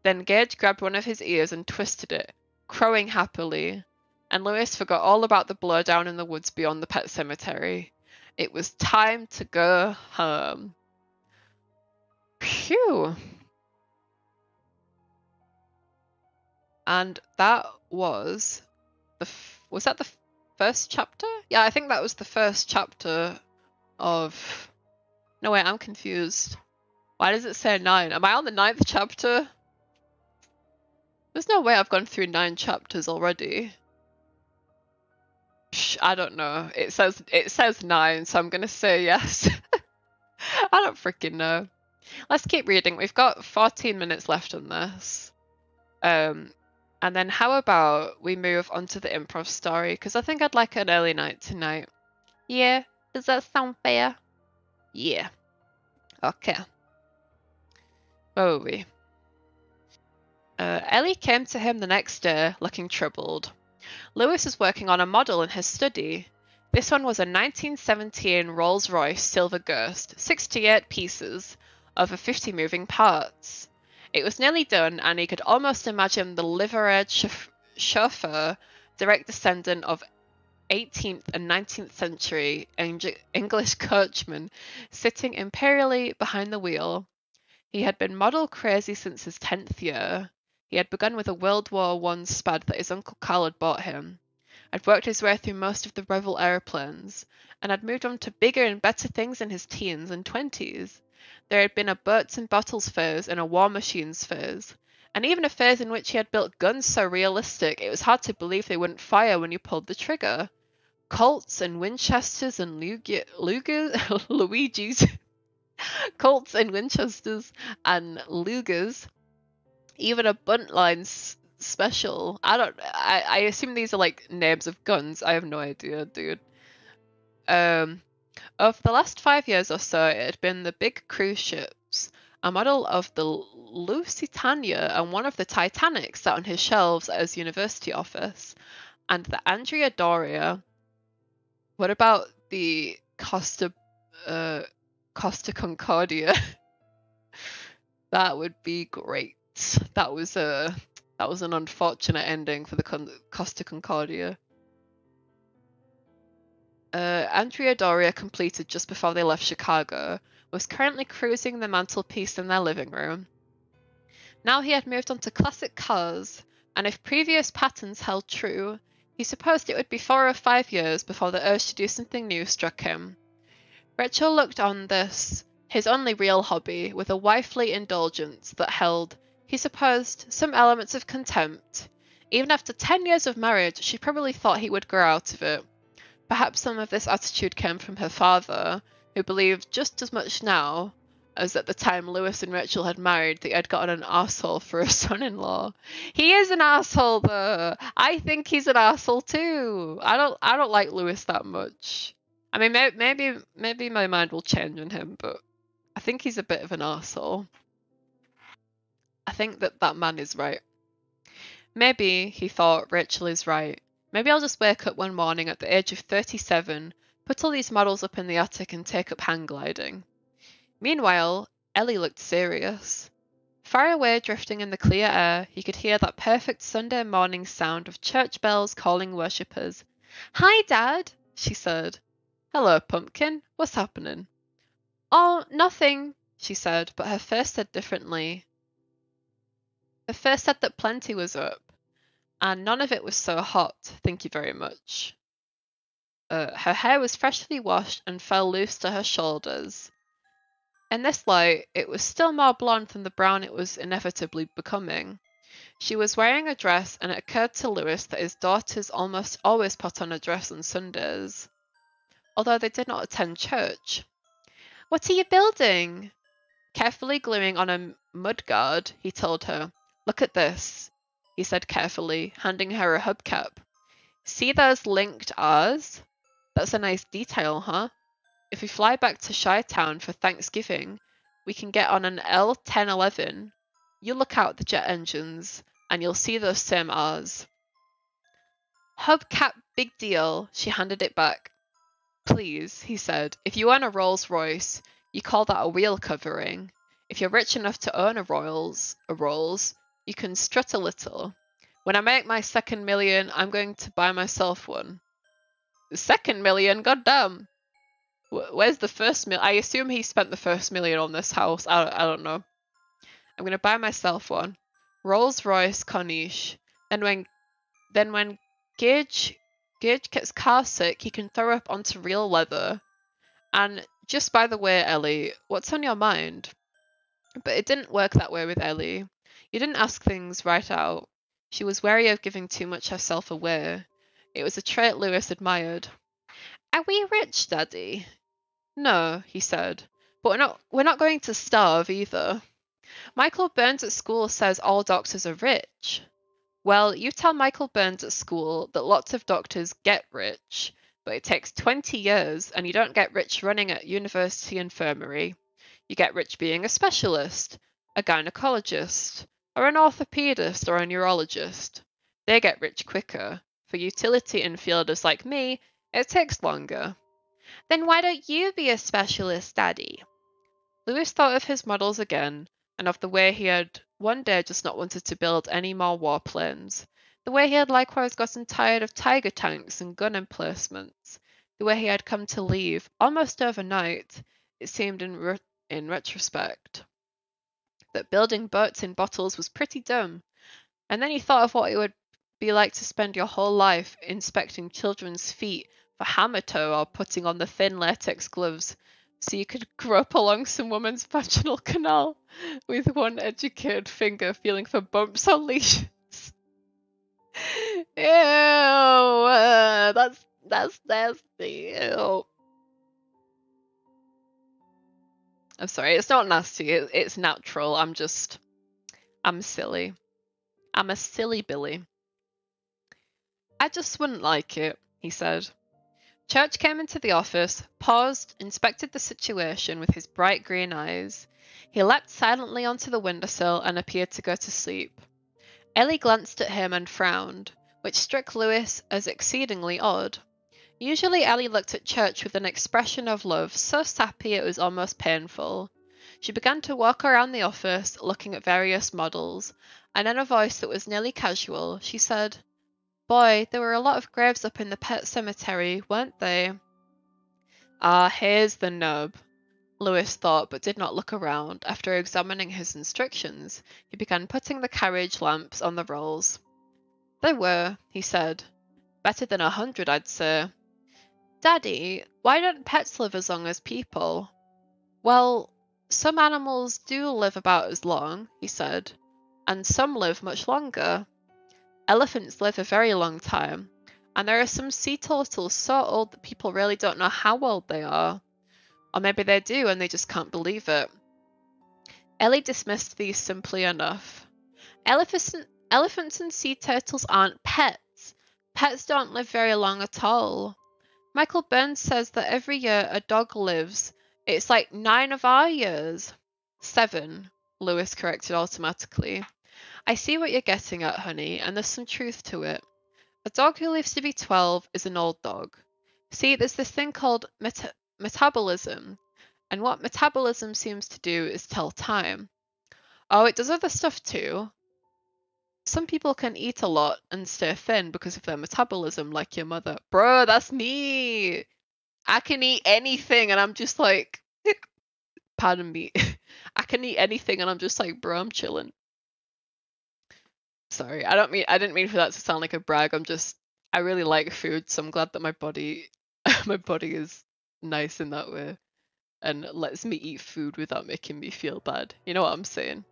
Then Gage grabbed one of his ears and twisted it, crowing happily, and Lewis forgot all about the blowdown in the woods beyond the pet cemetery. It was time to go home. Phew. And that was was that the first chapter? Yeah, I think that was the first chapter of... No, wait, I'm confused. Why does it say 9? Am I on the 9th chapter? There's no way I've gone through 9 chapters already. Psh, I don't know. It says 9, so I'm gonna say yes. I don't freaking know. Let's keep reading. We've got 14 minutes left on this. And then how about we move on to the improv story? Because I think I'd like an early night tonight. Yeah? Does that sound fair? Yeah. Okay. Where were we? Ellie came to him the next day, looking troubled. Lewis was working on a model in his study. This one was a 1917 Rolls-Royce Silver Ghost, 68 pieces, over 50 moving parts. It was nearly done, and he could almost imagine the liveried chauffeur, direct descendant of 18th and 19th century English coachmen, sitting imperially behind the wheel. He had been model crazy since his 10th year. He had begun with a World War I Spad that his Uncle Carl had bought him, had worked his way through most of the Revell aeroplanes, and had moved on to bigger and better things in his teens and 20s. There had been a boats and bottles phase and a war machines phase, and even a phase in which he had built guns so realistic it was hard to believe they wouldn't fire when you pulled the trigger. Colts and Winchesters and Luigi's. Colts and Winchesters and Lugers. Even a Buntline special. I assume these are like names of guns. I have no idea, dude. Of the last 5 years or so, it had been the big cruise ships. A model of the Lusitania and one of the Titanic sat on his shelves at his university office. And the Andrea Doria. What about the Costa Concordia? That would be great. That was an unfortunate ending for the Costa Concordia. Andrea Doria, completed just before they left Chicago, was currently cruising the mantelpiece in their living room. Now he had moved on to classic cars, and if previous patterns held true, he supposed it would be 4 or 5 years before the urge to do something new struck him. Rachel looked on this, his only real hobby, with a wifely indulgence that held, he supposed, some elements of contempt. Even after 10 years of marriage, she probably thought he would grow out of it. Perhaps some of this attitude came from her father, who believed just as much now, as at the time Lewis and Rachel had married, they had gotten an arsehole for a son-in-law. He is an arsehole though. I think he's an arsehole too. I don't like Lewis that much. I mean, maybe my mind will change on him, but I think he's a bit of an arsehole. I think that man is right. Maybe, he thought, Rachel is right. Maybe I'll just wake up one morning at the age of 37, put all these models up in the attic and take up hang gliding. Meanwhile, Ellie looked serious. Far away, drifting in the clear air, he could hear that perfect Sunday morning sound of church bells calling worshippers. "Hi, Dad," she said. "Hello, Pumpkin. What's happening?" "Oh, nothing," she said, but her face said differently. Her face said that plenty was up, and none of it was so hot, thank you very much. Her hair was freshly washed and fell loose to her shoulders. In this light, it was still more blonde than the brown it was inevitably becoming. She was wearing a dress, and it occurred to Lewis that his daughters almost always put on a dress on Sundays, although they did not attend church. "What are you building?" Carefully gluing on a mudguard, he told her. "Look at this," he said carefully, handing her a hubcap. "See those linked R's? That's a nice detail, huh? If we fly back to Chi-Town for Thanksgiving, we can get on an L1011. You look out the jet engines, and you'll see those same R's." "Hubcap, big deal," she handed it back. "Please," he said, "if you own a Rolls Royce, you call that a wheel covering. If you're rich enough to own a Rolls, you can strut a little. When I make my second million, I'm going to buy myself one." "The second million? Goddamn! Where's the first million? I assume he spent the first million on this house. I don't know. "I'm going to buy myself one. Rolls Royce Corniche. Then when Gage gets car sick, he can throw up onto real leather. And just by the way, Ellie, what's on your mind?" But it didn't work that way with Ellie. You didn't ask things right out. She was wary of giving too much herself away. It was a trait Lewis admired. "Are we rich, Daddy?" "No," he said, "but we're not going to starve either. Michael Burns at school says all doctors are rich." "Well, you tell Michael Burns at school that lots of doctors get rich, but it takes 20 years, and you don't get rich running a university infirmary. You get rich being a specialist, a gynecologist, or an orthopedist or a neurologist. They get rich quicker. For utility infielders like me, it takes longer." "Then why don't you be a specialist, Daddy?" Lewis thought of his models again, and of the way he had one day just not wanted to build any more warplanes, the way he had likewise gotten tired of tiger tanks and gun emplacements, the way he had come to leave, almost overnight, it seemed in retrospect, that building boats in bottles was pretty dumb. And then he thought of what it would be like to spend your whole life inspecting children's feet for hammer toe or putting on the thin latex gloves so you could grope along some woman's vaginal canal with one educated finger feeling for bumps or lesions. Ew, that's nasty. Ew. I'm sorry, it's not nasty, it's natural. I'm silly. I'm a silly Billy. "I just wouldn't like it," he said. Church came into the office, paused, inspected the situation with his bright green eyes. He leapt silently onto the windowsill and appeared to go to sleep. Ellie glanced at him and frowned, which struck Lewis as exceedingly odd. Usually Ellie looked at Church with an expression of love so sappy it was almost painful. She began to walk around the office, looking at various models, and in a voice that was nearly casual, she said, "Boy, there were a lot of graves up in the pet cemetery, weren't they?" "Ah, here's the nub," Lewis thought, but did not look around. After examining his instructions, he began putting the carriage lamps on the rolls. "There were," he said. "Better than 100, I'd say." "Daddy, why don't pets live as long as people?" "Well, some animals do live about as long," he said, "and some live much longer. Elephants live a very long time, and there are some sea turtles so old that people really don't know how old they are. Or maybe they do and they just can't believe it. Ellie dismissed these simply enough. Elephants and sea turtles aren't pets. Pets don't live very long at all. Michael Burns says that every year a dog lives. It's like 9 of our years. 7, Lewis corrected automatically. I see what you're getting at, honey, and there's some truth to it. A dog who lives to be 12 is an old dog. See, there's this thing called metabolism, and what metabolism seems to do is tell time. Oh, it does other stuff too. Some people can eat a lot and stay thin because of their metabolism, like your mother. Bro, that's me! I can eat anything and I'm just like, pardon me. I can eat anything and I'm just like, bro, I'm chilling. Sorry, I didn't mean for that to sound like a brag. I really like food, so I'm glad that my body is nice in that way and lets me eat food without making me feel bad. You know what I'm saying?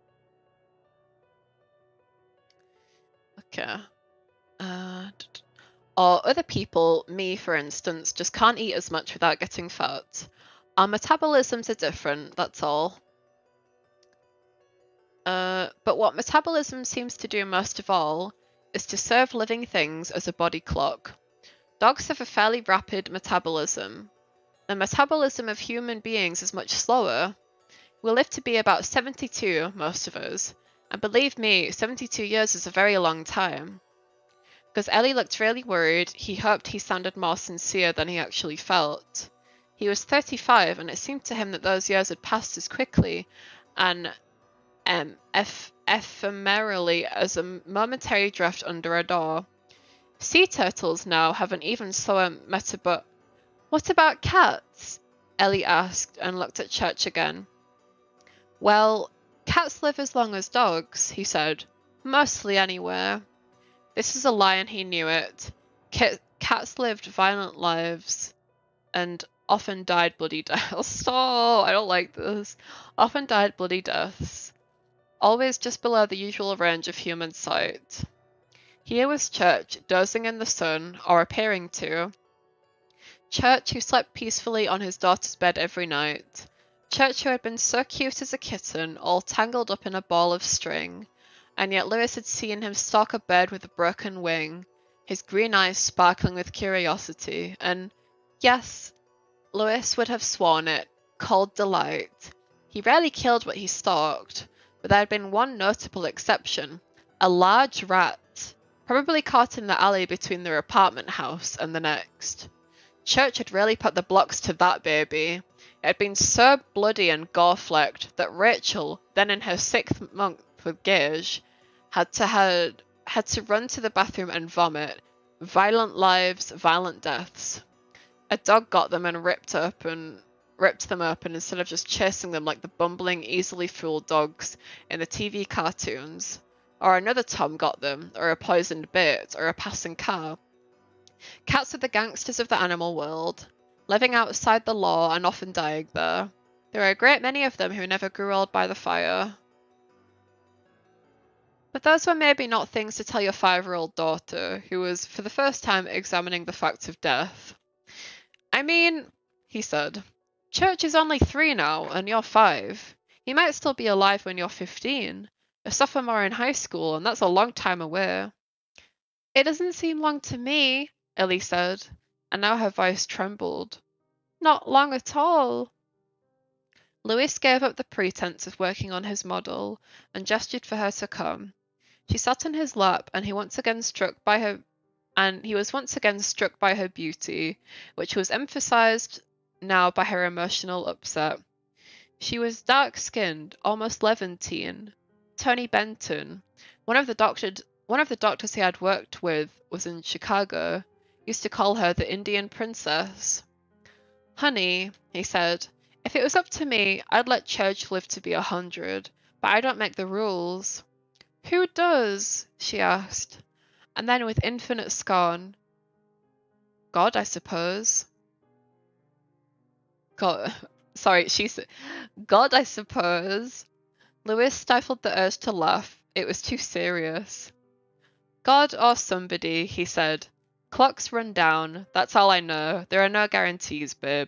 Okay. Or other people, me for instance, just can't eat as much without getting fat. Our metabolisms are different, that's all. But what metabolism seems to do most of all is to serve living things as a body clock. Dogs have a fairly rapid metabolism. The metabolism of human beings is much slower. We live to be about 72, most of us. And believe me, 72 years is a very long time. Because Ellie looked really worried, he hoped he sounded more sincere than he actually felt. He was 35, and it seemed to him that those years had passed as quickly and ephemerally as a momentary drift under a door. Sea turtles now have an even slower What about cats? Ellie asked and looked at Church again. Well, cats live as long as dogs, he said. Mostly anywhere. This is a lie and he knew it. Cats lived violent lives and often died bloody deaths. Oh, I don't like this. Often died bloody deaths. Always just below the usual range of human sight. Here was Church, dozing in the sun, or appearing to. Church, who slept peacefully on his daughter's bed every night. Church, who had been so cute as a kitten, all tangled up in a ball of string. And yet Lewis had seen him stalk a bird with a broken wing, his green eyes sparkling with curiosity, and, yes, Lewis would have sworn it, cold delight. He rarely killed what he stalked, but there had been one notable exception, a large rat, probably caught in the alley between their apartment house and the next. Church had really put the blocks to that baby. It had been so bloody and gore-flecked that Rachel, then in her 6th month with Gage, had to run to the bathroom and vomit. Violent lives, violent deaths. A dog got them and ripped them open instead of just chasing them like the bumbling, easily fooled dogs in the TV cartoons. Or another Tom got them, or a poisoned bait, or a passing car. Cats are the gangsters of the animal world, living outside the law and often dying there. There are a great many of them who never grew old by the fire. But those were maybe not things to tell your 5-year-old daughter, who was for the first time examining the facts of death. I mean, he said, Church is only 3 now, and you're 5. He might still be alive when you're 15, a sophomore in high school, and that's a long time away. It doesn't seem long to me, Ellie said, and now her voice trembled. Not long at all. Lewis gave up the pretense of working on his model and gestured for her to come. She sat in his lap, and he was once again struck by her beauty, which was emphasized now by her emotional upset. She was dark-skinned, almost Levantine. Tony Benton, one of the doctors he had worked with, was in Chicago, used to call her the Indian princess. Honey, he said, if it was up to me, I'd let Church live to be 100, but I don't make the rules. Who does? She asked, and then with infinite scorn. God, I suppose. She said, God, I suppose. Lewis stifled the urge to laugh. It was too serious. God or somebody, he said. Clocks run down. That's all I know. There are no guarantees, babe.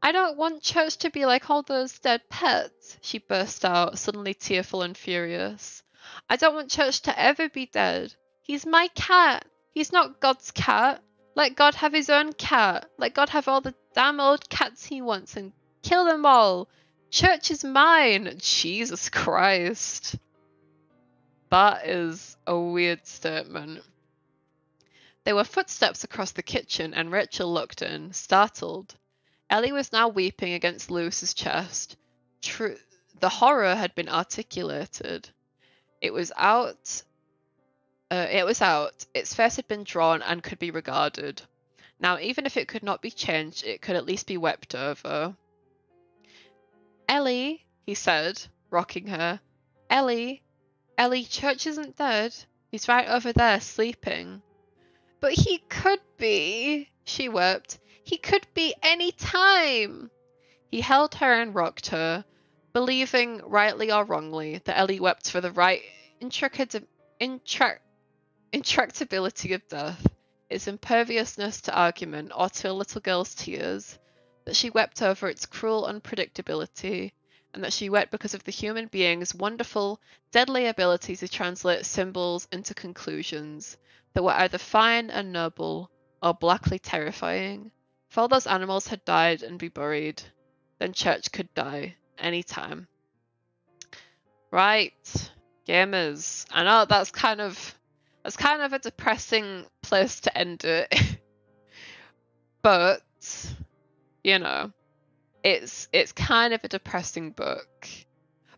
I don't want church to be like all those dead pets, she burst out, suddenly tearful and furious. I don't want church to ever be dead. He's my cat. He's not God's cat. Let God have his own cat. Let God have all the damn old cats he wants and kill them all. Church is mine. Jesus Christ. That is a weird statement. There were footsteps across the kitchen and Rachel looked in, startled. Ellie was now weeping against Lewis's chest. The horror had been articulated. It was out. Its face had been drawn and could be regarded. Now, even if it could not be changed, it could at least be wept over. Ellie, he said, rocking her. Ellie, Church isn't dead. He's right over there, sleeping. But he could be, she wept. He could be any time. He held her and rocked her, believing, rightly or wrongly, that Ellie wept for the right intractability of death, its imperviousness to argument or to a little girl's tears, that she wept over its cruel unpredictability, and that she wept because of the human being's wonderful, deadly ability to translate symbols into conclusions that were either fine and noble or blackly terrifying. If all those animals had died and be buried, then Church could die any time. Right, gamers. I know that's kind of a depressing place to end it. But, you know, it's kind of a depressing book.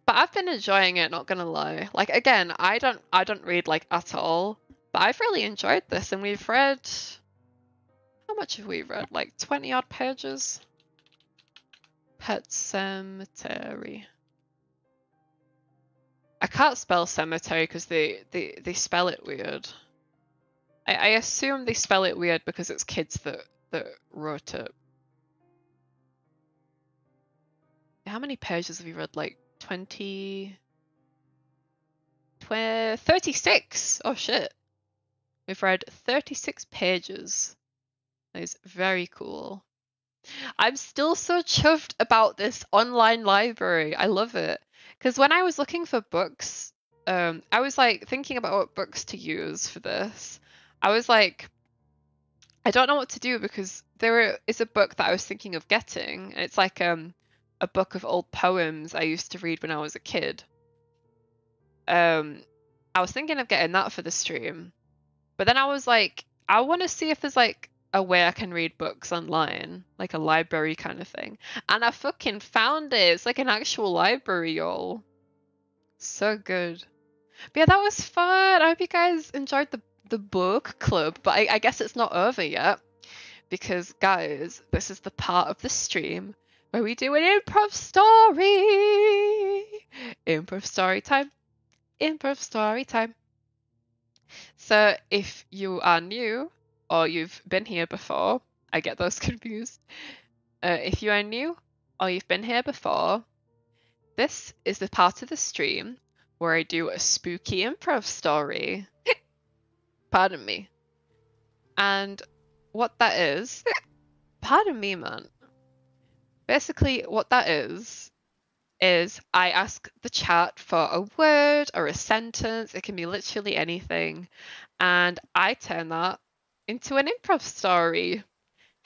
But I've been enjoying it, not gonna lie. Like, again, I don't read like at all, but I've really enjoyed this, and we've read, how much have we read? Like 20 odd pages? Pet Sematary. I can't spell cemetery because they spell it weird. I assume they spell it weird because it's kids that wrote it. How many pages have we read? Like 36! Oh shit. We've read 36 pages. That is very cool. I'm still so chuffed about this online library. I love it. Because when I was looking for books, I was like thinking about what books to use for this. I was like, I don't know what to do because there is a book that I was thinking of getting. It's like a book of old poems I used to read when I was a kid. I was thinking of getting that for the stream. But then I was like, I want to see if there's like a way I can read books online, like a library kind of thing. And I fucking found it. It's like an actual library, y'all. So good. But yeah, that was fun. I hope you guys enjoyed the book club. But I guess it's not over yet. Because, guys, this is the part of the stream where we do an improv story. Improv story time. Improv story time. So if you are new, or you've been here before, I get those confused. If you are new, or you've been here before, this is the part of the stream where I do a spooky improv story. Pardon me. And what that is, pardon me, man. Basically, what that is I ask the chat for a word or a sentence. It can be literally anything. And I turn that into an improv story.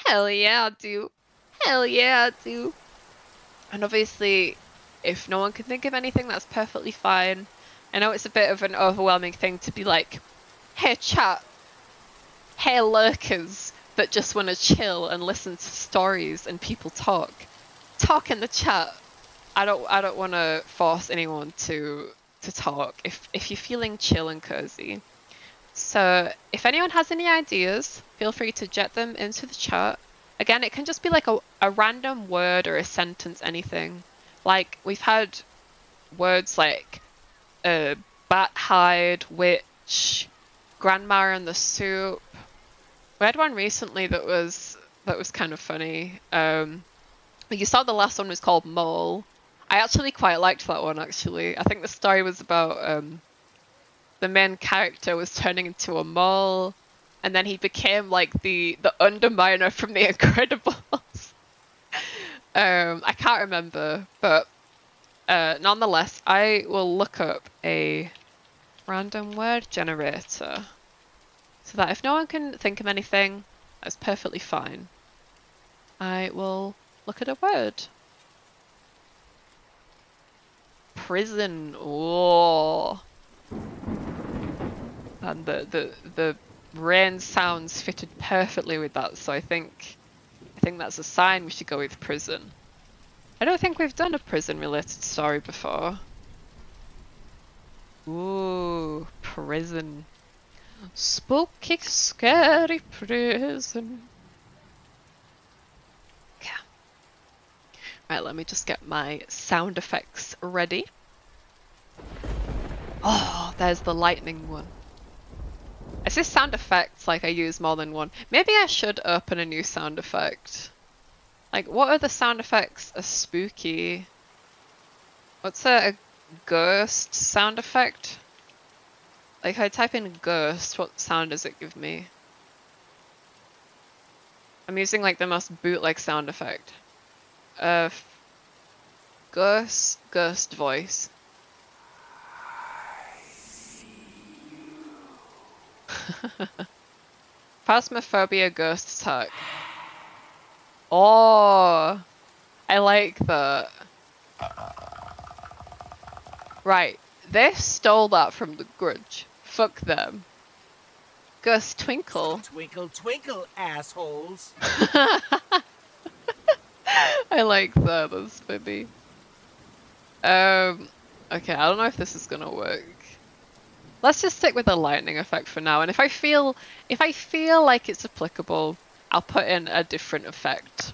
Hell yeah, I do. Hell yeah, I do. And obviously, if no one can think of anything, that's perfectly fine. I know it's a bit of an overwhelming thing to be like, hey chat, hey lurkers that just want to chill and listen to stories and people talk. Talk in the chat. I don't want to force anyone to talk if you're feeling chill and cozy. So if anyone has any ideas, feel free to jet them into the chat. Again, it can just be like a random word or a sentence, anything. Like we've had words like bat hide, witch, grandma and the soup. We had one recently that was kind of funny. You saw the last one was called Mole. I actually quite liked that one, actually. I think the story was about the main character was turning into a mole, and then he became like the Underminer from The Incredibles. I can't remember, but nonetheless, I will look up a random word generator so that if no one can think of anything, that's perfectly fine. I will look at a word. Prison. Oh. And the rain sounds fitted perfectly with that, so I think that's a sign we should go with prison. I don't think we've done a prison-related story before. Ooh, prison. Spooky, scary prison. Yeah. Right, let me just get my sound effects ready. Oh, there's the lightning one. Is this sound effects like I use more than one? Maybe I should open a new sound effect. Like, what are the sound effects are spooky? What's a ghost sound effect? Like, if I type in ghost, what sound does it give me? I'm using like the most bootleg sound effect. Ghost voice. Phasmophobia ghost attack. Oh, I like that. Right, they stole that from The Grudge. Fuck them. Ghost Twinkle. Twinkle, twinkle, assholes. I like that, that's funny. Okay, I don't know if this is gonna work. Let's just stick with the lightning effect for now, and if I feel like it's applicable, I'll put in a different effect.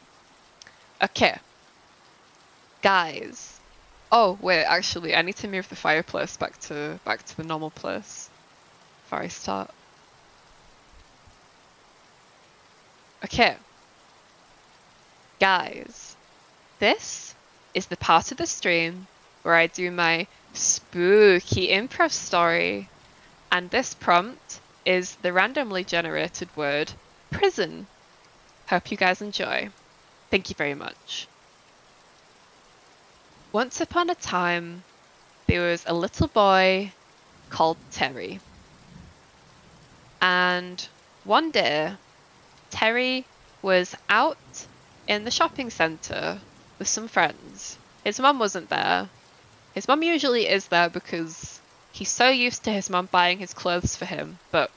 Okay. Guys. Oh, wait, actually, I need to move the fireplace back to the normal place before I start. Okay. Guys, this is the part of the stream where I do my spooky improv story, and this prompt is the randomly generated word prison. Hope you guys enjoy. Thank you very much. Once upon a time, there was a little boy called Terry. And one day, Terry was out in the shopping centre with some friends. His mum wasn't there. His mum usually is there because he's so used to his mum buying his clothes for him. But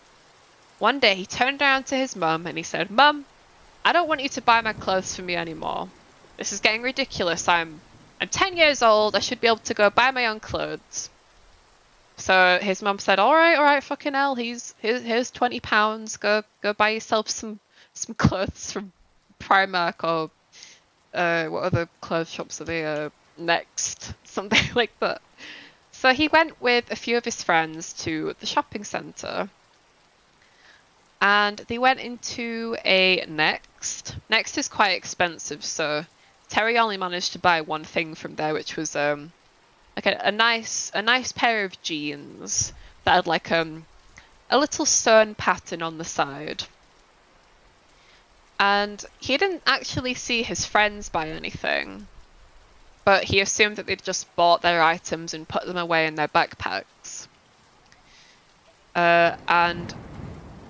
one day he turned around to his mum and he said, "Mum, I don't want you to buy my clothes for me anymore. This is getting ridiculous. I'm 10 years old. I should be able to go buy my own clothes." So his mum said, all right, fucking hell. Here's £20. Go buy yourself some clothes from Primark or what other clothes shops are they? Next, something like that. So he went with a few of his friends to the shopping centre. And they went into a Next. Next is quite expensive, so Terry only managed to buy one thing from there, which was like a nice pair of jeans that had like a little sewn pattern on the side. And he didn't actually see his friends buy anything, but he assumed that they'd just bought their items and put them away in their backpacks. And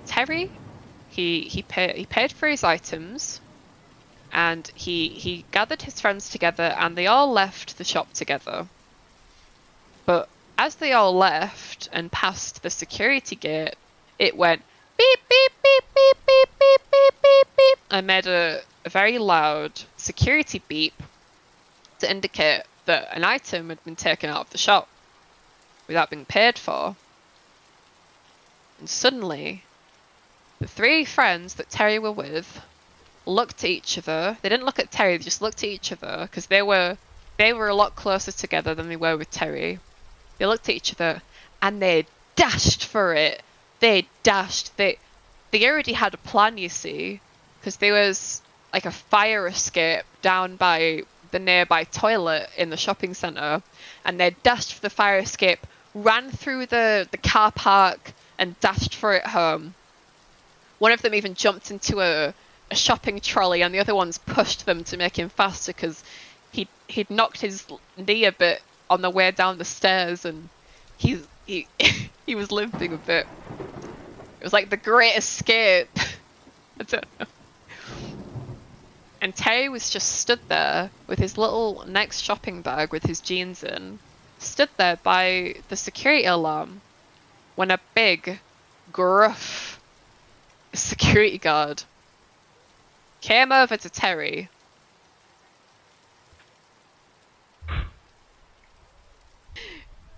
Terry, he paid for his items, and he gathered his friends together, and they all left the shop together. But as they all left and passed the security gate, it went beep, beep, beep, beep, beep, beep, beep, beep, beep, and made a very loud security beep to indicate that an item had been taken out of the shop without being paid for. And suddenly, the three friends that Terry were with looked at each other. They didn't look at Terry, they just looked at each other because they were a lot closer together than they were with Terry. They looked at each other and they dashed for it. They dashed. They already had a plan, you see, because there was like a fire escape down by the nearby toilet in the shopping centre, and they dashed for the fire escape, ran through the car park and dashed for it home. One of them even jumped into a shopping trolley, and the other ones pushed them to make him faster because he'd knocked his knee a bit on the way down the stairs, and he he was limping a bit. It was like the Great Escape. I don't know. And Terry was just stood there with his little next shopping bag with his jeans in, stood there by the security alarm, when a big, gruff security guard came over to Terry.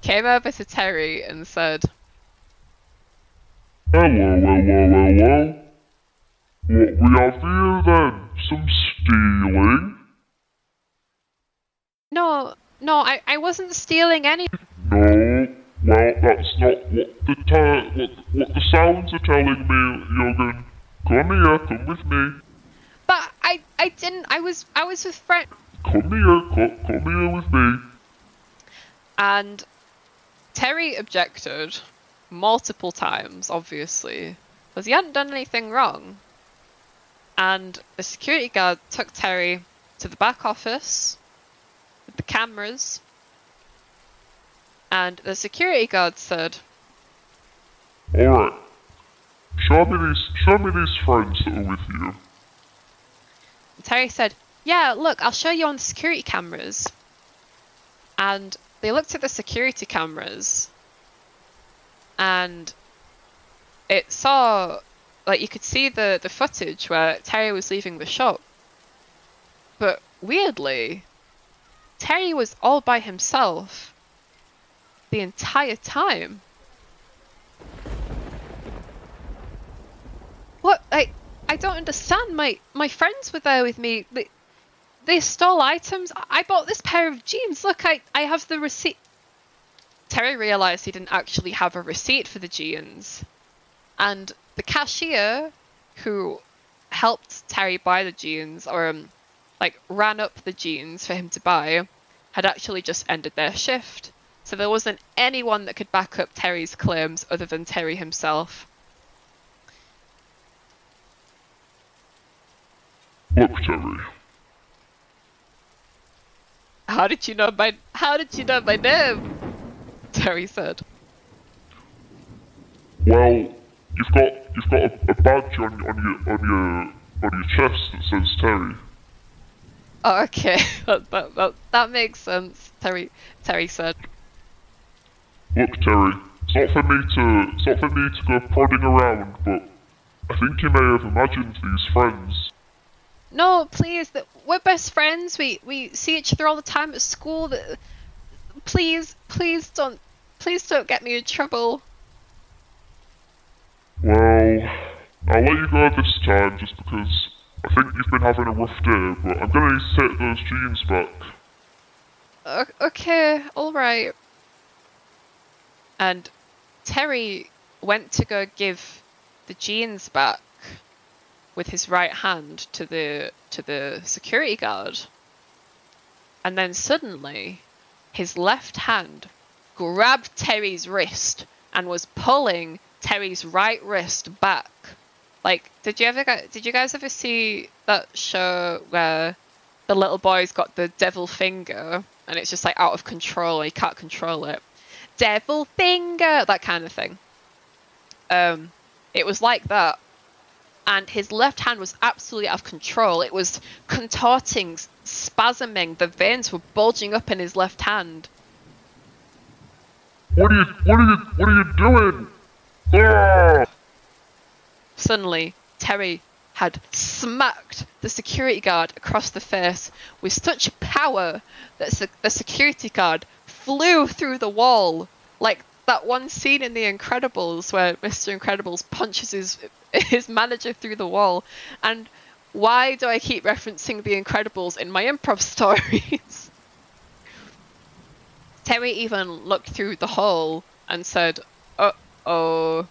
Came over to Terry and said, Hello. What we have here then? Some stealing? No, I wasn't stealing any. No. Well, that's not what the sounds are telling me, Jürgen. Come here, come with me. But I didn't. I was with friends. Come here with me. And Terry objected multiple times, obviously, because he hadn't done anything wrong. And the security guard took Terry to the back office with the cameras. And the security guard said, Alright. Show me these friends that are with you. and Terry said, yeah, look, I'll show you on the security cameras. And they looked at the security cameras, and it saw, like, you could see the footage where Terry was leaving the shop. But weirdly, Terry was all by himself the entire time. What? I don't understand. My friends were there with me. They stole items. I bought this pair of jeans. Look, I have the receipt. Terry realised he didn't actually have a receipt for the jeans. And the cashier who helped Terry buy the jeans, or like ran up the jeans for him to buy, had actually just ended their shift. So there wasn't anyone that could back up Terry's claims other than Terry himself. Look, Terry. How did you know my name? Terry said. Well, you've got a badge on your chest that says Terry. Oh, okay. that makes sense. Terry said. Look, Terry, it's not for me to go prodding around, but I think you may have imagined these friends. No, please, we're best friends. We see each other all the time at school. Please don't get me in trouble. Well, I'll let you go this time just because I think you've been having a rough day, but I'm gonna need to take those jeans back. Okay, alright. And Terry went to go give the jeans back with his right hand to the security guard. And then suddenly, his left hand grabbed Terry's wrist and was pulling Terry's right wrist back. Like, did you guys ever see that show where the little boy's got the devil finger and it's just like out of control and he can't control it? Devil finger, that kind of thing. It was like that. And his left hand was absolutely out of control. It was contorting, spasming. The veins were bulging up in his left hand. What are you doing? Ah! Suddenly, Terry had smacked the security guard across the face with such power that the security guard flew through the wall. Like that one scene in The Incredibles where Mr. Incredibles punches his manager through the wall. And why do I keep referencing The Incredibles in my improv stories? Terry even looked through the hole and said, uh-oh.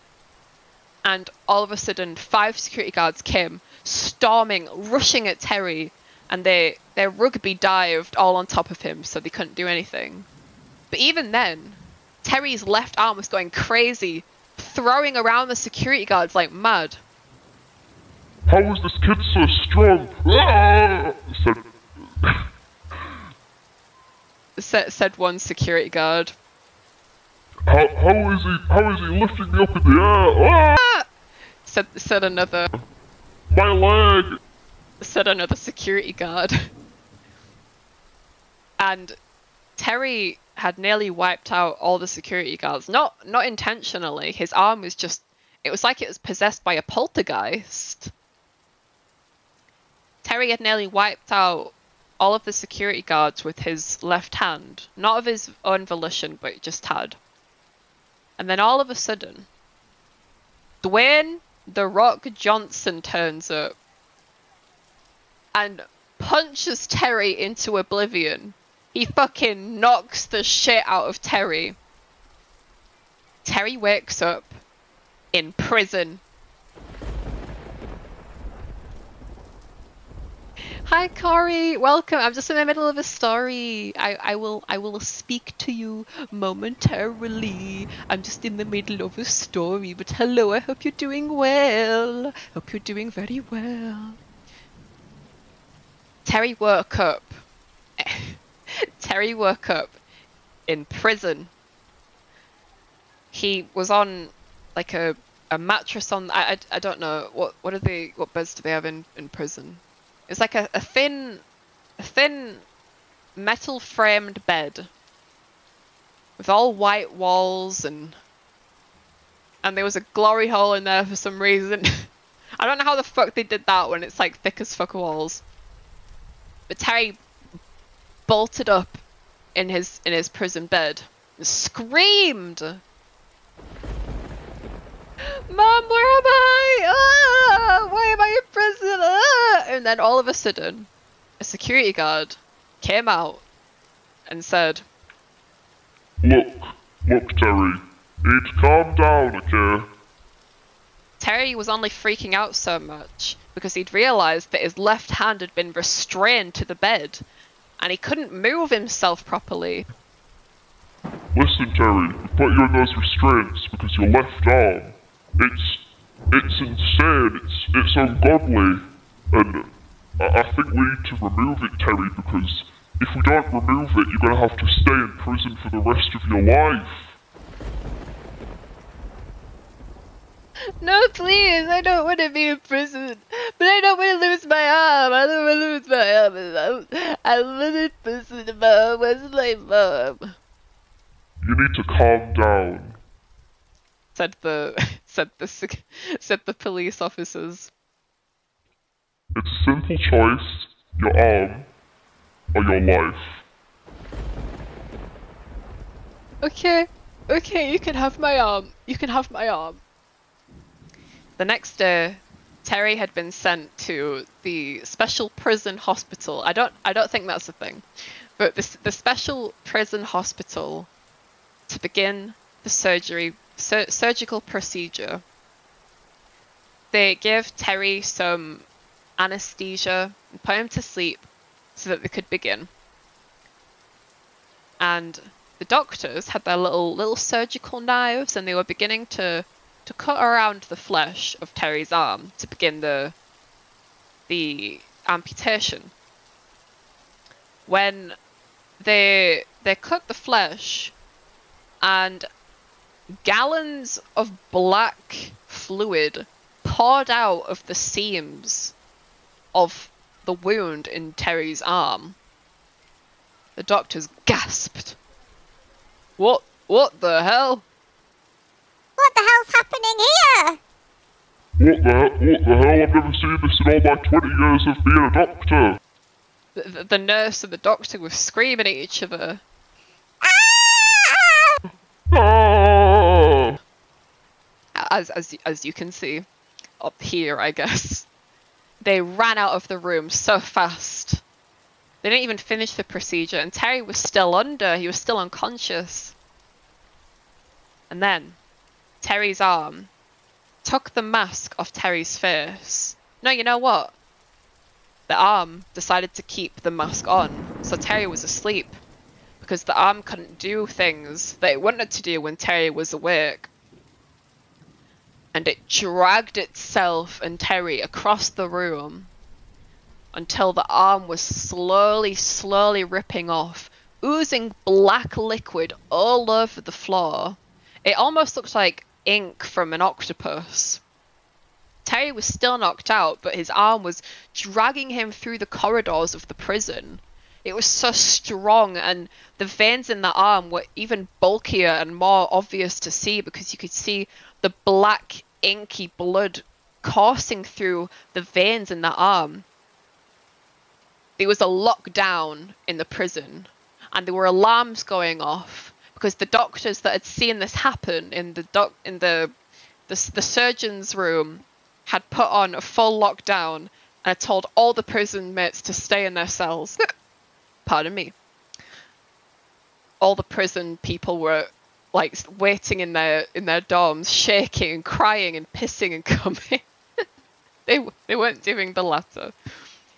And all of a sudden, 5 security guards came, storming, rushing at Terry, and they rugby dived all on top of him, so they couldn't do anything. But even then, Terry's left arm was going crazy, throwing around the security guards like mad. How is this kid so strong? Ah! Said one security guard. How is he lifting me up in the air? Ah! Said another. My leg! Said another security guard. And Terry had nearly wiped out all the security guards. Not intentionally. His arm was just... It was like it was possessed by a poltergeist. Terry had nearly wiped out all of the security guards with his left hand. Not of his own volition, but just had. And then all of a sudden, Dwayne "The Rock" Johnson turns up and punches Terry into oblivion. He fucking knocks the shit out of Terry. Terry wakes up in prison. Hi Corey, welcome. I'm just in the middle of a story. I will speak to you momentarily. I'm just in the middle of a story, but hello, I hope you're doing well. Hope you're doing very well. Terry woke up. Terry woke up in prison. He was on like a mattress on I don't know what beds do they have in prison? It's like a thin metal framed bed with all white walls and there was a glory hole in there for some reason. I don't know how the fuck they did that when it's like thick as fuck walls. But Terry bolted up in his prison bed and screamed, "Mom, where am I? Ah, why am I in prison?" Ah! And then all of a sudden, a security guard came out and said, Look, Terry. You need to calm down, okay? Terry was only freaking out so much because he'd realised that his left hand had been restrained to the bed and he couldn't move himself properly. Listen, Terry, we put you in those restraints because your left arm, it's insane, it's ungodly, and I think we need to remove it, Terry, because if we don't remove it, you're gonna have to stay in prison for the rest of your life. No, please, I don't want to be in prison, but I don't want to lose my arm. I don't want to lose my arm. I live in prison, Mom. Where's my mom? You need to calm down. Said the police officers. It's a simple choice, your arm or your life. Okay, you can have my arm. You can have my arm. The next day, Terry had been sent to the special prison hospital. I don't think that's a thing, but the special prison hospital to begin the surgical procedure. They gave Terry some anesthesia and put him to sleep so that they could begin. And the doctors had their little surgical knives and they were beginning to cut around the flesh of Terry's arm to begin the amputation. When they cut the flesh and gallons of black fluid poured out of the seams of the wound in Terry's arm, the doctors gasped. What the hell? What the hell's happening here? What the hell? I've never seen this in all my 20 years of being a doctor. The nurse and the doctor were screaming at each other. Ah! As you can see up here, I guess. They ran out of the room so fast. They didn't even finish the procedure and Terry was still he was still unconscious. And then Terry's arm took the mask off Terry's face. No, you know what? The arm decided to keep the mask on, so Terry was asleep. Because the arm couldn't do things that it wanted to do when Terry was awake. and it dragged itself and Terry across the room until the arm was slowly ripping off, oozing black liquid all over the floor. It almost looked like ink from an octopus. Terry was still knocked out, but his arm was dragging him through the corridors of the prison. It was so strong, and the veins in the arm were even bulkier and more obvious to see because you could see the black, inky blood coursing through the veins in the arm. There was a lockdown in the prison, and there were alarms going off because the doctors that had seen this happen in the surgeon's room had put on a full lockdown and had told all the prison mates to stay in their cells. Pardon me. All the prison people were like waiting in their dorms, shaking and crying and pissing and coming. They weren't doing the latter.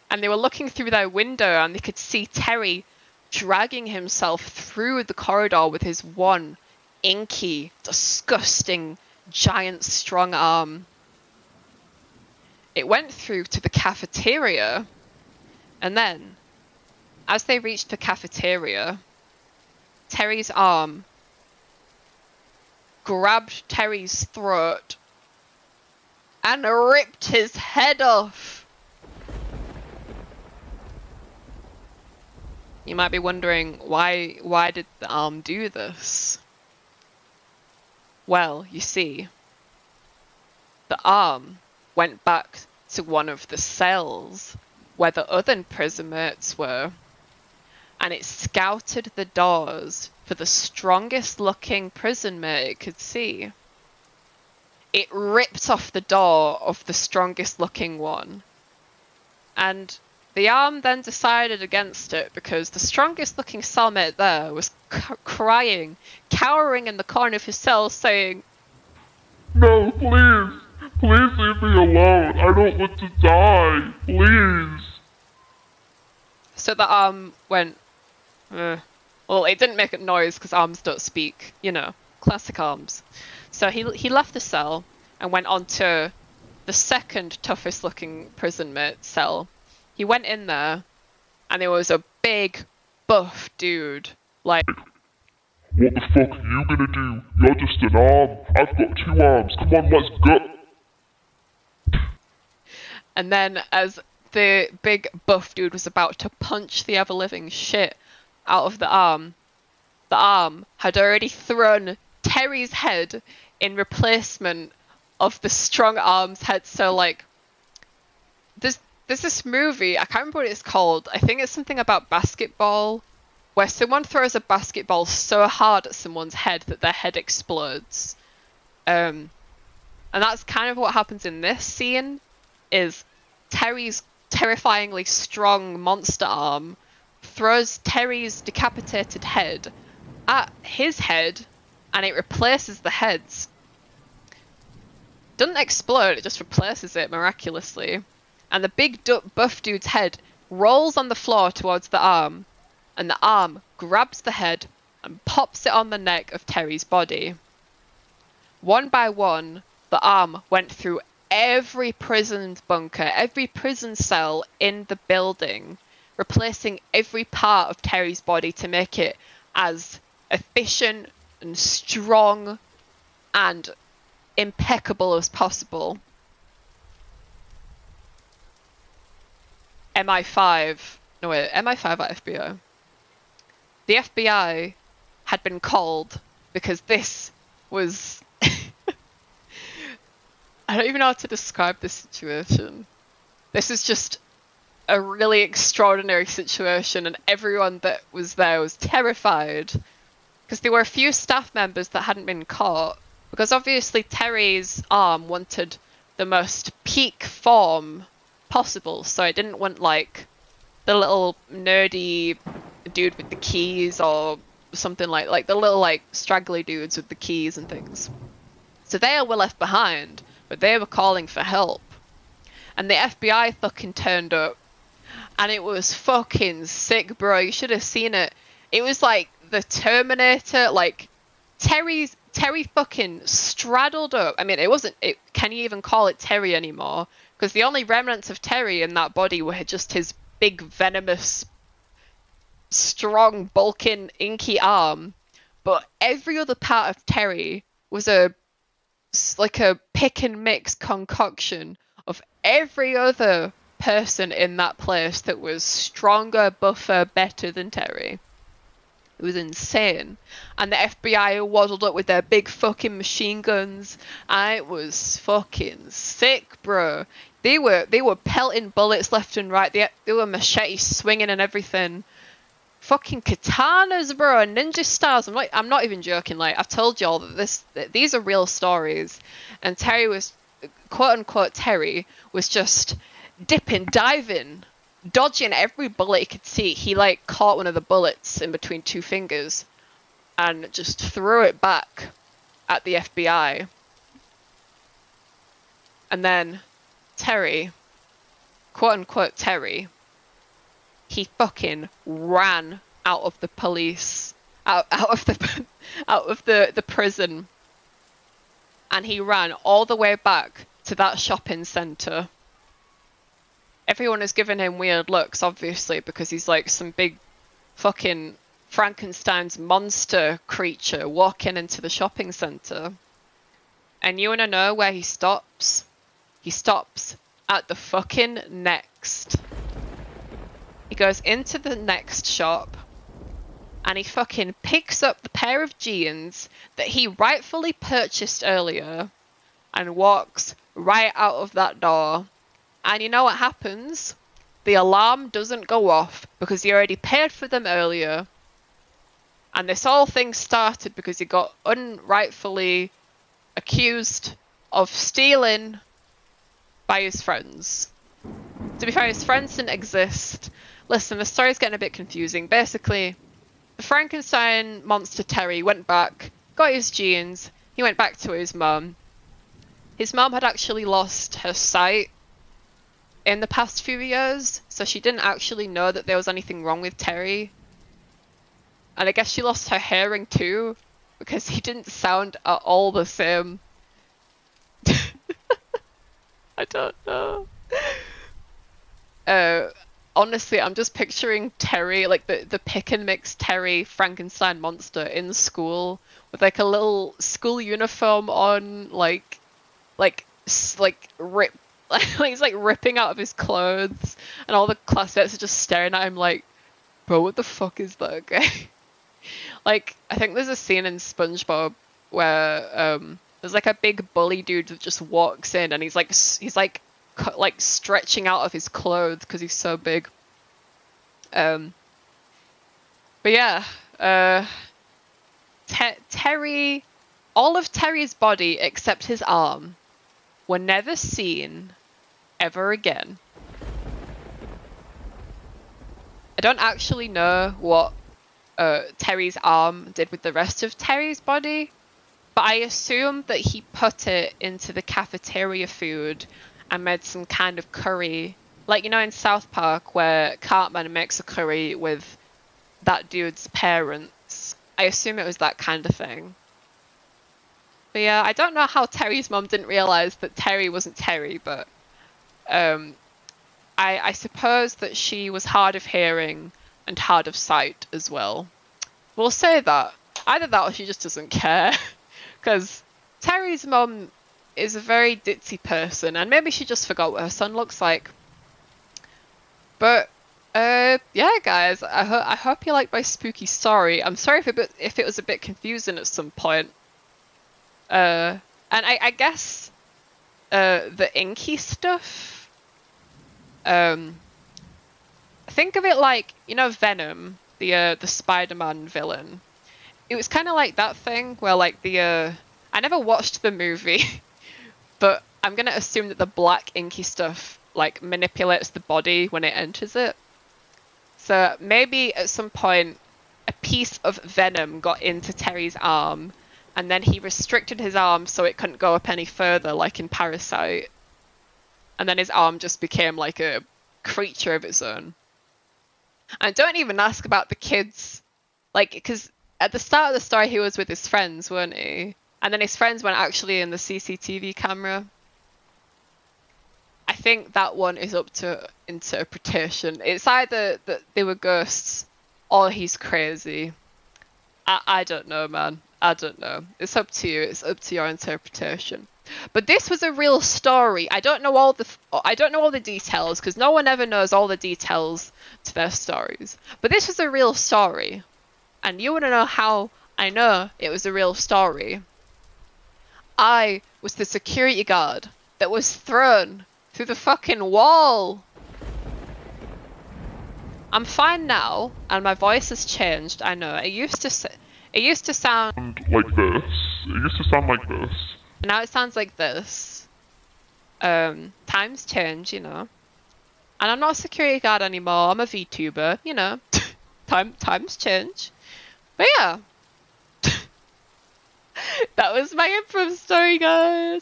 And they were looking through their window and they could see Terry dragging himself through the corridor with his one inky, disgusting, giant, strong arm. It went through to the cafeteria, and then, as they reached the cafeteria, Terry's arm grabbed Terry's throat and ripped his head off. You might be wondering, why did the arm do this? Well, you see, the arm went back to one of the cells where the other prison mates were, and it scouted the doors for the strongest looking prison mate it could see. It ripped off the door of the strongest looking one, and the arm then decided against it because the strongest looking cellmate there was crying, cowering in the corner of his cell saying, No, please! Please leave me alone! I don't want to die! Please! So the arm went, Well, it didn't make a noise because arms don't speak, you know, classic arms. So he left the cell and went on to the second toughest looking prison mate cell. He went in there and there was a big, buff dude, like... What the fuck are you gonna do? You're just an arm. I've got 2 arms. Come on, let's go. And then as the big buff dude was about to punch the ever-living shit out of the arm had already thrown Terry's head in replacement of the strong arm's head. So, like, there's this movie, I can't remember what it's called. I think it's something about basketball, where someone throws a basketball so hard at someone's head that their head explodes. And that's kind of what happens in this scene, is Terry's terrifyingly strong monster arm throws Terry's decapitated head at his head, and it replaces the heads. Doesn't explode, it just replaces it miraculously. And the big buff dude's head rolls on the floor towards the arm, and the arm grabs the head and pops it on the neck of Terry's body. One by one, the arm went through every prison bunker, every prison cell in the building, replacing every part of Terry's body to make it as efficient and strong and impeccable as possible. MI5 or FBI? The FBI had been called because this was... I don't even know how to describe this situation. This is just a really extraordinary situation, and everyone that was there was terrified because there were a few staff members that hadn't been caught, because obviously Terry's arm wanted the most peak form possible, so I didn't want like the little nerdy dude with the keys or something like the little like straggly dudes with the keys and things. So they were left behind, but they were calling for help, and the FBI fucking turned up, and it was fucking sick, bro. You should have seen it. It was like the Terminator. Like Terry's Terry fucking straddled up. I mean, can you even call it Terry anymore? Because the only remnants of Terry in that body were just his big, venomous, strong, bulking, inky arm. But every other part of Terry was like a pick and mix concoction of every other person in that place that was stronger, buffer, better than Terry. It was insane. And the FBI waddled up with their big fucking machine guns. And it was fucking sick, bro. They were pelting bullets left and right. They were machetes swinging and everything. Fucking katanas, bro, and ninja stars. I'm not even joking. Like, I've told y'all that these are real stories. And Terry was, quote unquote, Terry was just dipping, diving, dodging every bullet he could see. He like caught one of the bullets in between two fingers and just threw it back at the FBI. And then Terry, quote unquote Terry, he fucking ran out of the police, out of the prison, and he ran all the way back to that shopping centre. Everyone is giving him weird looks, obviously, because he's like some big fucking Frankenstein's monster creature walking into the shopping centre. And you wanna know where he stops? He stops at the fucking Next. He goes into the Next shop and he fucking picks up the pair of jeans that he rightfully purchased earlier and walks right out of that door. And you know what happens? The alarm doesn't go off because he already paid for them earlier. And this whole thing started because he got unrightfully accused of stealing by his friends. To be fair, his friends didn't exist. Listen, the story's getting a bit confusing. Basically, the Frankenstein monster Terry went back, got his jeans, he went back to his mum. His mum had actually lost her sight in the past few years, so she didn't actually know that there was anything wrong with Terry. And I guess she lost her hearing too, because he didn't sound at all the same. I don't know. Honestly, I'm just picturing Terry, like the pick and mix Terry Frankenstein monster in school with like a little school uniform on, like rip, like he's like ripping out of his clothes, and all the classmates are just staring at him like, bro, what the fuck is that guy? Like, I think there's a scene in SpongeBob where there's like a big bully dude that just walks in and he's like stretching out of his clothes because he's so big. But yeah, Terry, all of Terry's body except his arm were never seen ever again. I don't actually know what Terry's arm did with the rest of Terry's body, but I assume that he put it into the cafeteria food and made some kind of curry. Like, you know, in South Park where Cartman makes a curry with that dude's parents. I assume it was that kind of thing. But yeah, I don't know how Terry's mum didn't realise that Terry wasn't Terry, but I suppose that she was hard of hearing and hard of sight as well. We'll say that. Either that or she just doesn't care. Because Terry's mum is a very ditzy person, and maybe she just forgot what her son looks like. But yeah, guys, I hope you liked my spooky story. I'm sorry if it was a bit confusing at some point. And I guess the inky stuff. Think of it like, you know, Venom, the Spider-Man villain. It was kind of like that thing where like I never watched the movie, but I'm gonna assume that the black inky stuff like manipulates the body when it enters it. So maybe at some point a piece of venom got into Terry's arm, and then he restricted his arm so it couldn't go up any further, like in Parasite. And then his arm just became like a creature of its own. And don't even ask about the kids, like, because at the start of the story he was with his friends, weren't he? And then his friends weren't actually in the CCTV camera. I think that one is up to interpretation. It's either that they were ghosts or he's crazy. I don't know, man. I don't know. It's up to you. It's up to your interpretation. But this was a real story. I don't know all the details because no one ever knows all the details to their stories. But this was a real story. And you want to know how I know it was a real story? I was the security guard that was thrown through the fucking wall. I'm fine now, and my voice has changed. I know. It used to sound like this. It used to sound like this. Now it sounds like this. Times change, you know. And I'm not a security guard anymore. I'm a VTuber, you know. Times change. But yeah. That was my improv story, guys.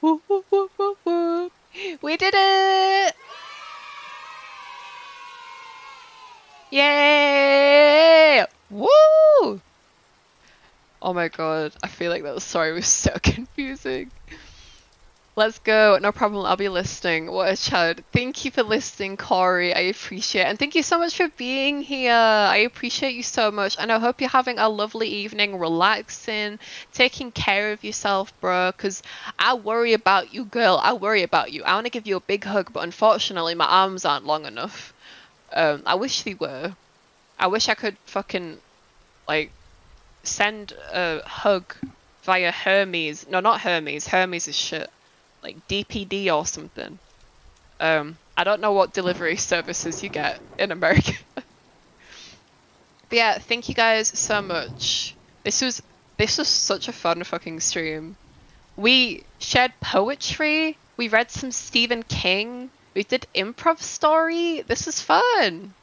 Woo, woo, woo, woo, woo. We did it! Yay! Woo! Oh my god, I feel like that story was so confusing. Let's go. No problem, I'll be listening. What a child. Thank you for listening, Corey. I appreciate it. And thank you so much for being here. I appreciate you so much. And I hope you're having a lovely evening, relaxing, taking care of yourself, bro. Because I worry about you, girl. I worry about you. I want to give you a big hug, but unfortunately, my arms aren't long enough. I wish they were. I wish I could fucking, like, send a hug via Hermes. No, not Hermes. Hermes is shit. Like DPD or something. I don't know what delivery services you get in America. But yeah, thank you guys so much. This was such a fun fucking stream. We shared poetry. We read some Stephen King. We did improv story. This was fun.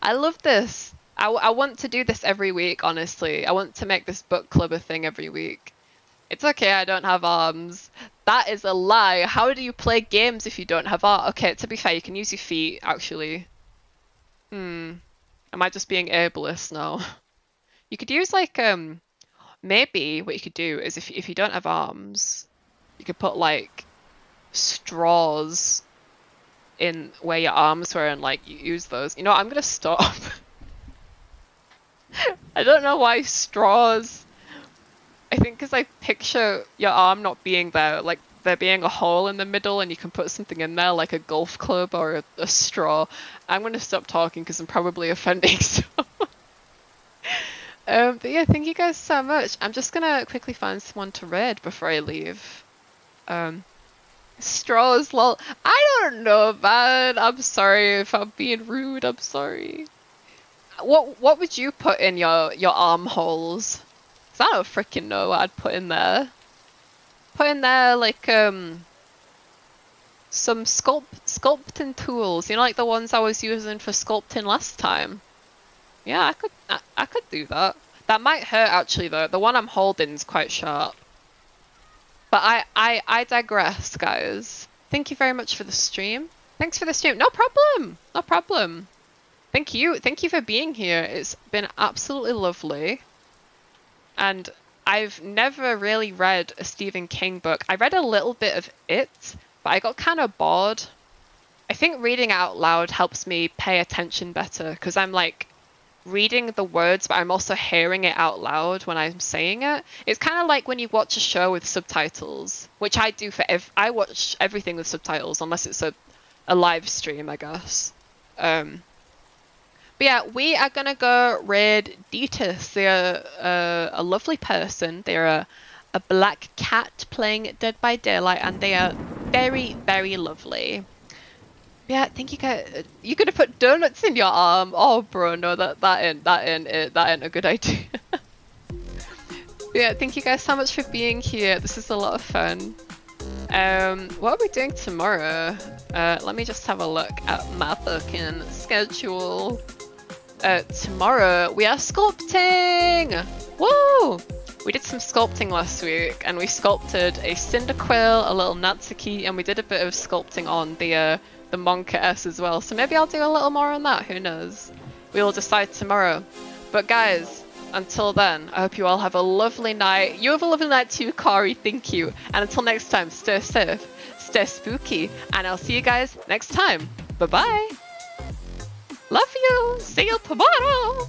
I love this. I want to do this every week, honestly. I want to make this book club a thing every week. It's okay, I don't have arms. That is a lie. How do you play games if you don't have arms? Okay, to be fair, you can use your feet, actually. Am I just being ableist now? You could use, like, maybe what you could do is if you don't have arms, you could put, like, straws in where your arms were and, like, you use those. You know what, I'm gonna stop. I don't know why straws. I think because I picture your arm not being there, like there being a hole in the middle and you can put something in there like a golf club or a straw. I'm going to stop talking because I'm probably offending someone. But yeah, thank you guys so much. I'm just going to quickly find someone to raid before I leave. Straws, lol. I don't know, man. I'm sorry if I'm being rude. I'm sorry. What would you put in your armholes? I don't freaking know what I'd put in there. Put in there like some sculpting tools, you know, like the ones I was using for sculpting last time. Yeah, I could do that. That might hurt actually though. The one I'm holding is quite sharp. But I digress, guys. Thank you very much for the stream. Thanks for the stream. No problem. No problem. Thank you for being here. It's been absolutely lovely. And I've never really read a Stephen King book. I read a little bit of it, but I got kind of bored. I think reading out loud helps me pay attention better because I'm like reading the words, but I'm also hearing it out loud when I'm saying it. It's kind of like when you watch a show with subtitles, which I do for I watch everything with subtitles unless it's a live stream, I guess. But yeah, we are gonna go raid Detus. They're a lovely person. They're a black cat playing Dead by Daylight, and they are very, very lovely. Yeah, thank you guys. You're gonna put donuts in your arm? Oh, bro, no, that ain't a good idea. Yeah, thank you guys so much for being here. This is a lot of fun. What are we doing tomorrow? Let me just have a look at my fucking schedule. Tomorrow we are sculpting! Woo! We did some sculpting last week and we sculpted a Cyndaquil, a little Natsuki, and we did a bit of sculpting on the Monka S as well. So maybe I'll do a little more on that, who knows? We will decide tomorrow. But guys, until then, I hope you all have a lovely night. You have a lovely night too, Kari. Thank you. And until next time, stay safe, stay spooky, and I'll see you guys next time. Bye-bye. Love you. See you tomorrow.